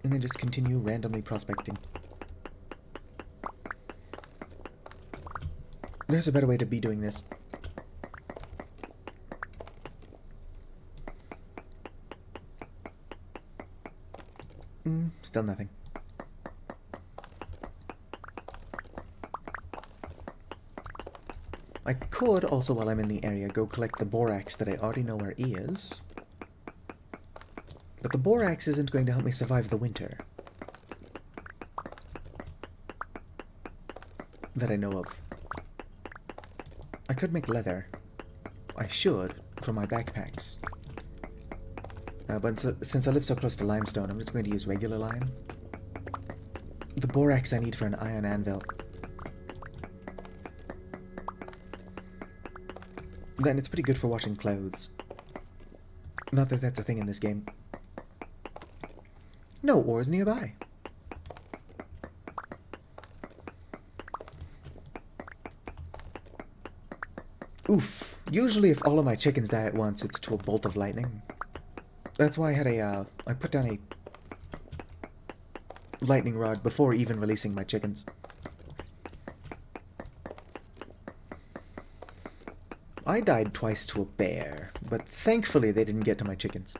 and then just continue randomly prospecting. There's a better way to be doing this. Still nothing. I could also, while I'm in the area, go collect the borax that I already know where is. But the borax isn't going to help me survive the winter. That I know of. I could make leather. I should, for my backpacks. But since I live so close to limestone, I'm just going to use regular lime. The borax I need for an iron anvil. Then it's pretty good for washing clothes. Not that that's a thing in this game. No ores nearby. Oof. Usually if all of my chickens die at once, it's to a bolt of lightning. That's why I had I put down a lightning rod before even releasing my chickens. I died twice to a bear, but thankfully they didn't get to my chickens.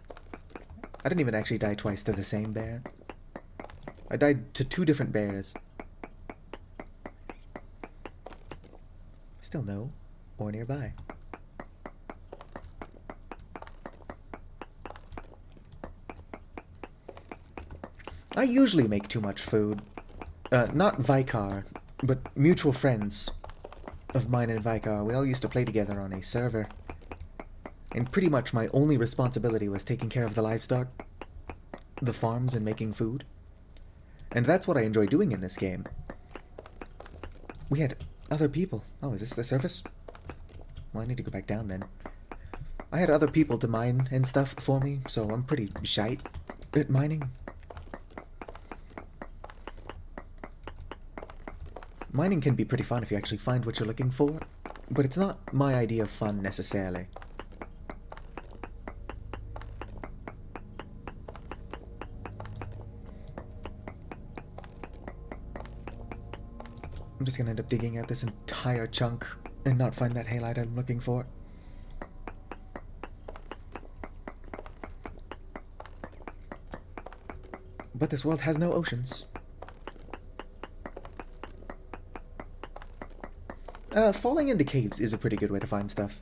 I didn't even actually die twice to the same bear. I died to 2 different bears. Still no ore nearby. I usually make too much food. Not Vicar, but mutual friends of mine and Vikar, we all used to play together on a server. And pretty much my only responsibility was taking care of the livestock, the farms, and making food. And that's what I enjoy doing in this game. We had other people. Oh, is this the surface? Well, I need to go back down then. I had other people to mine and stuff for me, so I'm pretty shite at mining. Mining can be pretty fun if you actually find what you're looking for, but it's not my idea of fun necessarily. I'm just gonna end up digging out this entire chunk and not find that halite I'm looking for. But this world has no oceans. Falling into caves is a pretty good way to find stuff.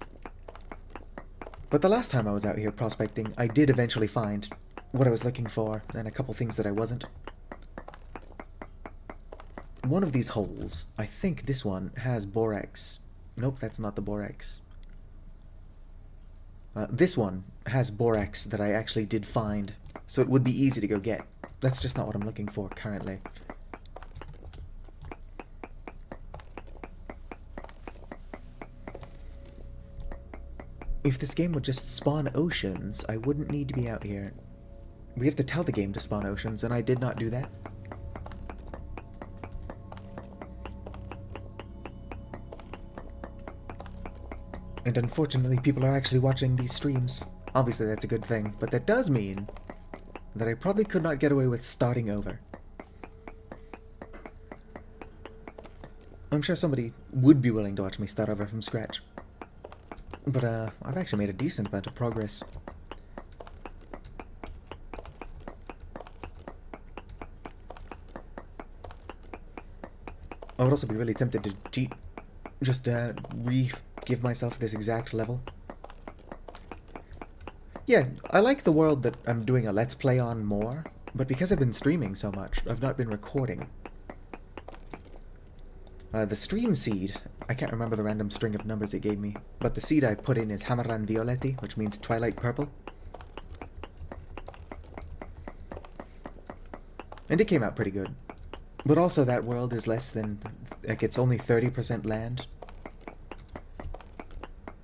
But the last time I was out here prospecting, I did eventually find what I was looking for, and a couple things that I wasn't. One of these holes, I think this one, has borax. Nope, that's not the borax. This one has borax that I actually did find, so it would be easy to go get. That's just not what I'm looking for currently. If this game would just spawn oceans, I wouldn't need to be out here. We have to tell the game to spawn oceans, and I did not do that. And unfortunately, people are actually watching these streams. Obviously, that's a good thing, but that does mean that I probably could not get away with starting over. I'm sure somebody would be willing to watch me start over from scratch. But, I've actually made a decent amount of progress. I would also be really tempted to cheat. Just, re-give myself this exact level. Yeah, I like the world that I'm doing a Let's Play on more, but because I've been streaming so much, I've not been recording. The stream seed, I can't remember the random string of numbers it gave me, but the seed I put in is Hamaran Violetti, which means Twilight Purple. And it came out pretty good. But also that world is less than, like, it's only 30% land.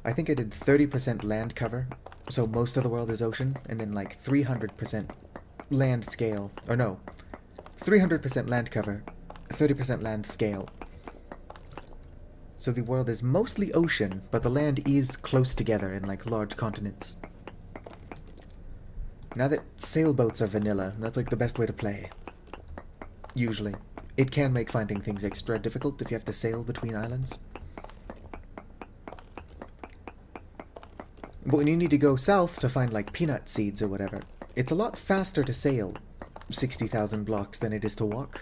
I think I did 30% land cover, so most of the world is ocean, and then like 300% land scale, or no, 300% land cover, 30% land scale. So the world is mostly ocean, but the land is close together in like large continents. Now that sailboats are vanilla, that's like the best way to play. Usually. It can make finding things extra difficult if you have to sail between islands. But when you need to go south to find like peanut seeds or whatever, it's a lot faster to sail 60,000 blocks than it is to walk.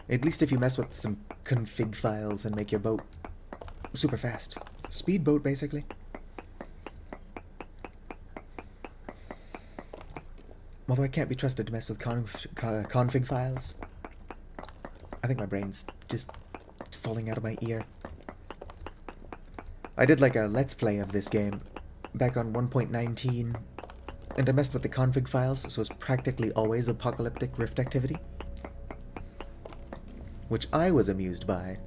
At least if you mess with some config files and make your boat super fast. Speedboat, basically. Although I can't be trusted to mess with config files. I think my brain's just falling out of my ear. I did like a Let's Play of this game back on 1.19, and I messed with the config files, so it was practically always apocalyptic rift activity. Which I was amused by.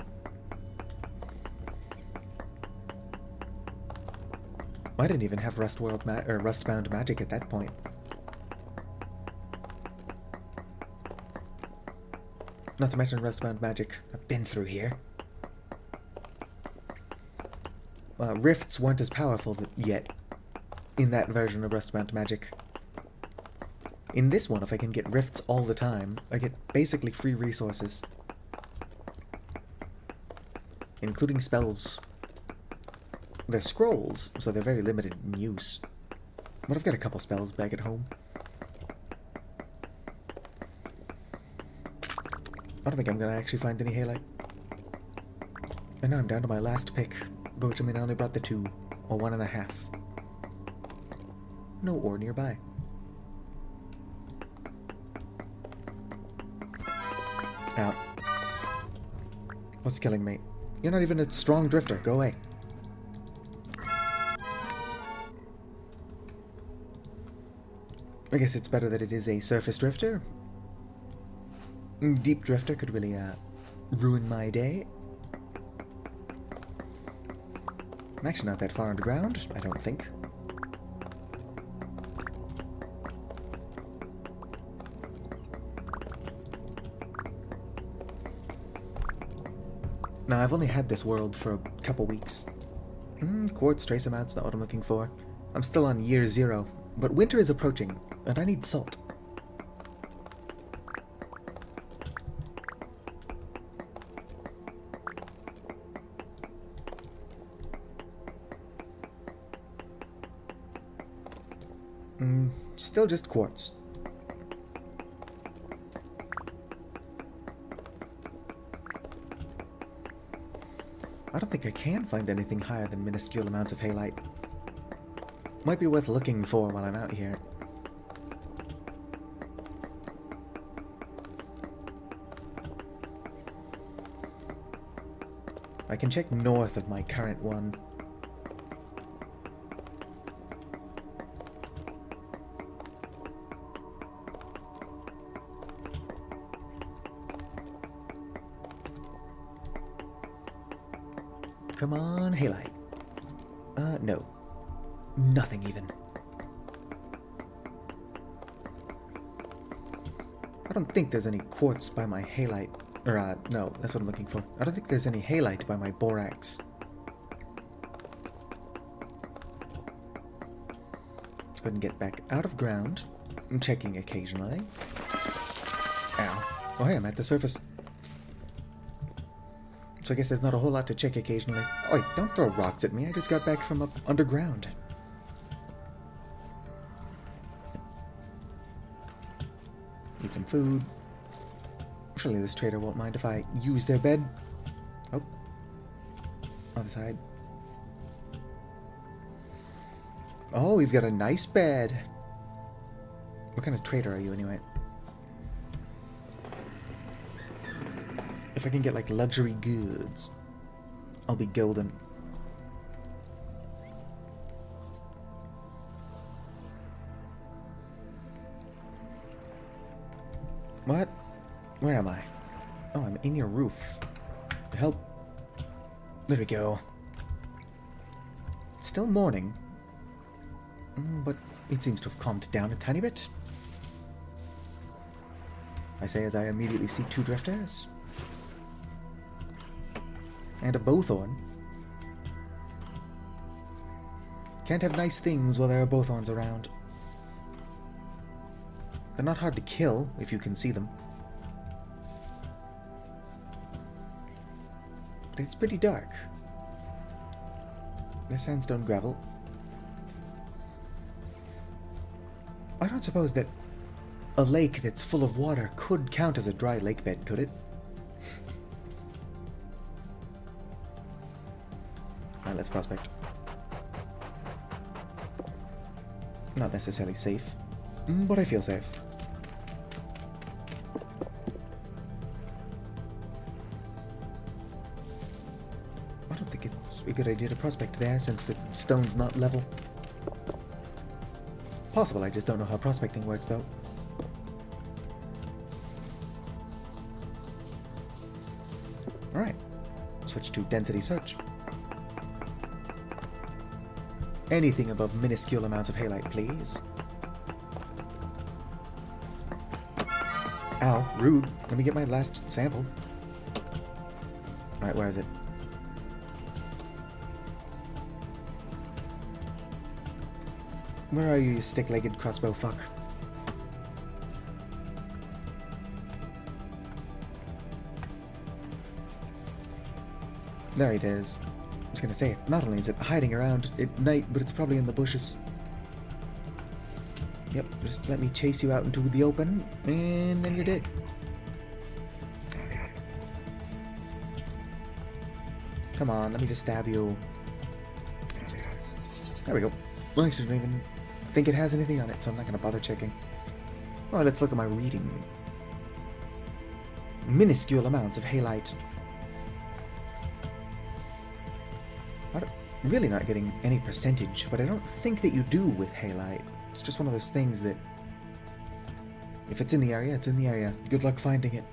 I didn't even have Rustbound magic at that point. Not to mention Rustbound magic. I've been through here. Rifts weren't as powerful yet in that version of Rustbound magic. In this one, if I can get rifts all the time, I get basically free resources. Including spells. They're scrolls, so they're very limited in use. But I've got a couple spells back at home. I don't think I'm gonna actually find any halite. And now I'm down to my last pick, by which I mean I only brought the 2, or 1.5. No ore nearby. Out. What's killing me? You're not even a strong drifter. Go away. I guess it's better that it is a surface drifter. Deep drifter could really ruin my day. I'm actually not that far underground, I don't think. Now, I've only had this world for a couple weeks. Quartz trace amounts, not what I'm looking for. I'm still on year 0, but winter is approaching, and I need salt. Still just quartz. I don't think I can find anything higher than minuscule amounts of halite. Might be worth looking for while I'm out here. I can check north of my current one. Come on, halite. No. Nothing even. I don't think there's any quartz by my halite. Or, no, that's what I'm looking for. I don't think there's any halite by my borax. Let's go ahead and get back out of ground. I'm checking occasionally. Ow. Oh, hey, I'm at the surface. So I guess there's not a whole lot to check occasionally. Oh, wait, don't throw rocks at me. I just got back from up underground. Need some food. Surely this trader won't mind if I use their bed. Oh. Other side. Oh, we've got a nice bed. What kind of trader are you anyway? If I can get, like, luxury goods, I'll be golden. What? Where am I? Oh, I'm in your roof. Help. There we go. Still morning. But it seems to have calmed down a tiny bit. I say as I immediately see 2 drifters. And a bowthorn. Can't have nice things while there are bowthorns around. They're not hard to kill if you can see them. But it's pretty dark. There's sandstone gravel. I don't suppose that a lake that's full of water could count as a dry lake bed, could it? Alright, let's prospect. Not necessarily safe, but I feel safe. I don't think it's a good idea to prospect there since the stone's not level. Possible, I just don't know how prospecting works though. Alright, switch to density search. Anything above minuscule amounts of halite, please. Ow, rude. Let me get my last sample. Alright, where is it? Where are you, you stick-legged crossbow fuck? There it is. I was gonna say, not only is it hiding around at night, but it's probably in the bushes. Yep, just let me chase you out into the open, and then you're dead. Come on, let me just stab you. There we go. Well, I actually don't even think it has anything on it, so I'm not gonna bother checking. Oh, let's look at my reading. Minuscule amounts of halite. really not getting any percentage, but I don't think that you do with halite. It's just one of those things that if it's in the area, it's in the area. Good luck finding it.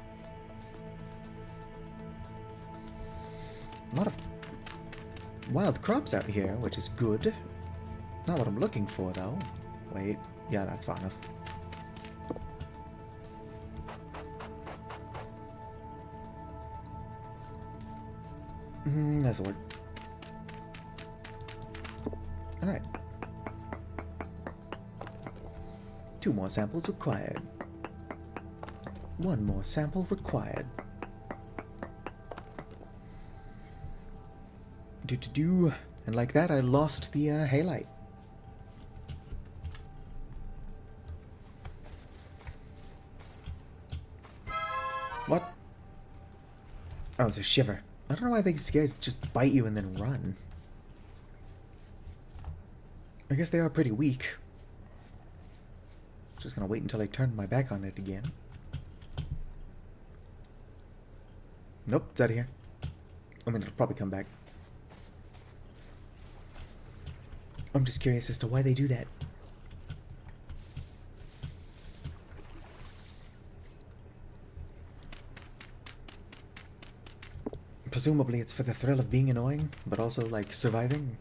A lot of wild crops out here, which is good. Not what I'm looking for, though. Wait, yeah, that's far enough. This'll work. Alright. 2 more samples required. 1 more sample required. And like that, I lost the halite. What? Oh, it's a shiver. I don't know why these guys just bite you and then run. I guess they are pretty weak. Just gonna wait until I turn my back on it again. Nope, it's out of here. I mean, it'll probably come back. I'm just curious as to why they do that. Presumably it's for the thrill of being annoying, but also, like, surviving.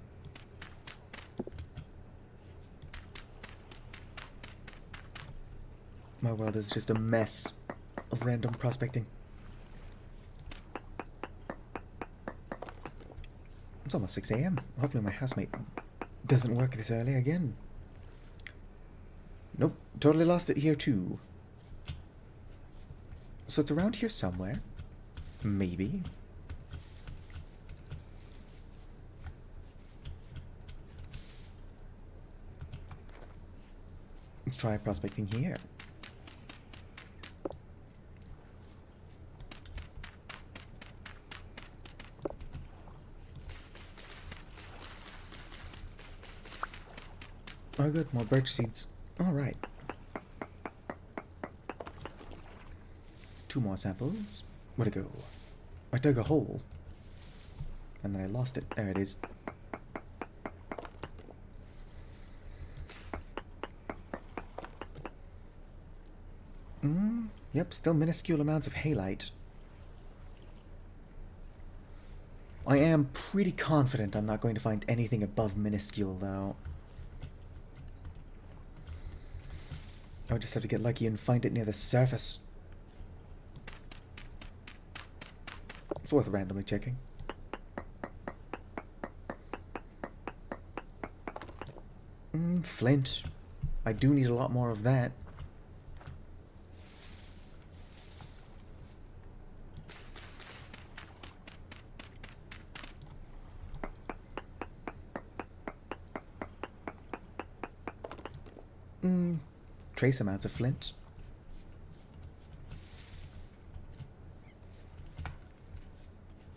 My world is just a mess of random prospecting. It's almost 6 a.m. Hopefully my housemate doesn't work this early again. Nope, totally lost it here too. So it's around here somewhere. Maybe. Let's try prospecting here. Oh good, more birch seeds. Alright. 2 more samples. Where'd it go? I dug a hole. And then I lost it. There it is. Yep, still minuscule amounts of halite. I am pretty confident I'm not going to find anything above minuscule, though. I would just have to get lucky and find it near the surface. It's worth randomly checking. Flint. I do need a lot more of that. Trace amounts of flint.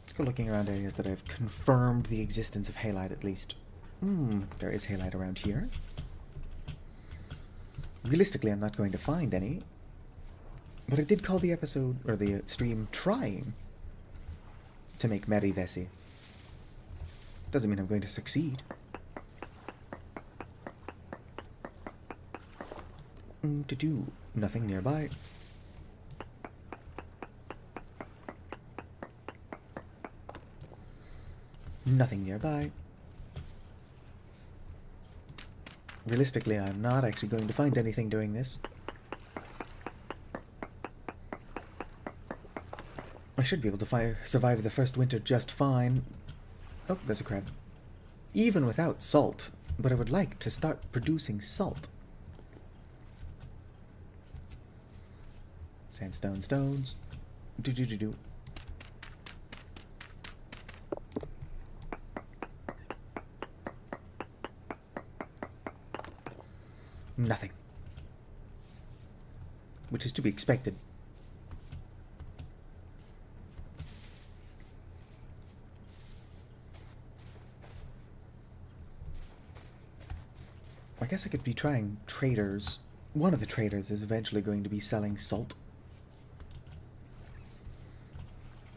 Let's go looking around areas that have confirmed the existence of halite at least. There is halite around here. Realistically, I'm not going to find any. But I did call the episode, or the stream, trying to make Merivesi. Doesn't mean I'm going to succeed. To do nothing nearby. Nothing nearby. Realistically, I'm not actually going to find anything doing this. I should be able to survive the first winter just fine. Oh, there's a crab. Even without salt, but I would like to start producing salt. Sandstone stones. Do. Nothing. Which is to be expected. I guess I could be trying traders. One of the traders is eventually going to be selling salt.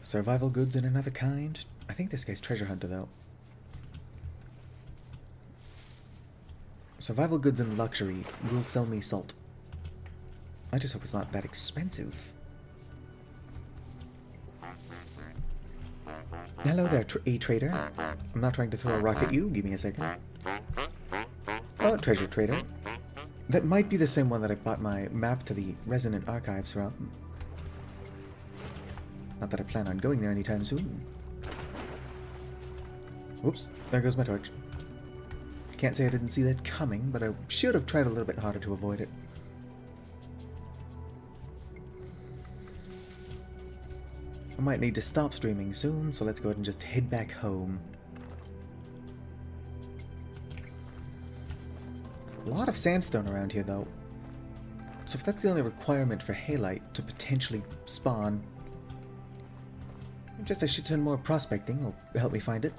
Survival goods in another kind. I think this guy's treasure hunter, though. Survival goods and luxury will sell me salt. I just hope it's not that expensive. Hello there, trader. I'm not trying to throw a rock at you. Give me a second. Oh, treasure trader. That might be the same one that I bought my map to the Resonant Archives from. Not that I plan on going there anytime soon. Whoops, there goes my torch. Can't say I didn't see that coming, but I should have tried a little bit harder to avoid it. I might need to stop streaming soon, so let's go ahead and just head back home. A lot of sandstone around here, though. So if that's the only requirement for halite to potentially spawn, just a shit ton more prospecting will help me find it.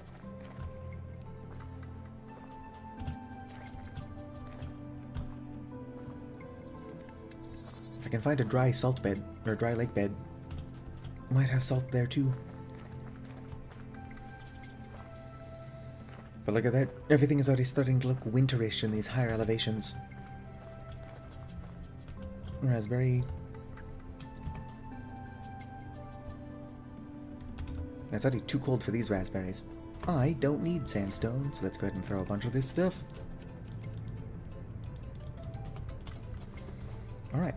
If I can find a dry salt bed, or dry lake bed, might have salt there too. But look at that, everything is already starting to look winterish in these higher elevations. Raspberry. It's already too cold for these raspberries. I don't need sandstone, so let's go ahead and throw a bunch of this stuff. Alright.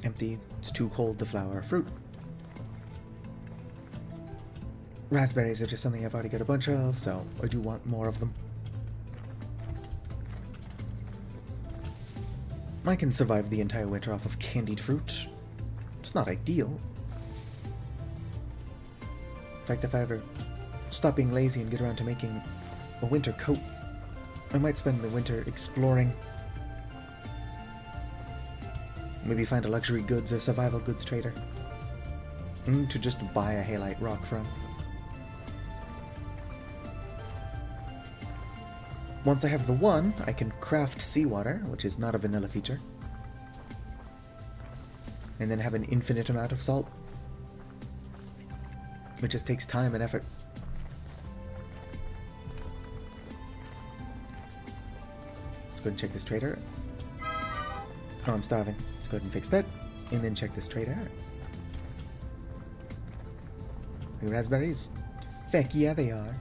Empty. It's too cold to flower fruit. Raspberries are just something I've already got a bunch of, so I do want more of them. I can survive the entire winter off of candied fruit. It's not ideal. In fact, if I ever stop being lazy and get around to making a winter coat, I might spend the winter exploring. Maybe find a luxury goods or survival goods trader to just buy a halite rock from. Once I have the one, I can craft seawater, which is not a vanilla feature, and then have an infinite amount of salt. It just takes time and effort. Let's go and check this trader. Oh, I'm starving. Let's go ahead and fix that, and then check this trader. Are raspberries? Feck yeah, they are.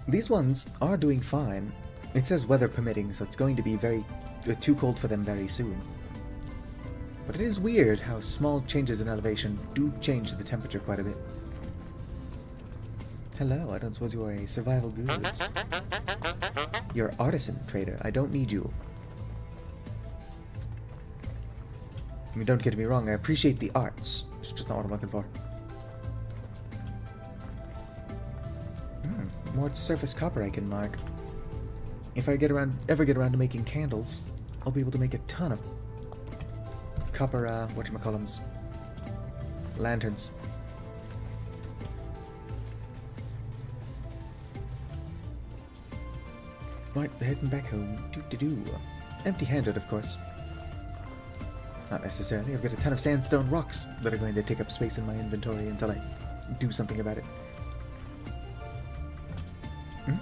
These ones are doing fine. It says weather permitting, so it's going to be too cold for them very soon. But it is weird how small changes in elevation do change the temperature quite a bit. Hello, I don't suppose you are a survival goods. You're artisan trader. I don't need you. I mean, don't get me wrong, I appreciate the arts. It's just not what I'm looking for. More surface copper I can mark. If I ever get around to making candles, I'll be able to make a ton of copper, whatchamacallums, lanterns. Right, heading back home. Empty-handed, of course. Not necessarily. I've got a ton of sandstone rocks that are going to take up space in my inventory until I do something about it.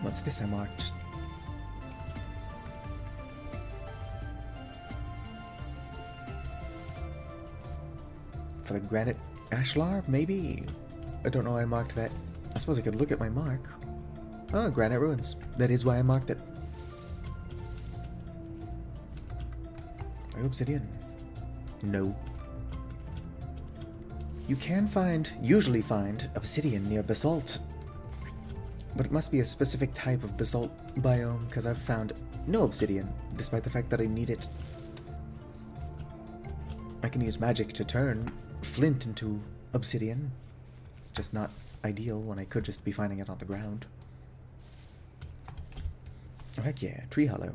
What's this I marked? For the granite ashlar, maybe? I don't know why I marked that. I suppose I could look at my mark. Oh, granite ruins. That is why I marked it. Obsidian. No. You can usually find obsidian near basalt. But it must be a specific type of basalt biome, because I've found no obsidian, despite the fact that I need it. I can use magic to turn flint into obsidian. It's just not ideal when I could just be finding it on the ground. Oh heck yeah, tree hollow.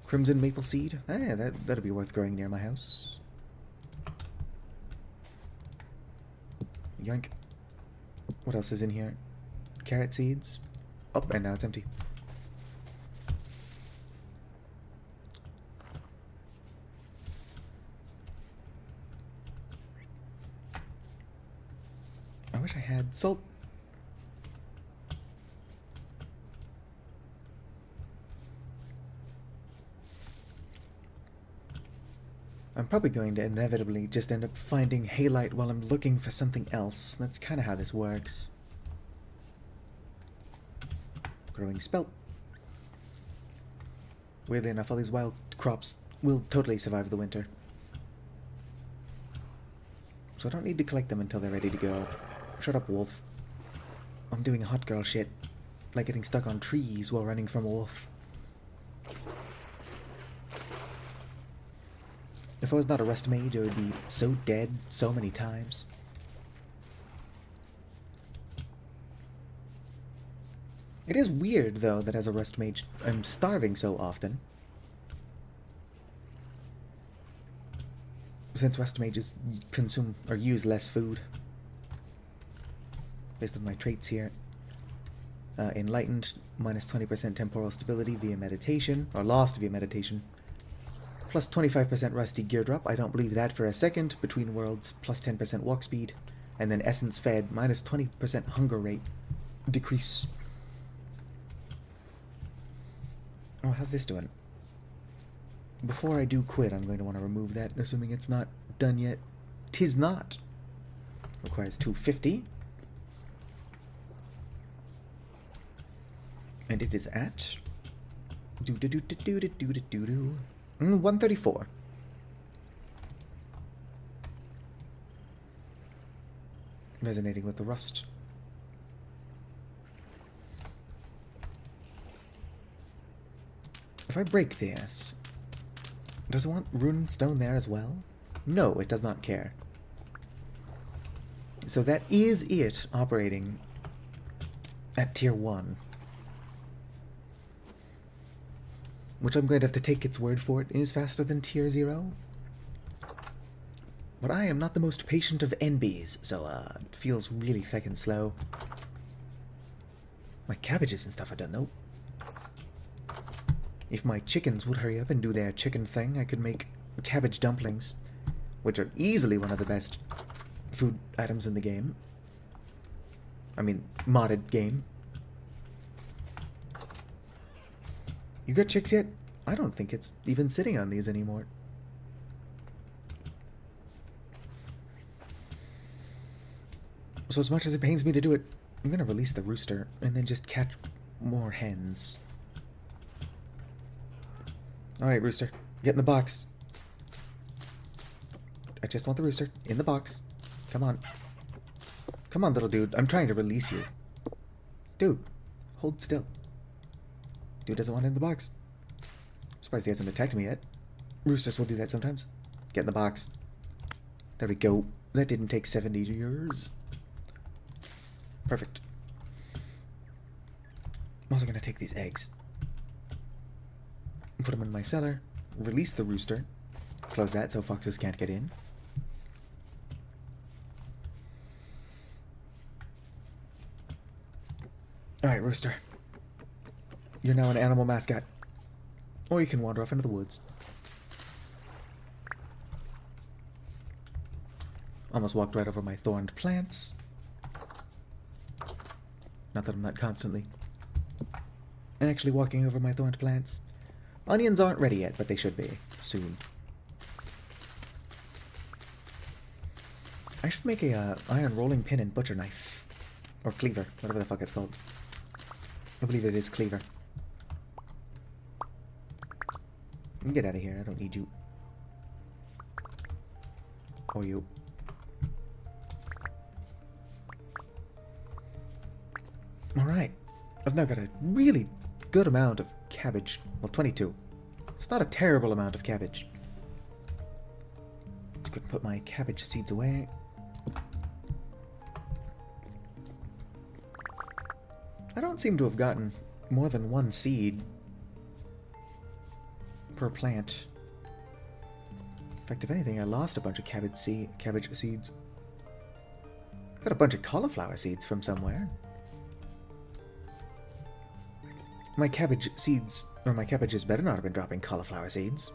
Crimson maple seed? That'll be worth growing near my house. Yoink. What else is in here? Carrot seeds. Oh, and now it's empty. wish I had salt. I'm probably going to inevitably just end up finding halite while I'm looking for something else. That's kind of how this works. Growing spelt. Weirdly enough, all these wild crops will totally survive the winter. So I don't need to collect them until they're ready to go. Shut up, wolf. I'm doing hot girl shit. Like getting stuck on trees while running from a wolf. If I was not a rust mage, I would be so dead so many times. It is weird, though, that as a rust mage, I'm starving so often. Since rust mages consume or use less food. Based on my traits here. Enlightened, minus 20% temporal stability via meditation, or lost via meditation. Plus 25% rusty gear drop, I don't believe that for a second. Between worlds, plus 10% walk speed. And then essence fed, minus 20% hunger rate decrease. Oh, how's this doing? Before I do quit, I'm going to want to remove that, assuming it's not done yet. 'Tis not. Requires 250. And it is at 134. Resonating with the rust. If I break this, does it want rune stone there as well? No, it does not care. So that is it operating at tier 1. Which I'm going to have to take its word for it is faster than tier 0. But I am not the most patient of NBs, so it feels really feckin' slow. My cabbages and stuff are done though. If my chickens would hurry up and do their chicken thing, I could make cabbage dumplings, which are easily one of the best food items in the game. I mean, modded game. You got chicks yet? I don't think it's even sitting on these anymore. So as much as it pains me to do it, I'm gonna release the rooster and then just catch more hens. Alright, rooster. Get in the box. I just want the rooster in the box. Come on. Come on, little dude. I'm trying to release you. Dude, hold still. Dude doesn't want it in the box. I'm surprised he hasn't attacked me yet. Roosters will do that sometimes. Get in the box. There we go. That didn't take 70 years. Perfect. I'm also going to take these eggs. Put them in my cellar. Release the rooster. Close that so foxes can't get in. Alright, rooster. You're now an animal mascot. Or you can wander off into the woods. Almost walked right over my thorned plants. Not that I'm not constantly actually walking over my thorned plants. Onions aren't ready yet, but they should be soon. I should make a iron rolling pin and butcher knife. Or cleaver, whatever the fuck it's called. I believe it is cleaver. Get out of here, I don't need you. Or you. Alright. I've now got a really good amount of cabbage. Well, 22. It's not a terrible amount of cabbage. Just gonna put my cabbage seeds away. I don't seem to have gotten more than one seed per plant. In fact, if anything, I lost a bunch of cabbage seeds. Got a bunch of cauliflower seeds from somewhere. My cabbage seeds, or my cabbages better not have been dropping cauliflower seeds.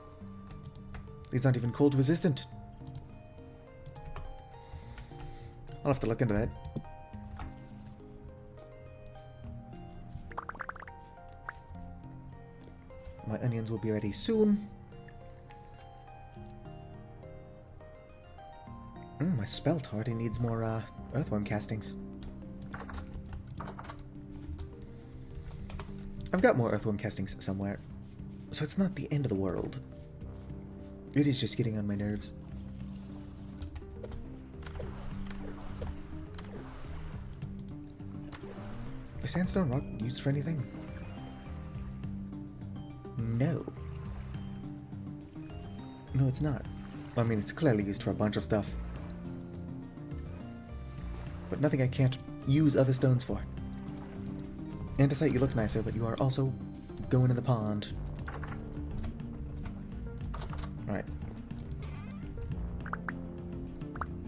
These aren't even cold resistant. I'll have to look into that. my onions will be ready soon. My spelt already needs more earthworm castings. I've got more earthworm castings somewhere, so it's not the end of the world. It is just getting on my nerves. Is sandstone rock used for anything? No. No, it's not. I mean, it's clearly used for a bunch of stuff. But nothing I can't use other stones for. Andesite, you look nicer, but you are also going in the pond. Alright.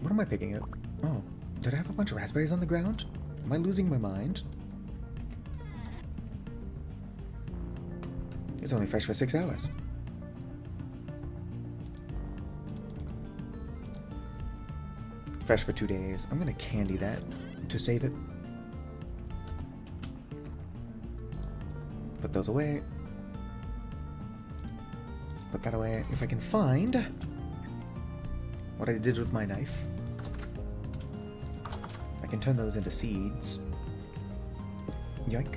What am I picking up? Oh, did I have a bunch of raspberries on the ground? Am I losing my mind? It's only fresh for 6 hours. Fresh for 2 days. I'm gonna candy that to save it. Put those away. Put that away. If I can find what I did with my knife, I can turn those into seeds. Yoink.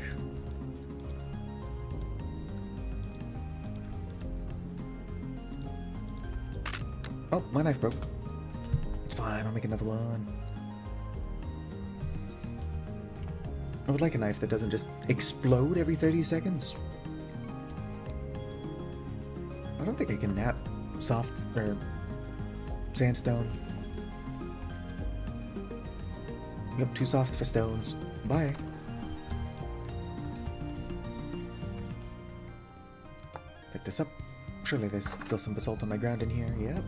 Oh, my knife broke. It's fine, I'll make another one. I would like a knife that doesn't just explode every 30 seconds. I don't think I can nap soft or sandstone. Yep, too soft for stones. Bye. Pick this up. Surely there's still some basalt on my ground in here. Yep.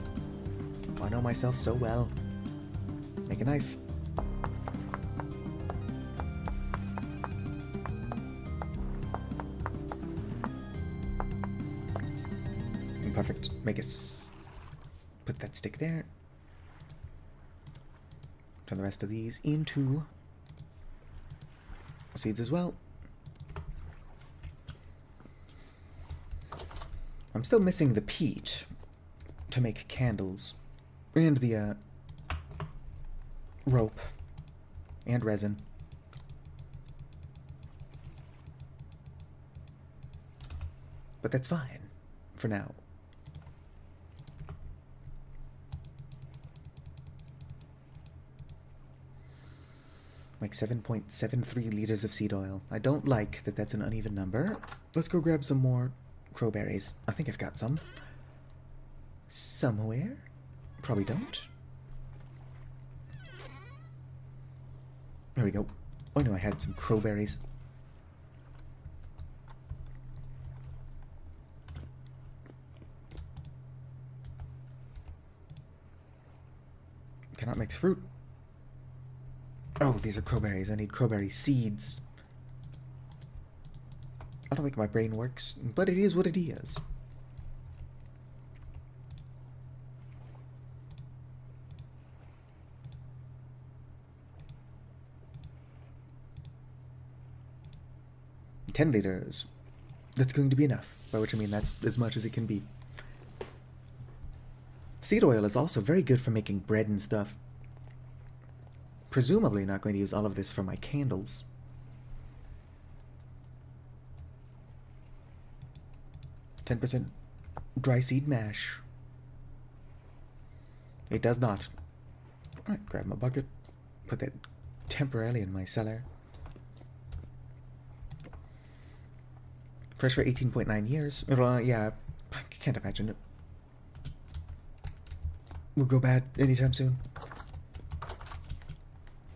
I know myself so well. Make a knife. Perfect. Make a put that stick there. Turn the rest of these into seeds as well. I'm still missing the peat to make candles. And the rope. And resin. But that's fine. For now. Like 7.73 liters of seed oil. I don't like that that's an uneven number. Let's go grab some more crowberries. I think I've got some. Somewhere. Probably don't. There we go. Oh, I knew I had some crowberries. Cannot mix fruit. Oh, these are crowberries. I need crowberry seeds. I don't think my brain works, but it is what it is. $10 liters. That's going to be enough, by which I mean that's as much as it can be. Seed oil is also very good for making bread and stuff. Presumably not going to use all of this for my candles. %, dry seed mash. It does not. Alright, grab my bucket. Put that temporarily in my cellar. Fresh for 18.9 years. It'll, yeah, I can't imagine it will go bad anytime soon.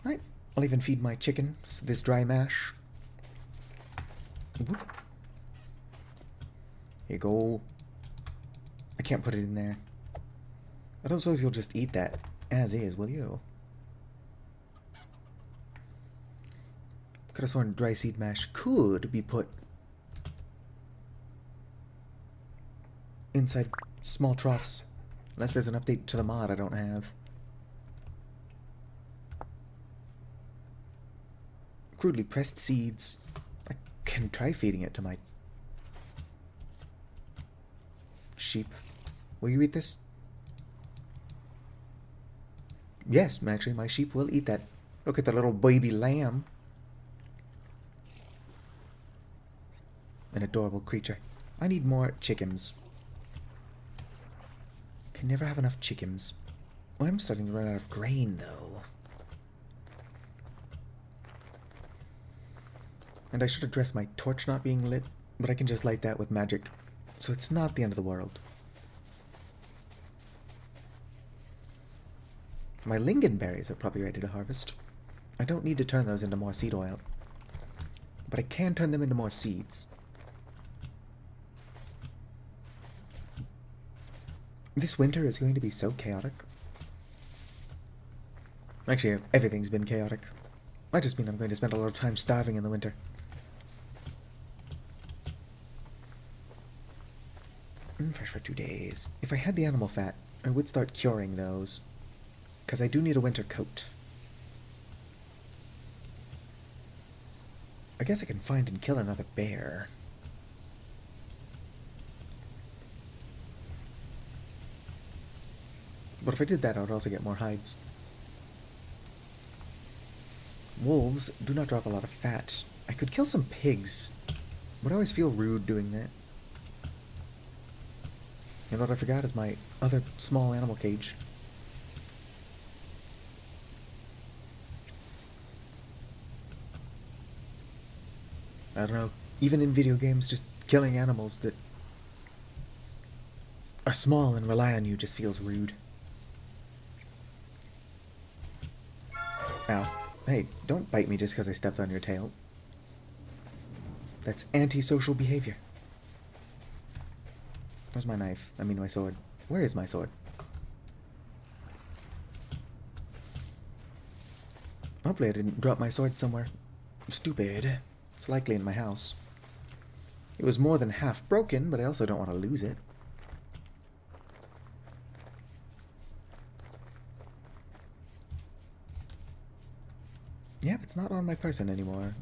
Alright, I'll even feed my chicken this dry mash. Whoop. Here you go. I can't put it in there. I don't suppose you'll just eat that as is, will you? Could have sworn dry seed mash could be put inside small troughs. Unless there's an update to the mod I don't have. Crudely pressed seeds. I can try feeding it to my Sheep. Will you eat this? Yes, actually, my sheep will eat that. Look at the little baby lamb. An adorable creature. I need more chickens. Can never have enough chickens. Oh, I'm starting to run out of grain, though. And I should address my torch not being lit, but I can just light that with magic. So it's not the end of the world. My lingonberries are probably ready to harvest. I don't need to turn those into more seed oil. But I can turn them into more seeds. This winter is going to be so chaotic. Actually, everything's been chaotic. I just mean I'm going to spend a lot of time starving in the winter. Fresh for 2 days. If I had the animal fat, I would start curing those. Because I do need a winter coat. I guess I can find and kill another bear. But if I did that, I would also get more hides. Wolves do not drop a lot of fat. I could kill some pigs, but I always feel rude doing that. And what I forgot is my other small animal cage. I don't know, even in video games, just killing animals that are small and rely on you just feels rude. Ow. Hey, don't bite me just because I stepped on your tail. That's antisocial behavior. Where's my knife? I mean my sword. Where is my sword? Hopefully I didn't drop my sword somewhere. Stupid. It's likely in my house. It was more than half broken, but I also don't want to lose it. Yep, it's not on my person anymore.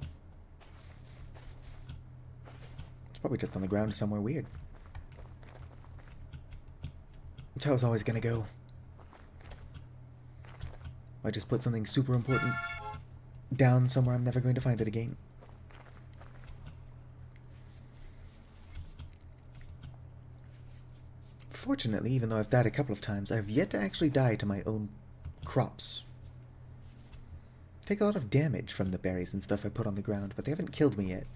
It's probably just on the ground somewhere weird. That's how it's always gonna go. I just put something super important down somewhere I'm never going to find it again. Fortunately, even though I've died a couple of times, I've yet to actually die to my own crops. Take a lot of damage from the berries and stuff I put on the ground, but they haven't killed me yet.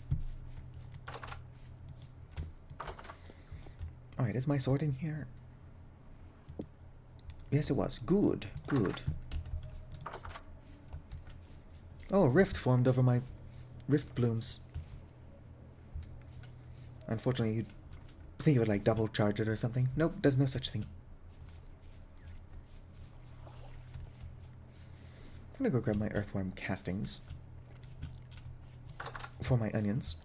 Alright, is my sword in here? Yes, it was. Good, good. Oh, a rift formed over my rift blooms. Unfortunately, you'd think it would, like, double charge it or something. Nope, does no such thing. I'm gonna go grab my earthworm castings for my onions.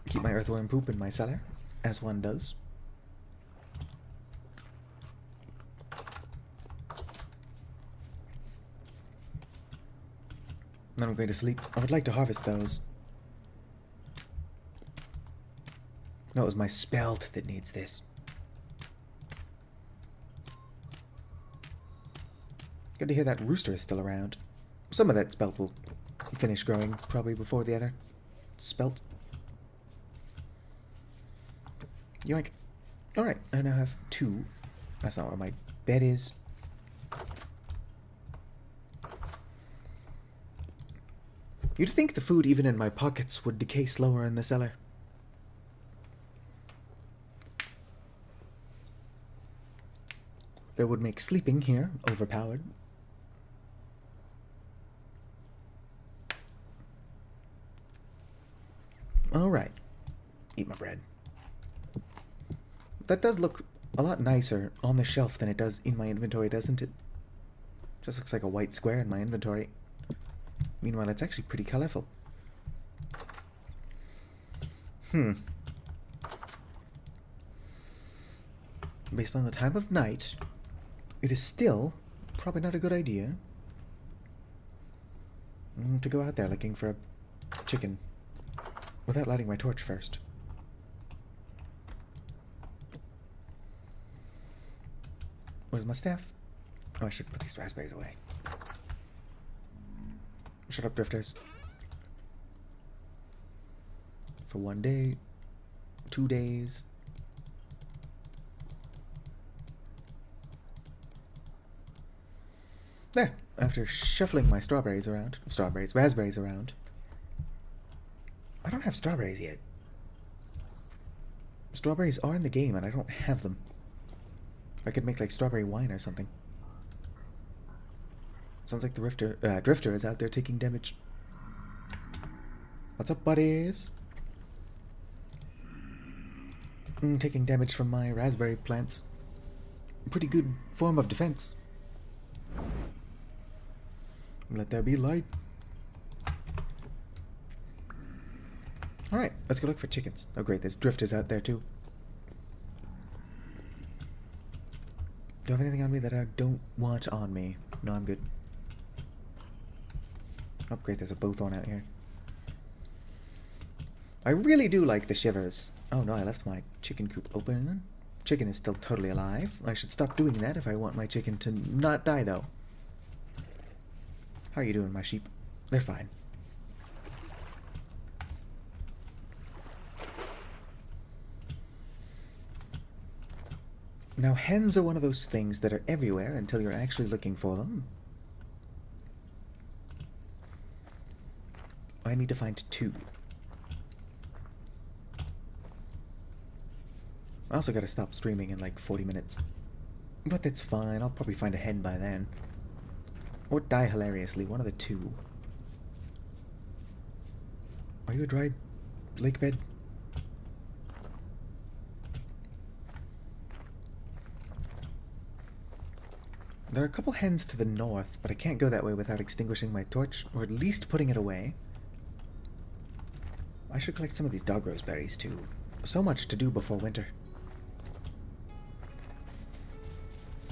Keep my earthworm poop in my cellar, as one does. Then I'm going to sleep. I would like to harvest those. No, it was my spelt that needs this. Good to hear that rooster is still around. Some of that spelt will finish growing probably before the other spelt. Yoink. Alright, I now have 2. That's not where my bed is. You'd think the food even in my pockets would decay slower in the cellar. That would make sleeping here overpowered. Alright. Eat my bread. That does look a lot nicer on the shelf than it does in my inventory, doesn't it? Just looks like a white square in my inventory. Meanwhile, it's actually pretty colorful. Based on the time of night, it is still probably not a good idea to go out there looking for a chicken. Without lighting my torch first. Where's my staff? Oh, I should put these raspberries away. Shut up, drifters. For 1 day, 2 days. There, after shuffling my raspberries around. I don't have strawberries yet. Strawberries are in the game and I don't have them. I could make like strawberry wine or something. Sounds like the drifter is out there taking damage. What's up, buddies? Taking damage from my raspberry plants. Pretty good form of defense. Let there be light. Alright, let's go look for chickens. Oh great, there's drifters out there too. Do I have anything on me that I don't want on me? No, I'm good. Oh great, there's a bowthorn out here. I really do like the shivers. Oh no, I left my chicken coop open. Chicken is still totally alive. I should stop doing that if I want my chicken to not die though. How are you doing, my sheep? They're fine. Now, hens are one of those things that are everywhere until you're actually looking for them. I need to find 2. I also gotta stop streaming in like 40 minutes. But that's fine, I'll probably find a hen by then. Or die hilariously, one of the 2. Are you a dry lake bed? There are a couple hens to the north, but I can't go that way without extinguishing my torch, or at least putting it away. I should collect some of these dog rose berries too. So much to do before winter.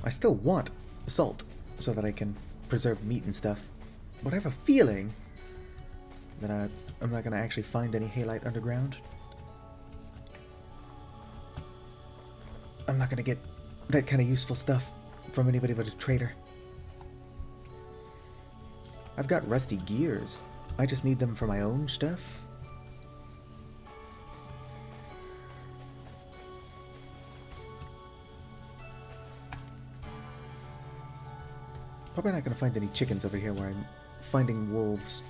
I still want salt, so that I can preserve meat and stuff. But I have a feeling that I'm not going to actually find any halite underground. I'm not going to get that kind of useful stuff from anybody but a trader. I've got rusty gears. I just need them for my own stuff. Probably not going to find any chickens over here where I'm finding wolves.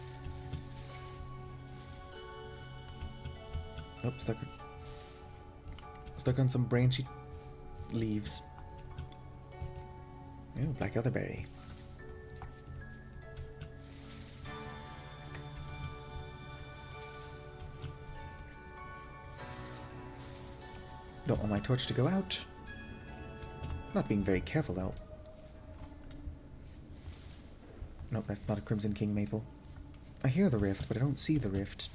Oh, stuck on some branchy leaves. Ooh, black elderberry. Don't want my torch to go out. Not being very careful though. Nope, that's not a Crimson King maple. I hear the rift, but I don't see the rift.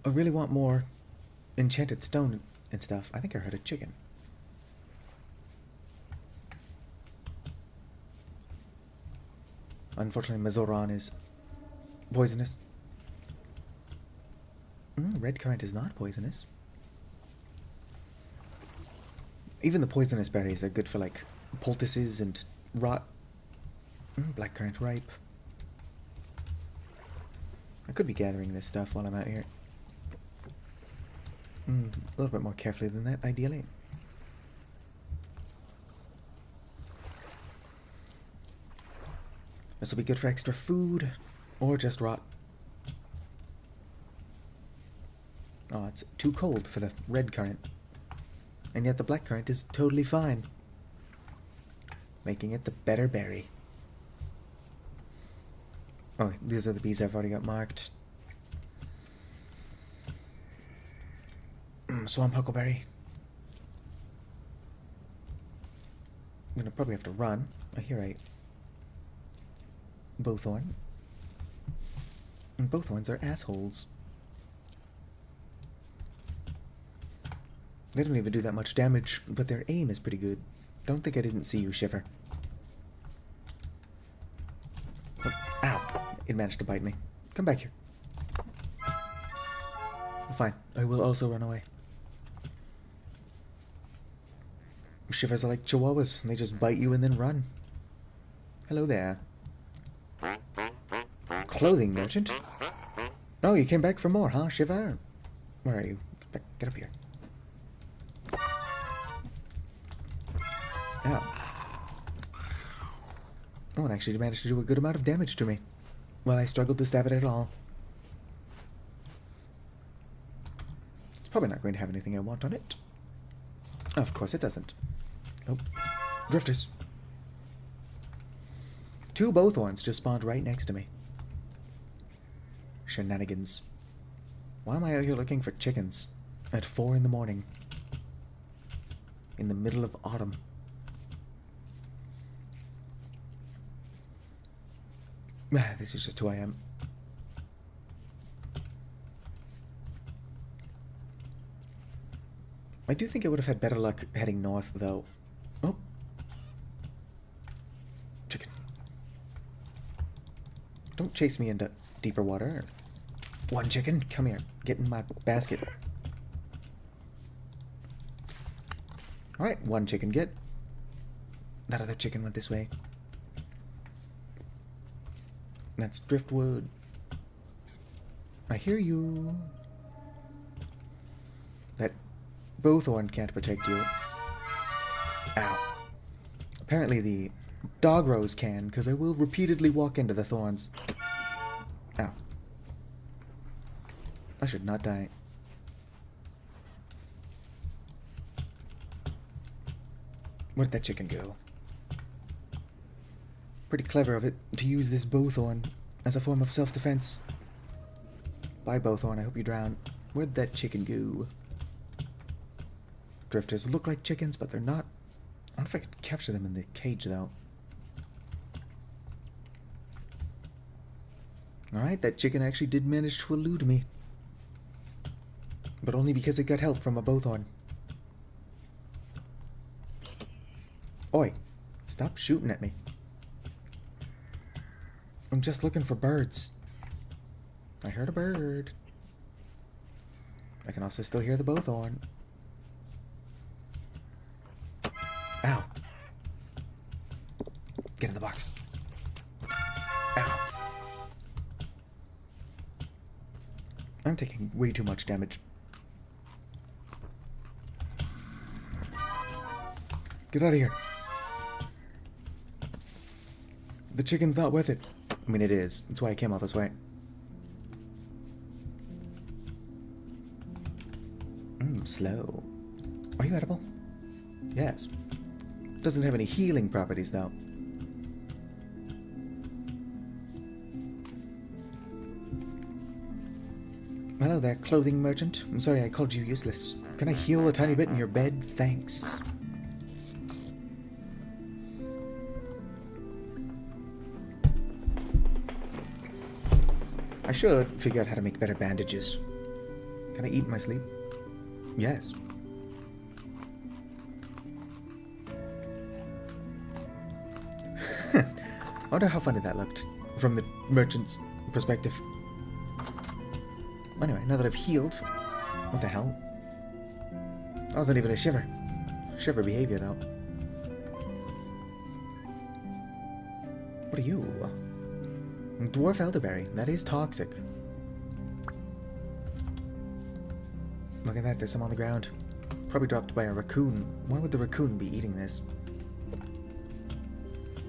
I really want more enchanted stone and stuff. I think I heard a chicken. Unfortunately, Mazoran is poisonous. Red currant is not poisonous. Even the poisonous berries are good for like poultices and rot. Blackcurrant ripe. I could be gathering this stuff while I'm out here. A little bit more carefully than that, ideally. This will be good for extra food, or just rot. Oh, it's too cold for the red currant. And yet the black currant is totally fine. Making it the better berry. Oh, these are the bees I've already got marked. Swamp huckleberry. I'm gonna probably have to run. I hear a bowthorn. And bowthorns are assholes. They don't even do that much damage, but their aim is pretty good. Don't think I didn't see you, Shiver. Oh, ow! It managed to bite me. Come back here. Fine. I will also run away. Shivers are like chihuahuas. They just bite you and then run. Hello there. Clothing merchant? Oh, you came back for more, huh, Shiver? Where are you? Get up here. Ow. Oh, and actually managed to do a good amount of damage to me. Well, I struggled to stab it at all. It's probably not going to have anything I want on it. Of course it doesn't. Oh. Drifters. 2 bowthorns just spawned right next to me. Shenanigans. Why am I out here looking for chickens at 4 in the morning? In the middle of autumn. This is just who I am. I do think I would have had better luck heading north, though. Oh. Chicken. Don't chase me into deeper water. 1 chicken, come here. Get in my basket. Alright, 1 chicken, get. That other chicken went this way. That's driftwood. I hear you. That bowthorn can't protect you. Ow. Apparently the dog rose can, because I will repeatedly walk into the thorns. Ow. I should not die. Where'd that chicken go? Pretty clever of it to use this bowthorn as a form of self-defense. Bye, bowthorn. I hope you drown. Where'd that chicken go? Drifters look like chickens, but they're not. I don't know if I could capture them in the cage, though. Alright, that chicken actually did manage to elude me. But only because it got help from a bowthorn. Oi, stop shooting at me. I'm just looking for birds. I heard a bird. I can also still hear the bowthorn. Ow. Get in the box. Ow. I'm taking way too much damage. Get out of here. The chicken's not worth it. I mean, it is. That's why I came all this way. Slow. Are you edible? Yes. Doesn't have any healing properties, though. Hello there, clothing merchant. I'm sorry I called you useless. Can I heal a tiny bit in your bed? Thanks. I should figure out how to make better bandages. Can I eat in my sleep? Yes. I wonder how funny that looked from the merchant's perspective. Anyway, now that I've healed... What the hell? That wasn't even a shiver. Shiver behavior, though. What are you? Dwarf elderberry. That is toxic. Look at that, there's some on the ground. Probably dropped by a raccoon. Why would the raccoon be eating this?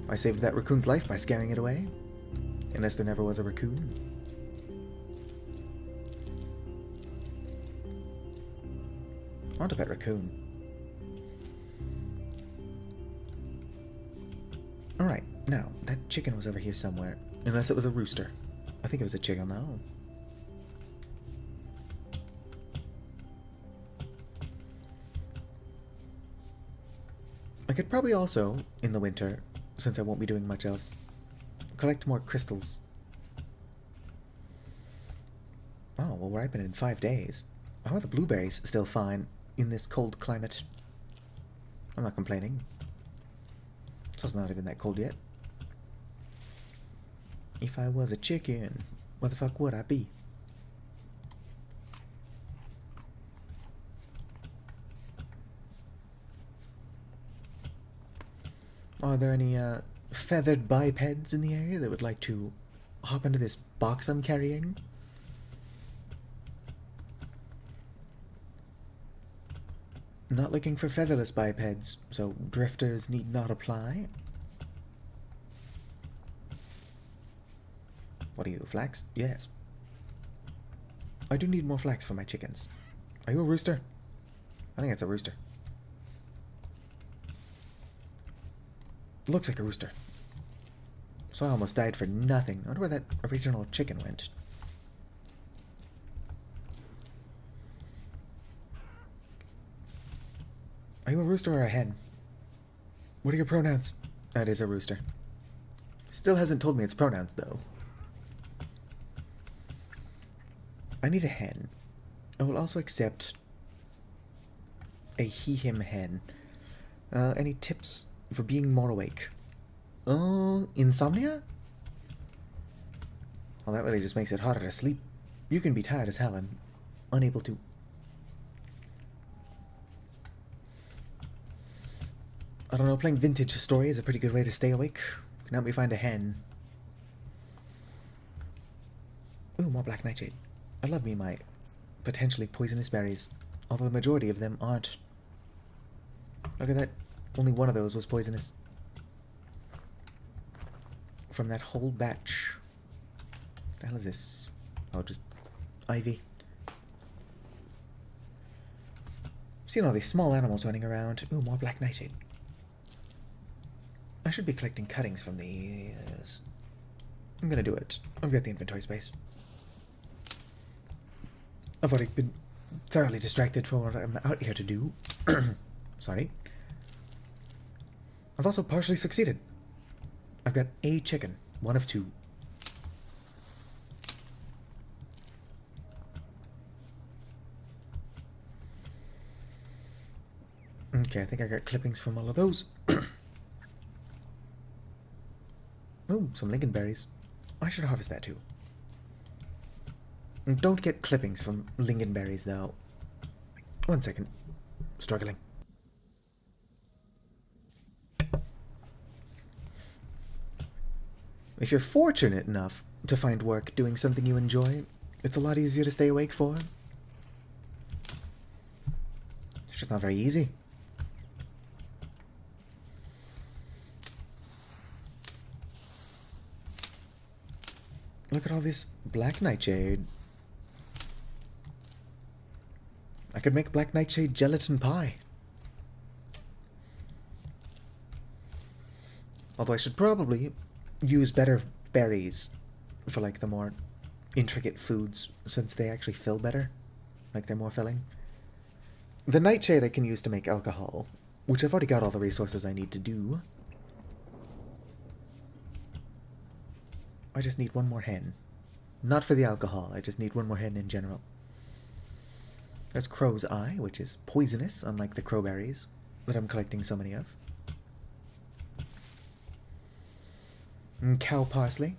I saved that raccoon's life by scaring it away. Unless there never was a raccoon. I want a pet raccoon. Alright, now, that chicken was over here somewhere. Unless it was a rooster. I think it was a chicken, though. I could probably also, in the winter, since I won't be doing much else, collect more crystals. Oh, will ripen in 5 days. How are the blueberries still fine in this cold climate? I'm not complaining. It's not even that cold yet. If I was a chicken, what the fuck would I be? Are there any feathered bipeds in the area that would like to hop into this box I'm carrying? Not looking for featherless bipeds, so drifters need not apply. What are you, flax? Yes. I do need more flax for my chickens. Are you a rooster? I think it's a rooster. Looks like a rooster. So I almost died for nothing. I wonder where that original chicken went. Are you a rooster or a hen? What are your pronouns? That is a rooster. Still hasn't told me its pronouns, though. I need a hen. I will also accept a he-him hen. Any tips for being more awake? Insomnia? Well, that really just makes it harder to sleep. You can be tired as hell and unable to. I don't know, playing vintage story is a pretty good way to stay awake. Can help me find a hen. Ooh, more black nightshade. I love me my potentially poisonous berries, although the majority of them aren't. Look at that. Only one of those was poisonous. From that whole batch. What the hell is this? Oh, just ivy. Seen all these small animals running around. Ooh, more black nightshade. I should be collecting cuttings from these. I'm gonna do it. I've got the inventory space. I've already been thoroughly distracted for what I'm out here to do. Sorry. I've also partially succeeded. I've got a chicken. One of two. Okay, I think I got clippings from all of those. Oh, some lingonberries. I should harvest that too. Don't get clippings from lingonberries, though. 1 second. Struggling. If you're fortunate enough to find work doing something you enjoy, it's a lot easier to stay awake for. It's just not very easy. Look at all this black nightshade. I could make black nightshade gelatin pie. Although I should probably use better berries for like the more intricate foods, since they actually fill better. Like they're more filling. The nightshade I can use to make alcohol, which I've already got all the resources I need to do. I just need one more hen. Not for the alcohol, I just need one more hen in general. There's crow's eye, which is poisonous, unlike the crowberries that I'm collecting so many of. And cow parsley.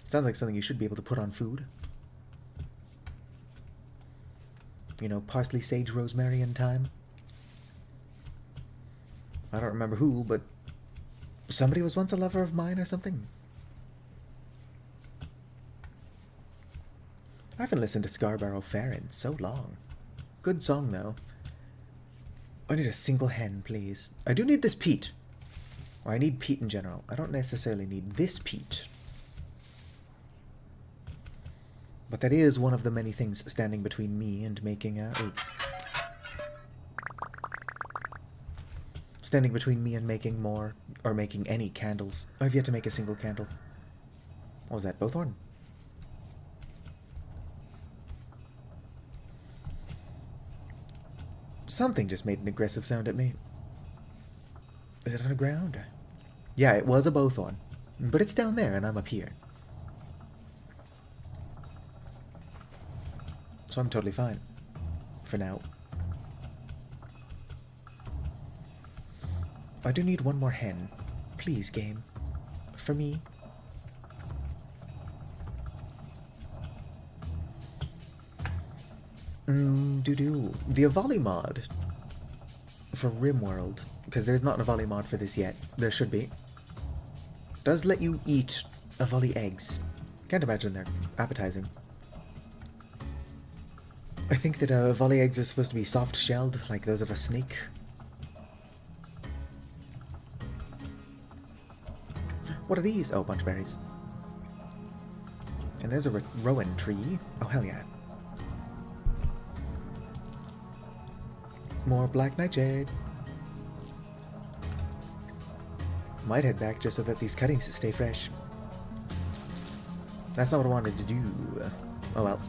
Sounds like something you should be able to put on food. You know, parsley, sage, rosemary, and thyme. I don't remember who, but somebody was once a lover of mine or something. I haven't listened to Scarborough Fair in so long. Good song, though. I need a single hen, please. I do need this peat. Or I need peat in general. I don't necessarily need this peat. But that is one of the many things standing between me and making standing between me and making more, or making any candles. I've yet to make a single candle. What was that, Bowthorn? Something just made an aggressive sound at me. Is it on the ground? Yeah, it was a bowthorn. But it's down there and I'm up here. So I'm totally fine. For now. I do need one more hen. Please, game. For me. The Avali mod for RimWorld, because there's not a volley mod for this yet. There should be. Does let you eat a volley eggs. Can't imagine they're appetizing. I think that volley eggs are supposed to be soft-shelled, like those of a snake. What are these? Oh, bunch of berries. And there's a rowan tree. Oh, hell yeah. More black nightshade. Might head back just so that these cuttings stay fresh. That's not what I wanted to do. Oh well.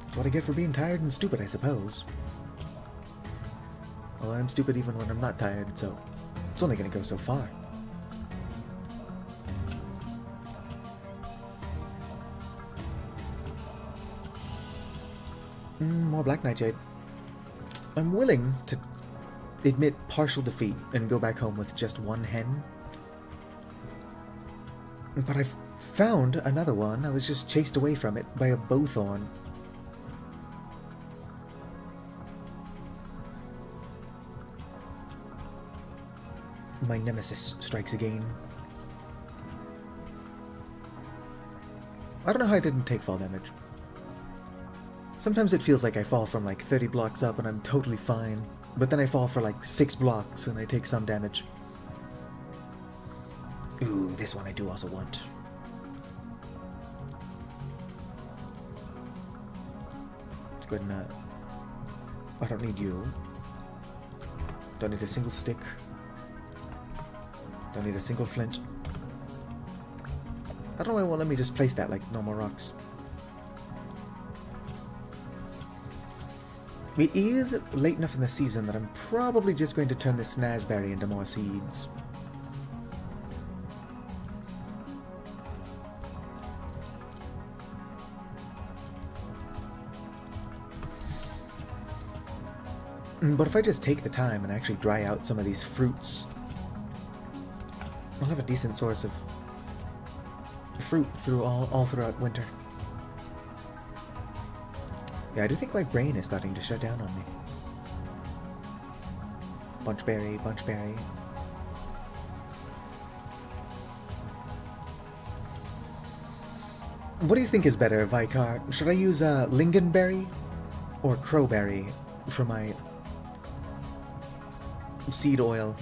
That's what I get for being tired and stupid, I suppose. Well, I'm stupid even when I'm not tired, so it's only gonna go so far. More black nightshade. I'm willing to admit partial defeat and go back home with just one hen. But I've found another one. I was just chased away from it by a bowthorn. My nemesis strikes again. I don't know how I didn't take fall damage. Sometimes it feels like I fall from like 30 blocks up and I'm totally fine, but then I fall for like 6 blocks and I take some damage. Ooh, this one I do also want. Let's go ahead and I don't need you. Don't need a single stick. Don't need a single flint. I don't know why it won't let me just place that like normal rocks. It is late enough in the season that I'm probably just going to turn this snazberry into more seeds. But if I just take the time and actually dry out some of these fruits, I'll have a decent source of fruit through all throughout winter. Yeah, I do think my brain is starting to shut down on me. Bunchberry, bunchberry. What do you think is better, Vicar? Should I use lingonberry or crowberry for my seed oil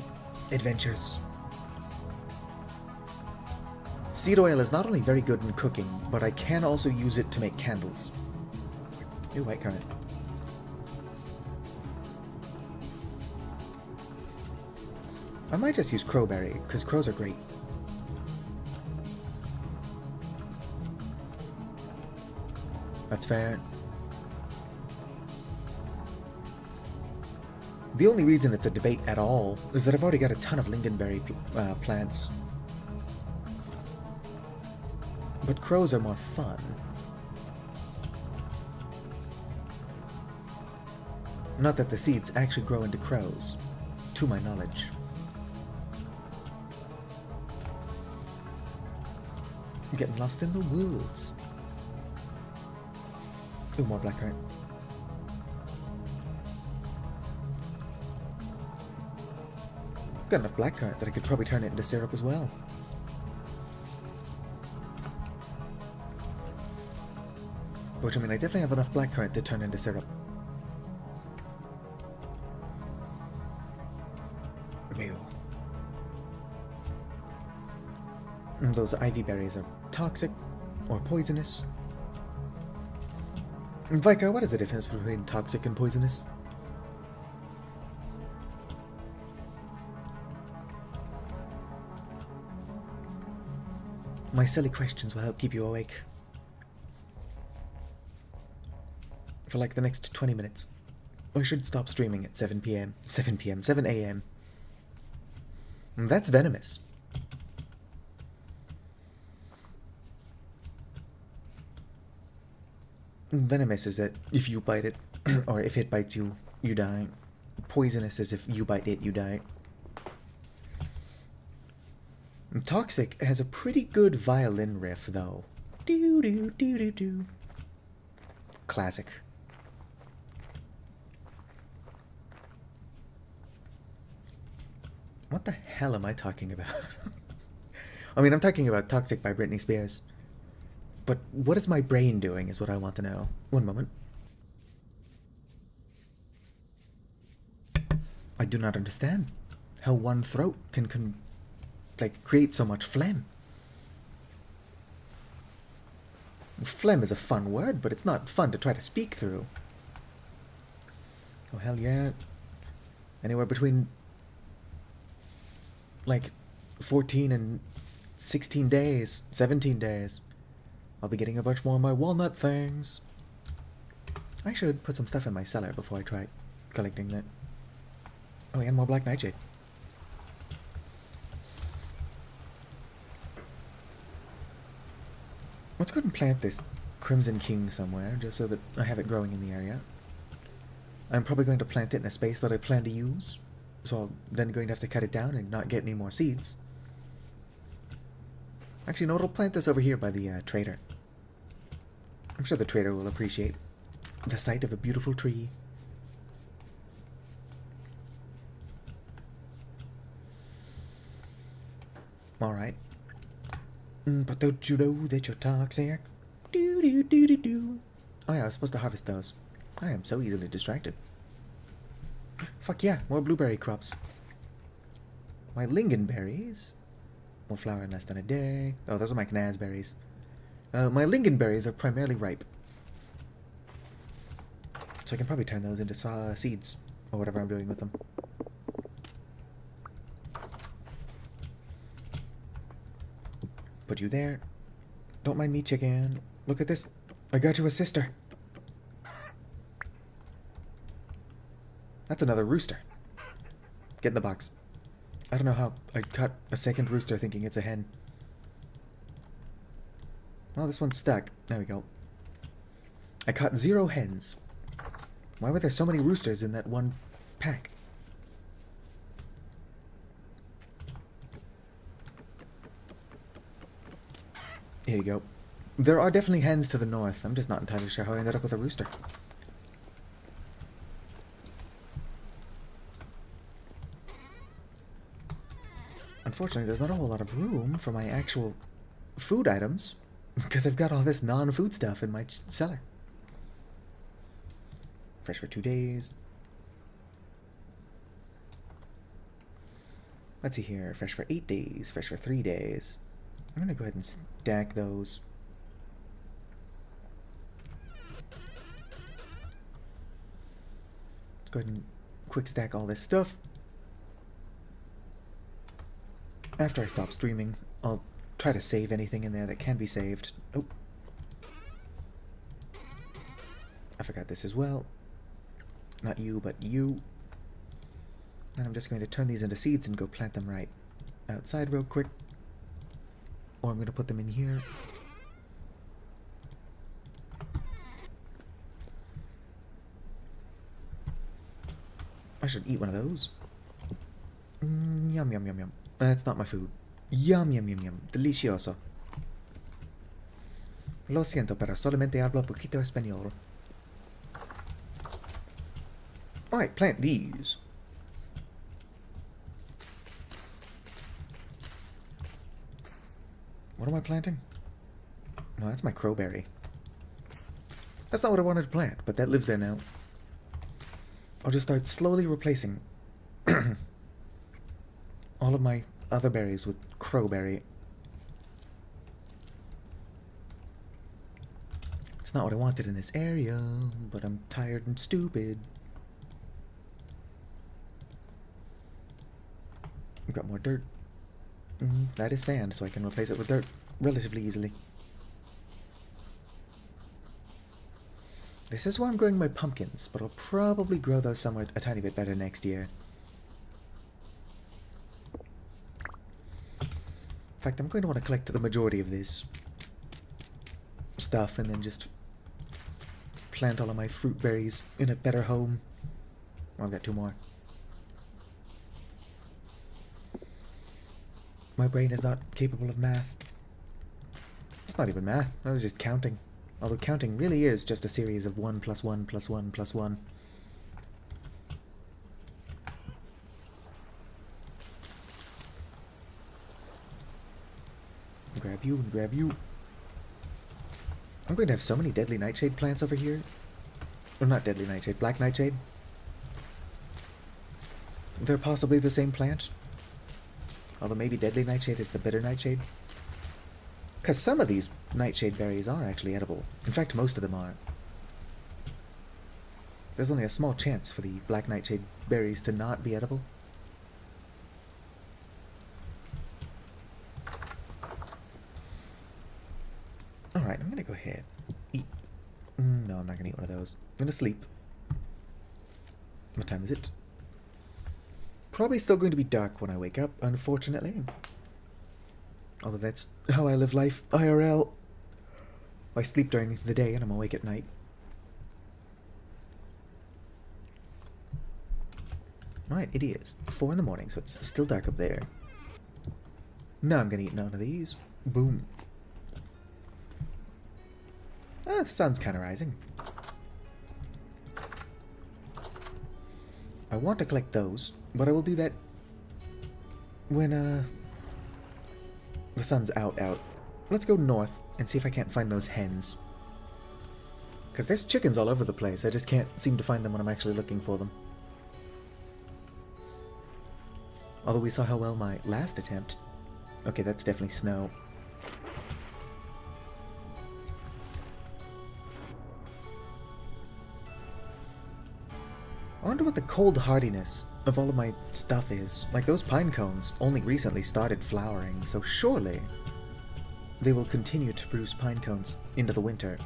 adventures? Seed oil is not only very good in cooking, but I can also use it to make candles. Ooh, white currant. I might just use crowberry, because crows are great. That's fair. The only reason it's a debate at all is that I've already got a ton of lingonberry plants. But crows are more fun. Not that the seeds actually grow into crows, to my knowledge. I'm getting lost in the woods. Ooh, more blackcurrant. Got enough blackcurrant that I could probably turn it into syrup as well. Which, I mean, I definitely have enough blackcurrant to turn into syrup. Ew. Those ivy berries are toxic or poisonous. Vika, what is the difference between toxic and poisonous? My silly questions will help keep you awake. For like the next 20 minutes. I should stop streaming at 7 p.m. 7 p.m. 7 a.m. That's venomous. Venomous is that if you bite it, or if it bites you, you die. Poisonous is if you bite it, you die. Toxic has a pretty good violin riff, though. Do do do do do. Classic. What the hell am I talking about? I mean, I'm talking about Toxic by Britney Spears. But what is my brain doing is what I want to know. One moment. I do not understand how one throat can create so much phlegm. Phlegm is a fun word, but it's not fun to try to speak through. Oh, hell yeah. Anywhere between, 14 and 16 days, 17 days. I'll be getting a bunch more of my walnut things. I should put some stuff in my cellar before I try collecting that. Oh, and more black nightshade. Let's go ahead and plant this Crimson King somewhere, just so that I have it growing in the area. I'm probably going to plant it in a space that I plan to use, so I'm then going to have to cut it down and not get any more seeds. Actually, no, I'll plant this over here by the trader. I'm sure the trader will appreciate the sight of a beautiful tree. Alright. But don't you know that you're toxic? Do. Oh yeah, I was supposed to harvest those. I am so easily distracted. Fuck yeah, more blueberry crops. My lingonberries will flower in less than a day. Oh, those are my knazberries. My lingonberries are primarily ripe. So I can probably turn those into seeds, or whatever I'm doing with them. Put you there. Don't mind me, chicken. Look at this. I got you a sister. That's another rooster. Get in the box. I don't know how I caught a second rooster thinking it's a hen. Well, this one's stuck. There we go. I caught 0 hens. Why were there so many roosters in that one pack? Here you go. There are definitely hens to the north. I'm just not entirely sure how I ended up with a rooster. Unfortunately, there's not a whole lot of room for my actual food items because I've got all this non-food stuff in my cellar. Fresh for 2 days. Let's see here. Fresh for 8 days. Fresh for 3 days. I'm going to go ahead and stack those. Let's go ahead and quick stack all this stuff. After I stop streaming, I'll try to save anything in there that can be saved. Oh. I forgot this as well. Not you, but you. And I'm just going to turn these into seeds and go plant them right outside real quick. Or I'm going to put them in here. I should eat one of those. Yum, yum, yum, yum. That's not my food. Yum, yum, yum, yum. Delicioso. Lo siento, pero solamente hablo poquito español. Alright, plant these. What am I planting? No, that's my crowberry. That's not what I wanted to plant, but that lives there now. I'll just start slowly replacing all of my other berries with crowberry. It's not what I wanted in this area, but I'm tired and stupid. I've got more dirt. That is sand, so I can replace it with dirt relatively easily. This is where I'm growing my pumpkins, but I'll probably grow those somewhere a tiny bit better next year. In fact, I'm going to want to collect the majority of this stuff and then just plant all of my fruit berries in a better home. Well, I've got 2 more. My brain is not capable of math. It's not even math. I was just counting. Although counting really is just a series of 1 plus 1 plus 1 plus 1. Grab you and grab you. I'm going to have so many deadly nightshade plants over here. Or not deadly nightshade, black nightshade. They're possibly the same plant. Although maybe deadly nightshade is the bitter nightshade. Because some of these nightshade berries are actually edible. In fact, most of them are. There's only a small chance for the black nightshade berries to not be edible. Alright, I'm gonna go ahead. Eat. No, I'm not gonna eat one of those. I'm gonna sleep. What time is it? Probably still going to be dark when I wake up, unfortunately. Although that's how I live life, IRL. I sleep during the day and I'm awake at night. Right, it is 4 in the morning, so it's still dark up there. No, I'm gonna eat none of these. Boom. Ah, the sun's kind of rising. I want to collect those, but I will do that when, the sun's out. Let's go north and see if I can't find those hens. Because there's chickens all over the place, I just can't seem to find them when I'm actually looking for them. Although we saw how well my last attempt... Okay, that's definitely snow. I wonder what the cold hardiness of all of my stuff is. Like, those pine cones only recently started flowering, so surely they will continue to produce pine cones into the winter.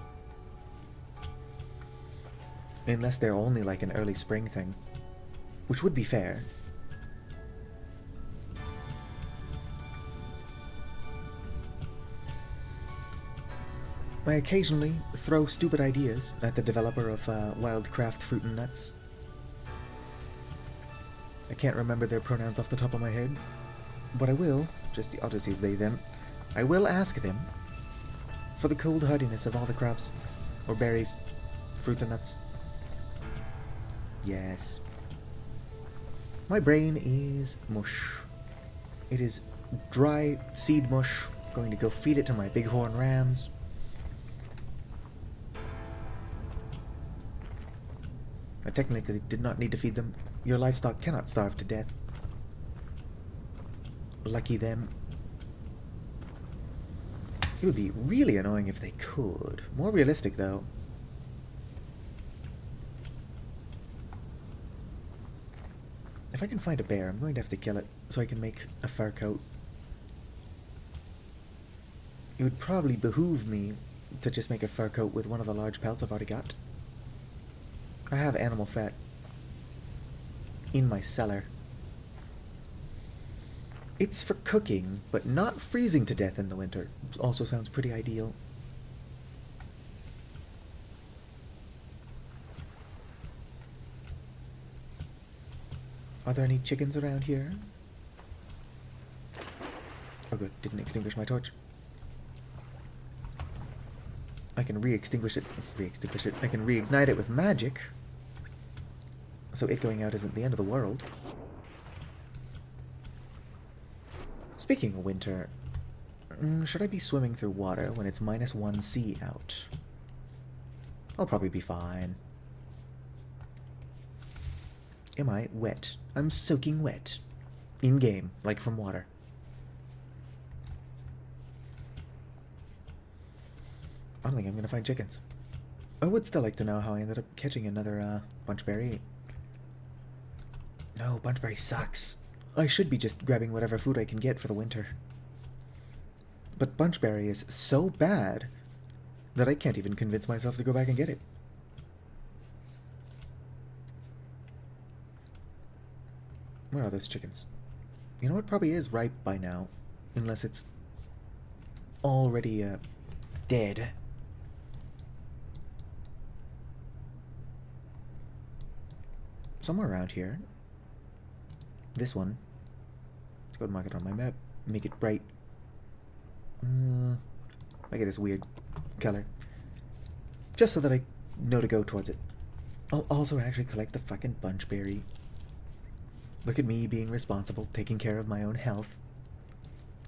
Unless they're only like an early spring thing, which would be fair. I occasionally throw stupid ideas at the developer of Wildcraft Fruit and Nuts. I can't remember their pronouns off the top of my head, but I will, I'll just use they, them. I will ask them for the cold hardiness of all the crops, or berries, fruits and nuts. Yes. My brain is mush. It is dry seed mush. Going to go feed it to my bighorn rams. I technically did not need to feed them. Your livestock cannot starve to death. Lucky them. It would be really annoying if they could. More realistic, though. If I can find a bear, I'm going to have to kill it so I can make a fur coat. It would probably behoove me to just make a fur coat with one of the large pelts I've already got. I have animal fat in my cellar. It's for cooking, but not freezing to death in the winter. Also sounds pretty ideal. Are there any chickens around here? Oh good, didn't extinguish my torch. I can re-extinguish it. I can reignite it with magic. So it going out isn't the end of the world. Speaking of winter, should I be swimming through water when it's -1°C out? I'll probably be fine. Am I wet? I'm soaking wet. In-game, like from water. I don't think I'm gonna find chickens. I would still like to know how I ended up catching another bunchberry. No, bunchberry sucks. I should be just grabbing whatever food I can get for the winter. But bunchberry is so bad that I can't even convince myself to go back and get it. Where are those chickens? You know what probably is ripe by now, unless it's already dead. Somewhere around here. This one. Let's go and mark it on my map. Make it bright. Make it this weird color. Just so that I know to go towards it. I'll also actually collect the fucking bunchberry. Look at me being responsible, taking care of my own health.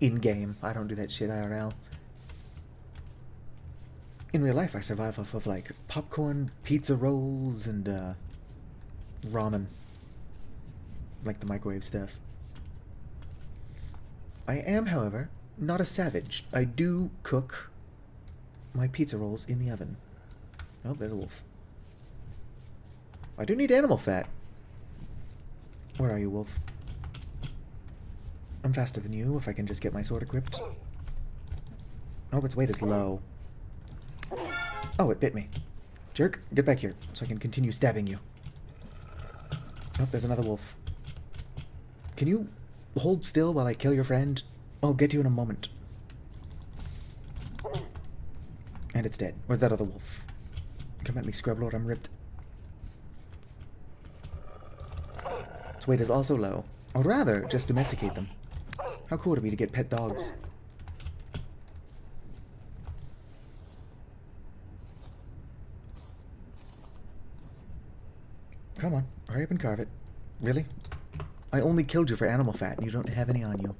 in-game. I don't do that shit IRL. In real life, I survive off of, like, popcorn, pizza rolls, and, ramen. Like the microwave stuff. I am, however, not a savage. I do cook my pizza rolls in the oven. Oh, there's a wolf. I do need animal fat. Where are you, wolf? I'm faster than you, if I can just get my sword equipped. Oh, its weight is low. Oh, it bit me. Jerk, get back here, so I can continue stabbing you. Oh, there's another wolf. Can you hold still while I kill your friend? I'll get you in a moment. And it's dead. Where's that other wolf? Come at me, Scrublord, I'm ripped. Its weight is also low. I would rather just domesticate them. How cool would it be to get pet dogs? Come on, hurry up and carve it. Really? I only killed you for animal fat and you don't have any on you.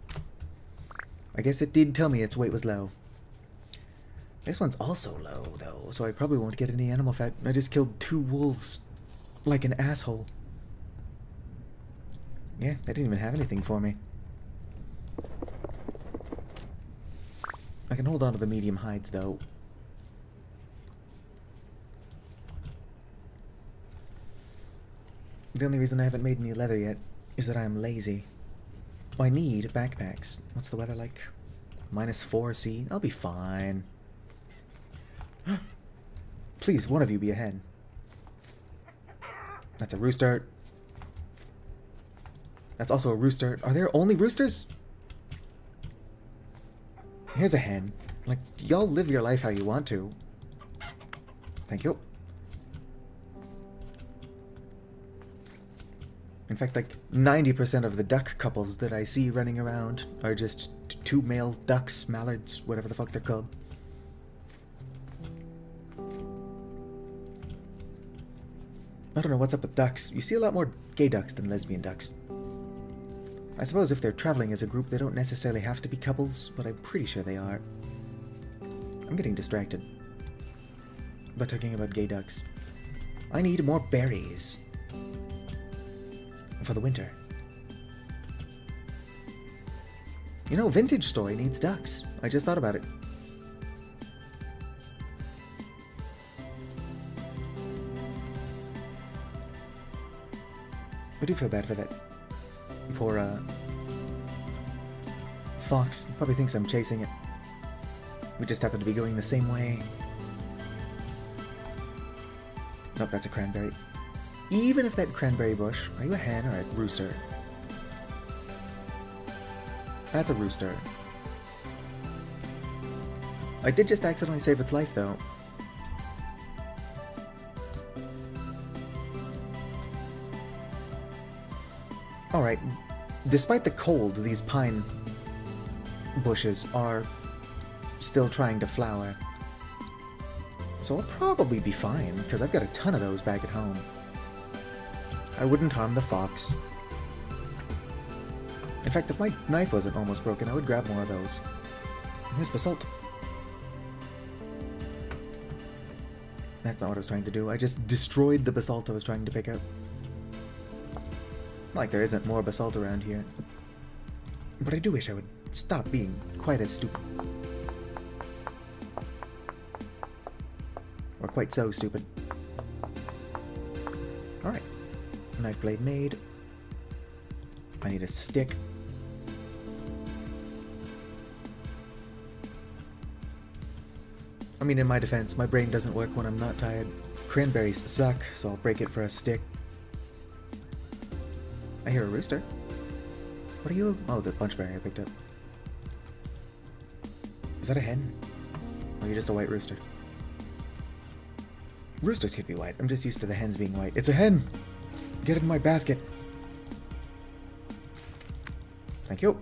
I guess it did tell me its weight was low. This one's also low, though, so I probably won't get any animal fat. I just killed 2 wolves. Like an asshole. Yeah, they didn't even have anything for me. I can hold on to the medium hides, though. The only reason I haven't made any leather yet is that I am lazy. I need backpacks. What's the weather like? -4°C? I'll be fine. Please, one of you be a hen. That's a rooster. That's also a rooster. Are there only roosters? Here's a hen. Like, y'all live your life how you want to. Thank you. In fact, like, 90% of the duck couples that I see running around are just 2 male ducks, mallards, whatever the fuck they're called. I don't know what's up with ducks. You see a lot more gay ducks than lesbian ducks. I suppose if they're traveling as a group, they don't necessarily have to be couples, but I'm pretty sure they are. I'm getting distracted by talking about gay ducks. I need more berries for the winter. You know, Vintage Story needs ducks. I just thought about it. I do feel bad for that poor, fox. Probably thinks I'm chasing it. We just happen to be going the same way. Nope, that's a cranberry. Even if that cranberry bush... Are you a hen or a rooster? That's a rooster. I did just accidentally save its life, though. Alright, despite the cold, these pine bushes are still trying to flower. So I'll probably be fine, because I've got a ton of those back at home. I wouldn't harm the fox. In fact, if my knife wasn't almost broken, I would grab more of those. Here's basalt. That's not what I was trying to do. I just destroyed the basalt I was trying to pick up. Like there isn't more basalt around here. But I do wish I would stop being quite as stupid. Or quite so stupid. Alright. Knife blade made. I need a stick. I mean, in my defense, my brain doesn't work when I'm not tired. Cranberries suck, so I'll break it for a stick. I hear a rooster. What are you? Oh, the bunchberry I picked up. Is that a hen? Or are you just a white rooster? Roosters could be white. I'm just used to the hens being white. It's a hen! Get it in my basket. Thank you.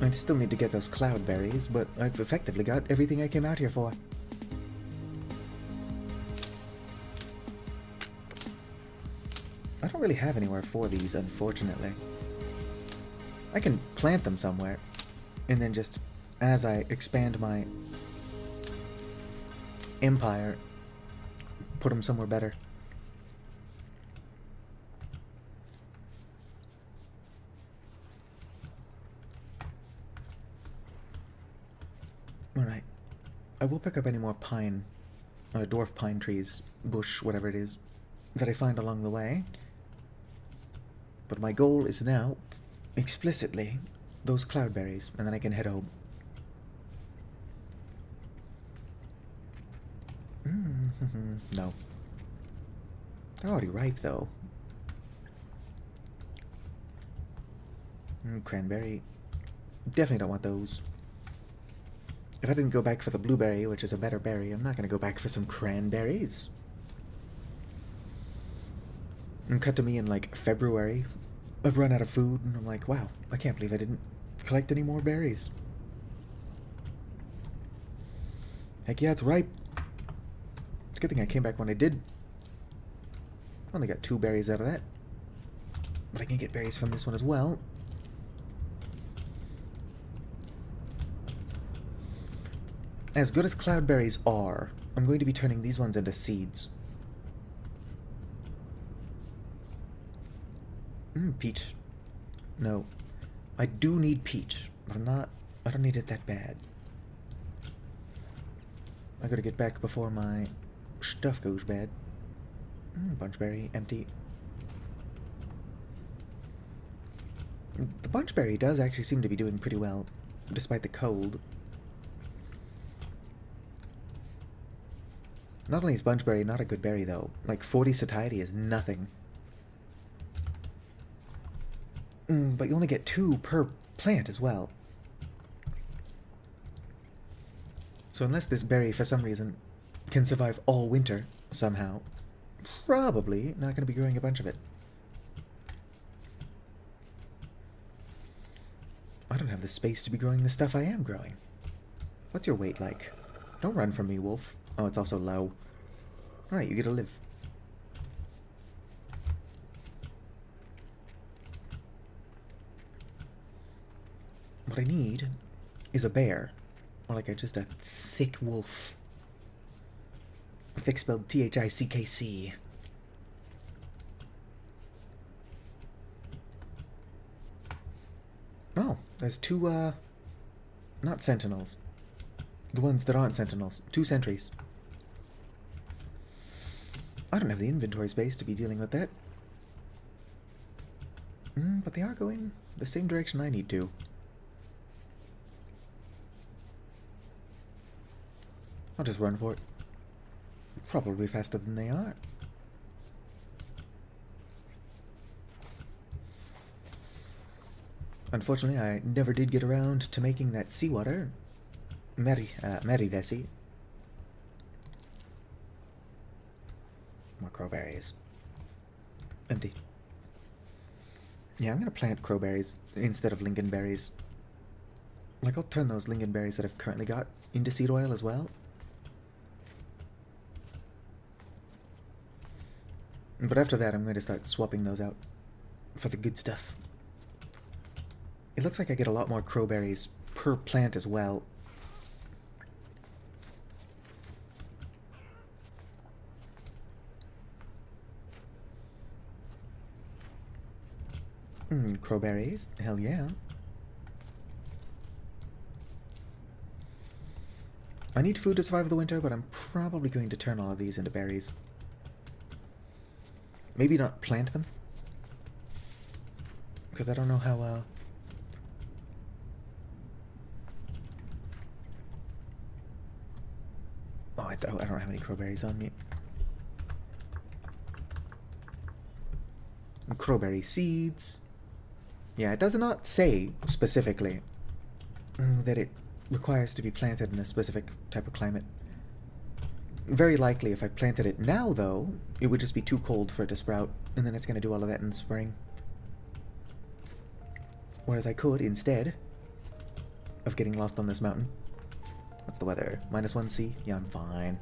I still need to get those cloudberries, but I've effectively got everything I came out here for. I don't really have anywhere for these, unfortunately. I can plant them somewhere, and then just, as I expand my empire, put them somewhere better. Alright. I will pick up any more pine, dwarf pine trees, bush, whatever it is, that I find along the way. But my goal is now, explicitly, those cloudberries, and then I can head home. No. They're already ripe, though. Cranberry. Definitely don't want those. If I didn't go back for the blueberry, which is a better berry, I'm not going to go back for some cranberries. And cut to me in, like, February. I've run out of food, and I'm like, wow, I can't believe I didn't collect any more berries. Heck yeah, it's ripe. It's a good thing I came back when I did. Only got 2 berries out of that. But I can get berries from this one as well. As good as cloudberries are, I'm going to be turning these ones into seeds. Peach. No. I do need peach, but I don't need it that bad. I gotta get back before my stuff goes bad. Bunchberry, empty. The bunchberry does actually seem to be doing pretty well, despite the cold. Not only is bunchberry not a good berry, though, like 40 satiety is nothing. But you only get 2 per plant as well. So unless this berry, for some reason, can survive all winter, somehow, probably not going to be growing a bunch of it. I don't have the space to be growing the stuff I am growing. What's your weight like? Don't run from me, wolf. Oh, it's also low. Alright, you get to live. What I need is a bear. Or like just a thick wolf. Thick spelled Thickc. Oh, there's 2, not sentinels. The ones that aren't sentinels. 2 sentries. I don't have the inventory space to be dealing with that. But they are going the same direction I need to. I'll just run for it. Probably faster than they are. Unfortunately, I never did get around to making that seawater. Merivesi. More crowberries. Empty. Yeah, I'm gonna plant crowberries instead of lingonberries. Like, I'll turn those lingonberries that I've currently got into seed oil as well. But after that, I'm going to start swapping those out for the good stuff. It looks like I get a lot more crowberries per plant as well. Crowberries, hell yeah. I need food to survive the winter, but I'm probably going to turn all of these into berries. Maybe not plant them, because I don't know how, oh, I don't have any crowberries on me. And crowberry seeds. Yeah, it does not say specifically that it requires to be planted in a specific type of climate. Very likely, if I planted it now, though, it would just be too cold for it to sprout, and then it's going to do all of that in spring. Whereas I could, instead of getting lost on this mountain. What's the weather? -1°C? Yeah, I'm fine.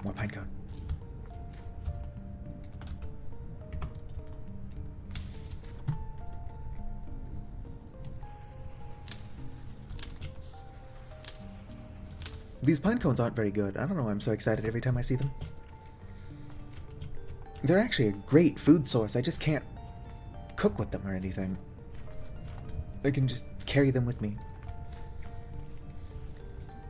More pinecone. These pine cones aren't very good. I don't know why I'm so excited every time I see them. They're actually a great food source. I just can't cook with them or anything. I can just carry them with me.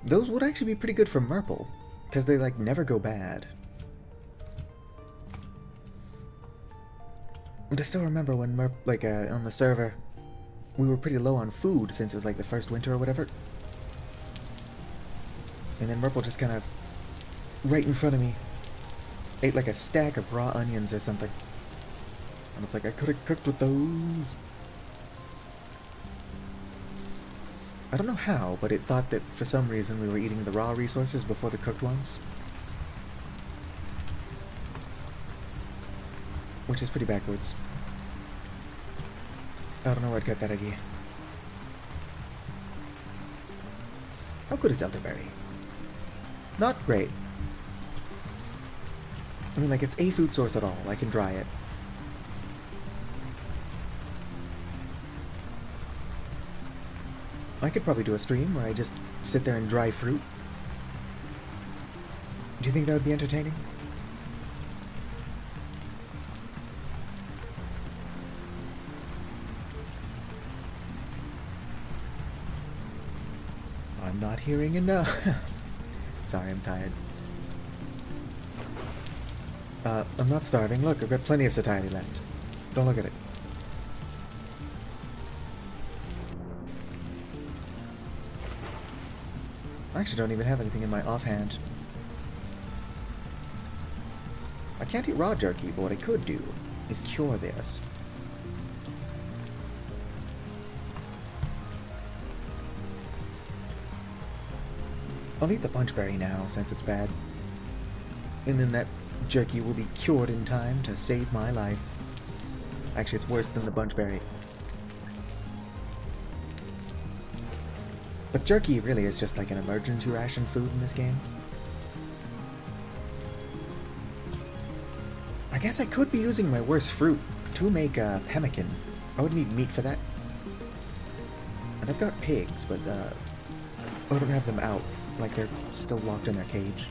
Those would actually be pretty good for Merple, because they, like, never go bad. And I still remember when on the server, we were pretty low on food since it was, like, the first winter or whatever. And then Merple just kind of, right in front of me, ate, like, a stack of raw onions or something. And it's like, I could have cooked with those. I don't know how, but it thought that for some reason we were eating the raw resources before the cooked ones. Which is pretty backwards. I don't know where I'd get that idea. How good is elderberry? Not great. I mean, like, it's a food source at all. I can dry it. I could probably do a stream where I just sit there and dry fruit. Do you think that would be entertaining? I'm not hearing enough. Sorry, I'm tired. I'm not starving. Look, I've got plenty of satiety left. Don't look at it. I actually don't even have anything in my offhand. I can't eat raw jerky, but what I could do is cure this. I'll eat the bunchberry now, since it's bad. And then that jerky will be cured in time to save my life. Actually, it's worse than the bunchberry. But jerky really is just like an emergency ration food in this game. I guess I could be using my worst fruit to make a pemmican. I would need meat for that. And I've got pigs, but I don't have them out. Like they're still locked in their cage.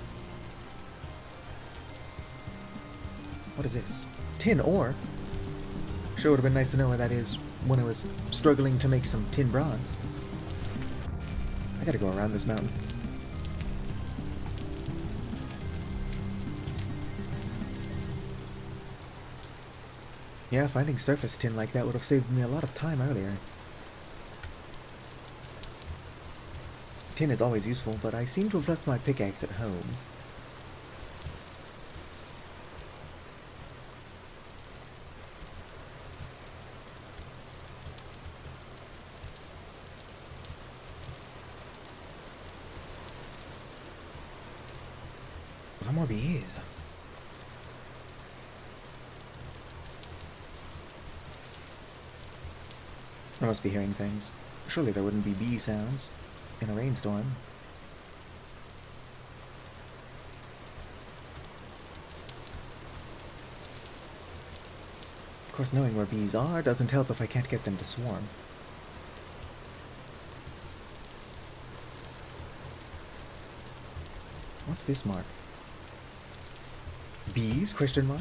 What is this? Tin ore? Sure would have been nice to know where that is when I was struggling to make some tin bronze. I gotta go around this mountain. Yeah, finding surface tin like that would have saved me a lot of time earlier. Tin is always useful, but I seem to have left my pickaxe at home. Some more bees. I must be hearing things. Surely there wouldn't be bee sounds in a rainstorm. Of course, knowing where bees are doesn't help if I can't get them to swarm. What's this mark? Bees? Question mark?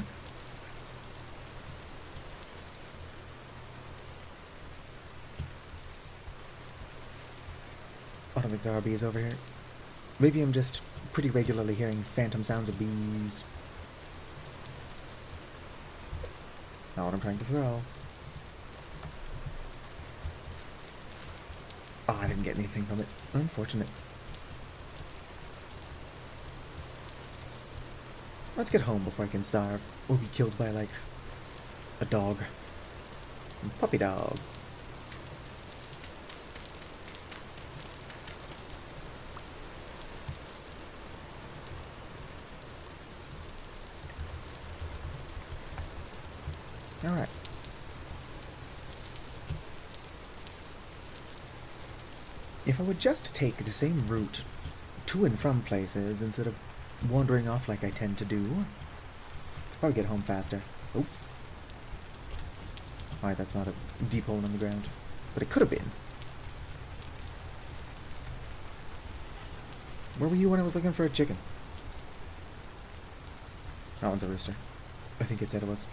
I don't think there are bees over here. Maybe I'm just pretty regularly hearing phantom sounds of bees. Not what I'm trying to throw. Oh, I didn't get anything from it. Unfortunate. Let's get home before I can starve, or be killed by, like, a dog. A puppy dog. Alright. If I would just take the same route to and from places instead of wandering off like I tend to do, I'd probably get home faster. Oh. Alright, that's not a deep hole in the ground. But it could have been. Where were you when I was looking for a chicken? That one's a rooster. I think it said it was.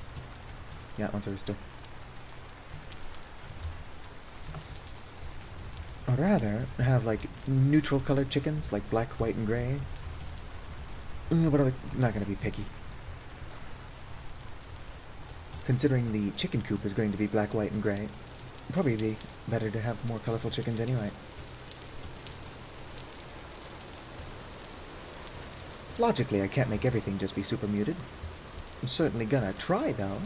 Yeah, that one's a rooster. I'd rather have, like, neutral colored chickens, like black, white, and gray. But I'm not going to be picky. Considering the chicken coop is going to be black, white, and gray, it'd probably be better to have more colorful chickens anyway. Logically, I can't make everything just be super muted. I'm certainly gonna try, though.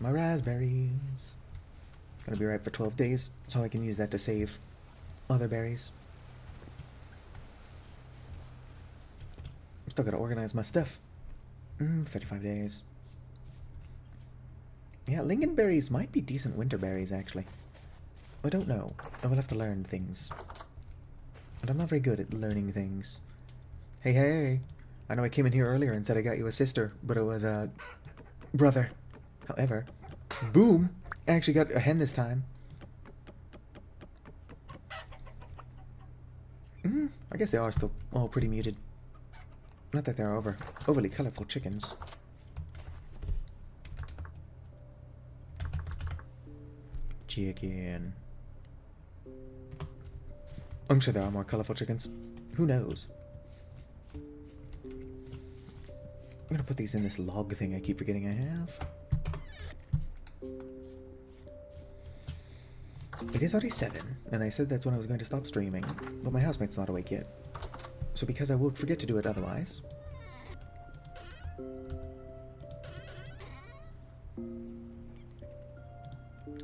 My raspberries. Gonna be ripe for 12 days, so I can use that to save other berries. Still gotta organize my stuff. 35 days. Yeah, lingonberries might be decent winter berries, actually. I don't know. I will have to learn things. And I'm not very good at learning things. Hey, hey! I know I came in here earlier and said I got you a sister, but it was a brother. However, boom! I actually got a hen this time. I guess they are still all pretty muted. Not that they're overly colorful chickens. Chicken. I'm sure there are more colorful chickens. Who knows? I'm gonna put these in this log thing I keep forgetting I have. It is already 7, and I said that's when I was going to stop streaming, but my housemate's not awake yet. So because I would forget to do it otherwise...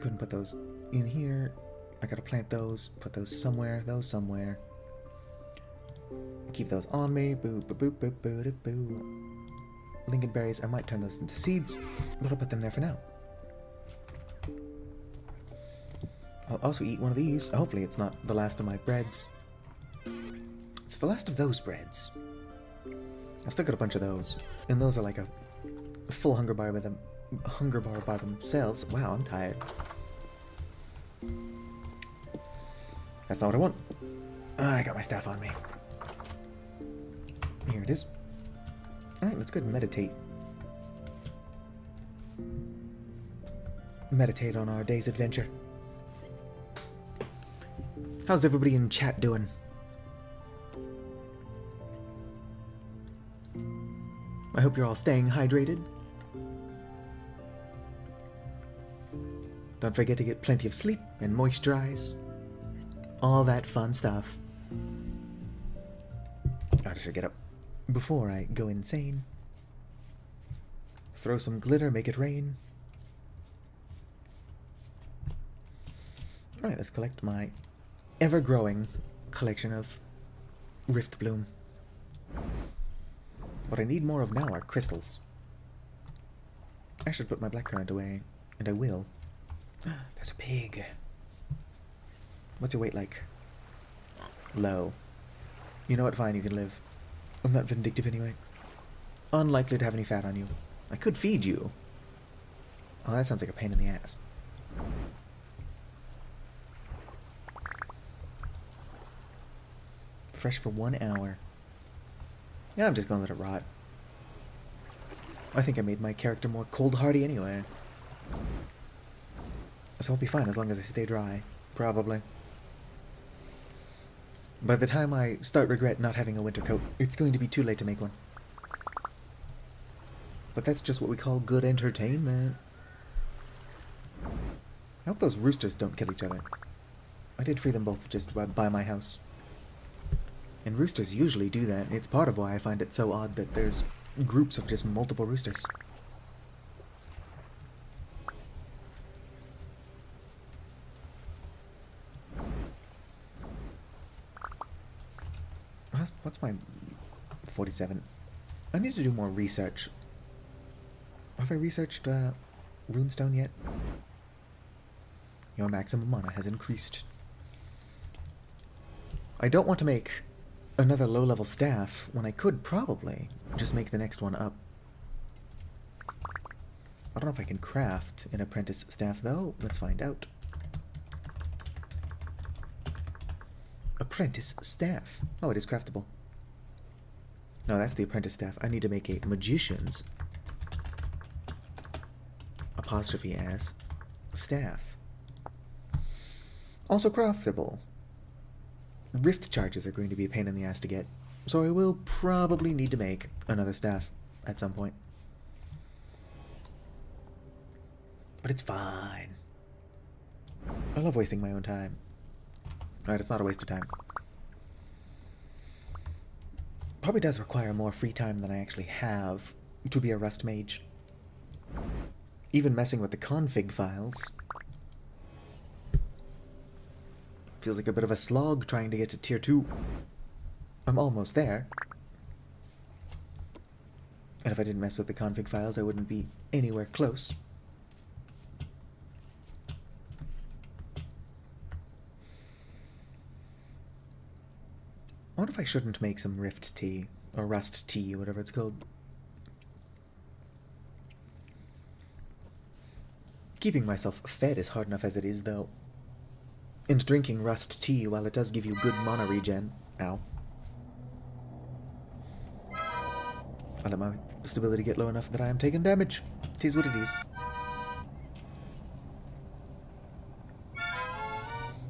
Couldn't put those in here. I gotta plant those, put those somewhere, Keep those on me. Boo, boo, boo, boo, boo, boo, boo. Lingonberries, I might turn those into seeds, but I'll put them there for now. I'll also eat one of these. Hopefully it's not the last of my breads. It's the last of those breads. I've still got a bunch of those, and those are like a full hunger bar by themselves. Wow, I'm tired. That's not what I want. I got my staff on me. Here it is. Alright, let's go and meditate. Meditate on our day's adventure. How's everybody in chat doing? I hope you're all staying hydrated. Don't forget to get plenty of sleep and moisturize. All that fun stuff. I should get up before I go insane. Throw some glitter, make it rain. Alright, let's collect my ever-growing collection of Rift Bloom. What I need more of now are crystals. I should put my blackcurrant away, and I will. There's a pig. What's your weight like? Low. You know what? Fine, you can live. I'm not vindictive anyway. Unlikely to have any fat on you. I could feed you. Oh, that sounds like a pain in the ass. Fresh for 1 hour. Yeah, I'm just gonna let it rot. I think I made my character more cold-hardy anyway. So I'll be fine as long as I stay dry. Probably. By the time I start regret not having a winter coat, it's going to be too late to make one. But that's just what we call good entertainment. I hope those roosters don't kill each other. I did free them both just by my house. And roosters usually do that. It's part of why I find it so odd that there's groups of just multiple roosters. What's my 47? I need to do more research. Have I researched Runestone yet? Your maximum mana has increased. I don't want to make another low-level staff when I could probably just make the next one up. I don't know if I can craft an apprentice staff, though. Let's find out. Apprentice staff. Oh, it is craftable. No, that's the apprentice staff. I need to make a magician's apostrophe s staff. Also craftable. Rift charges are going to be a pain in the ass to get, so I will probably need to make another staff at some point. But it's fine. I love wasting my own time. Alright, it's not a waste of time. Probably does require more free time than I actually have to be a Rust mage. Even messing with the config files feels like a bit of a slog trying to get to tier 2. I'm almost there. And if I didn't mess with the config files, I wouldn't be anywhere close. I wonder if I shouldn't make some Rift tea, or Rust tea, whatever it's called. Keeping myself fed is hard enough as it is, though. And drinking Rust tea, while it does give you good mana regen... Ow. I let my stability get low enough that I am taking damage. Tis what it is.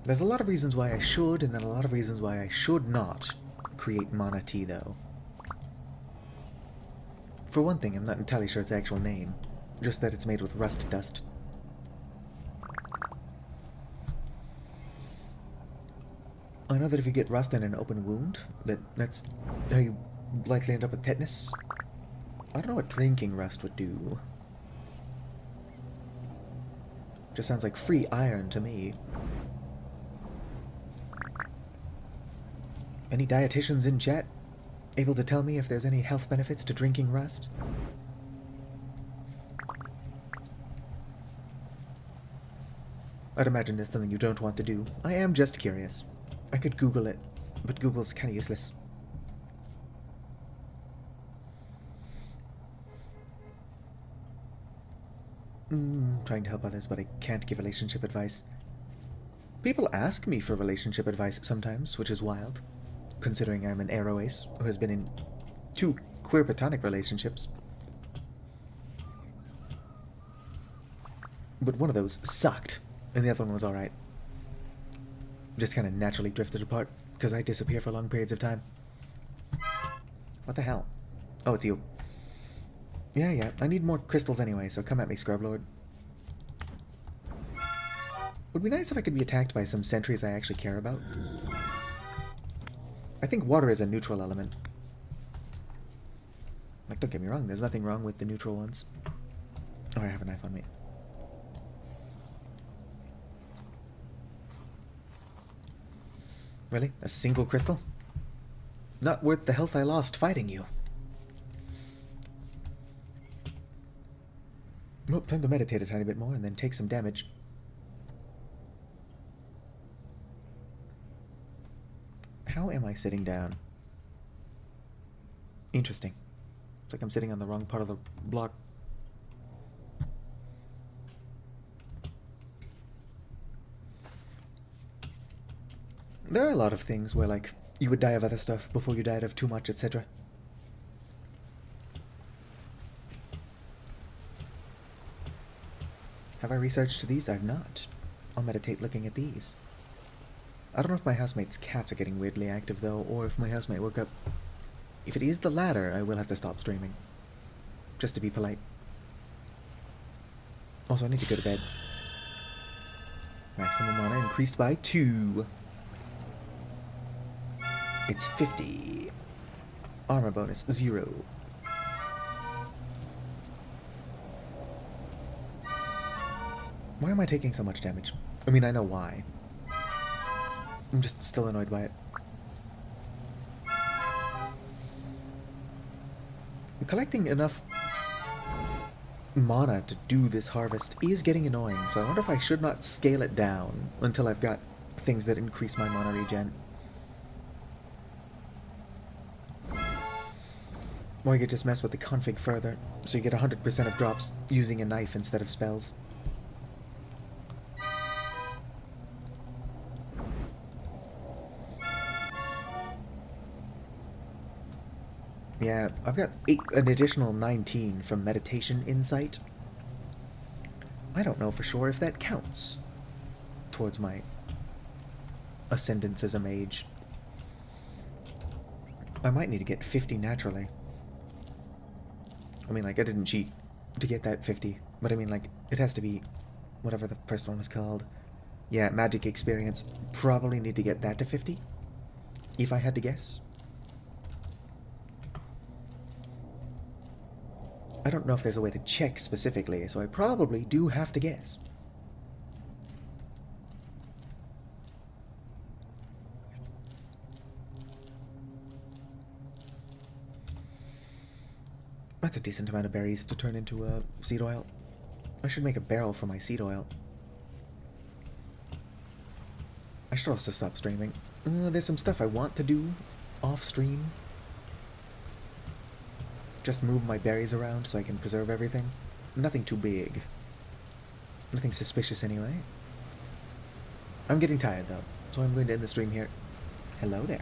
There's a lot of reasons why I should, and then a lot of reasons why I should not create mana tea, though. For one thing, I'm not entirely sure its actual name. Just that it's made with rust dust. I know that if you get rust in an open wound, that's how you likely end up with tetanus. I don't know what drinking rust would do. Just sounds like free iron to me. Any dietitians in chat able to tell me if there's any health benefits to drinking rust? I'd imagine it's something you don't want to do. I am just curious. I could Google it, but Google's kind of useless. Trying to help others, but I can't give relationship advice. People ask me for relationship advice sometimes, which is wild, considering I'm an arrow ace who has been in 2 queer platonic relationships. But one of those sucked, and the other one was alright. Just kind of naturally drifted apart, because I disappear for long periods of time. What the hell? Oh, it's you. Yeah, I need more crystals anyway, so come at me, Scrublord. Would be nice if I could be attacked by some sentries I actually care about. I think water is a neutral element. Like, don't get me wrong, there's nothing wrong with the neutral ones. Oh, I have a knife on me. Really? A single crystal? Not worth the health I lost fighting you. Well, time to meditate a tiny bit more and then take some damage. How am I sitting down? Interesting. It's like I'm sitting on the wrong part of the block. There are a lot of things where, like, you would die of other stuff before you died of too much, etc. Have I researched these? I've not. I'll meditate looking at these. I don't know if my housemate's cats are getting weirdly active, though, or if my housemate woke up. If it is the latter, I will have to stop streaming. Just to be polite. Also, I need to go to bed. Maximum mana increased by 2. It's 50. Armor bonus, 0. Why am I taking so much damage? I mean, I know why. I'm just still annoyed by it. Collecting enough mana to do this harvest is getting annoying, so I wonder if I should not scale it down until I've got things that increase my mana regen. Or you could just mess with the config further, so you get 100% of drops using a knife instead of spells. Yeah, I've got an additional 19 from Meditation Insight. I don't know for sure if that counts towards my ascendance as a mage. I might need to get 50 naturally. I mean, like, I didn't cheat to get that 50, but I mean, like, it has to be whatever the first one was called. Yeah, magic experience. Probably need to get that to 50, if I had to guess. I don't know if there's a way to check specifically, so I probably do have to guess. That's a decent amount of berries to turn into seed oil. I should make a barrel for my seed oil. I should also stop streaming. There's some stuff I want to do off stream. Just move my berries around so I can preserve everything. Nothing too big. Nothing suspicious anyway. I'm getting tired though, so I'm going to end the stream here. Hello there.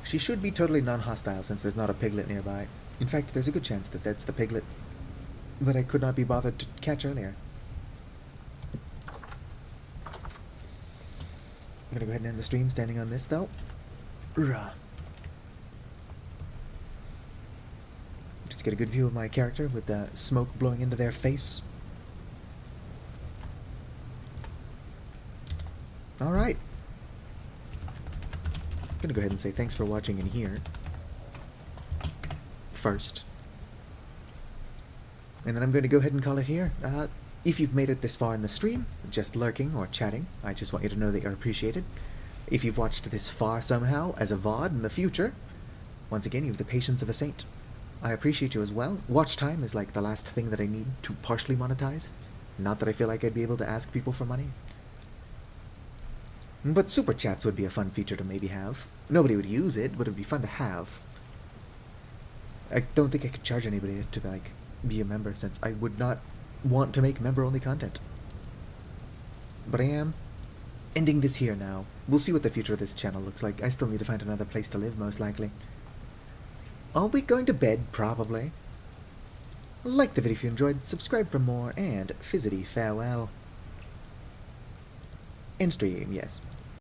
She should be totally non-hostile since there's not a piglet nearby. In fact, there's a good chance that that's the piglet that I could not be bothered to catch earlier. I'm gonna go ahead and end the stream standing on this though. Just get a good view of my character with the smoke blowing into their face. Alright. I'm gonna go ahead and say thanks for watching in here. First. And then I'm going to go ahead and call it here. If you've made it this far in the stream, just lurking or chatting, I just want you to know that you're appreciated. If you've watched this far somehow as a VOD in the future, once again, you have the patience of a saint. I appreciate you as well. Watch time is like the last thing that I need to partially monetize. Not that I feel like I'd be able to ask people for money. But super chats would be a fun feature to maybe have. Nobody would use it, but it would be fun to have. I don't think I could charge anybody to, like, be a member since I would not want to make member-only content. But I am ending this here now. We'll see what the future of this channel looks like. I still need to find another place to live, most likely. I'll be going to bed, probably. Like the video if you enjoyed, subscribe for more, and fizzity farewell. End stream, yes.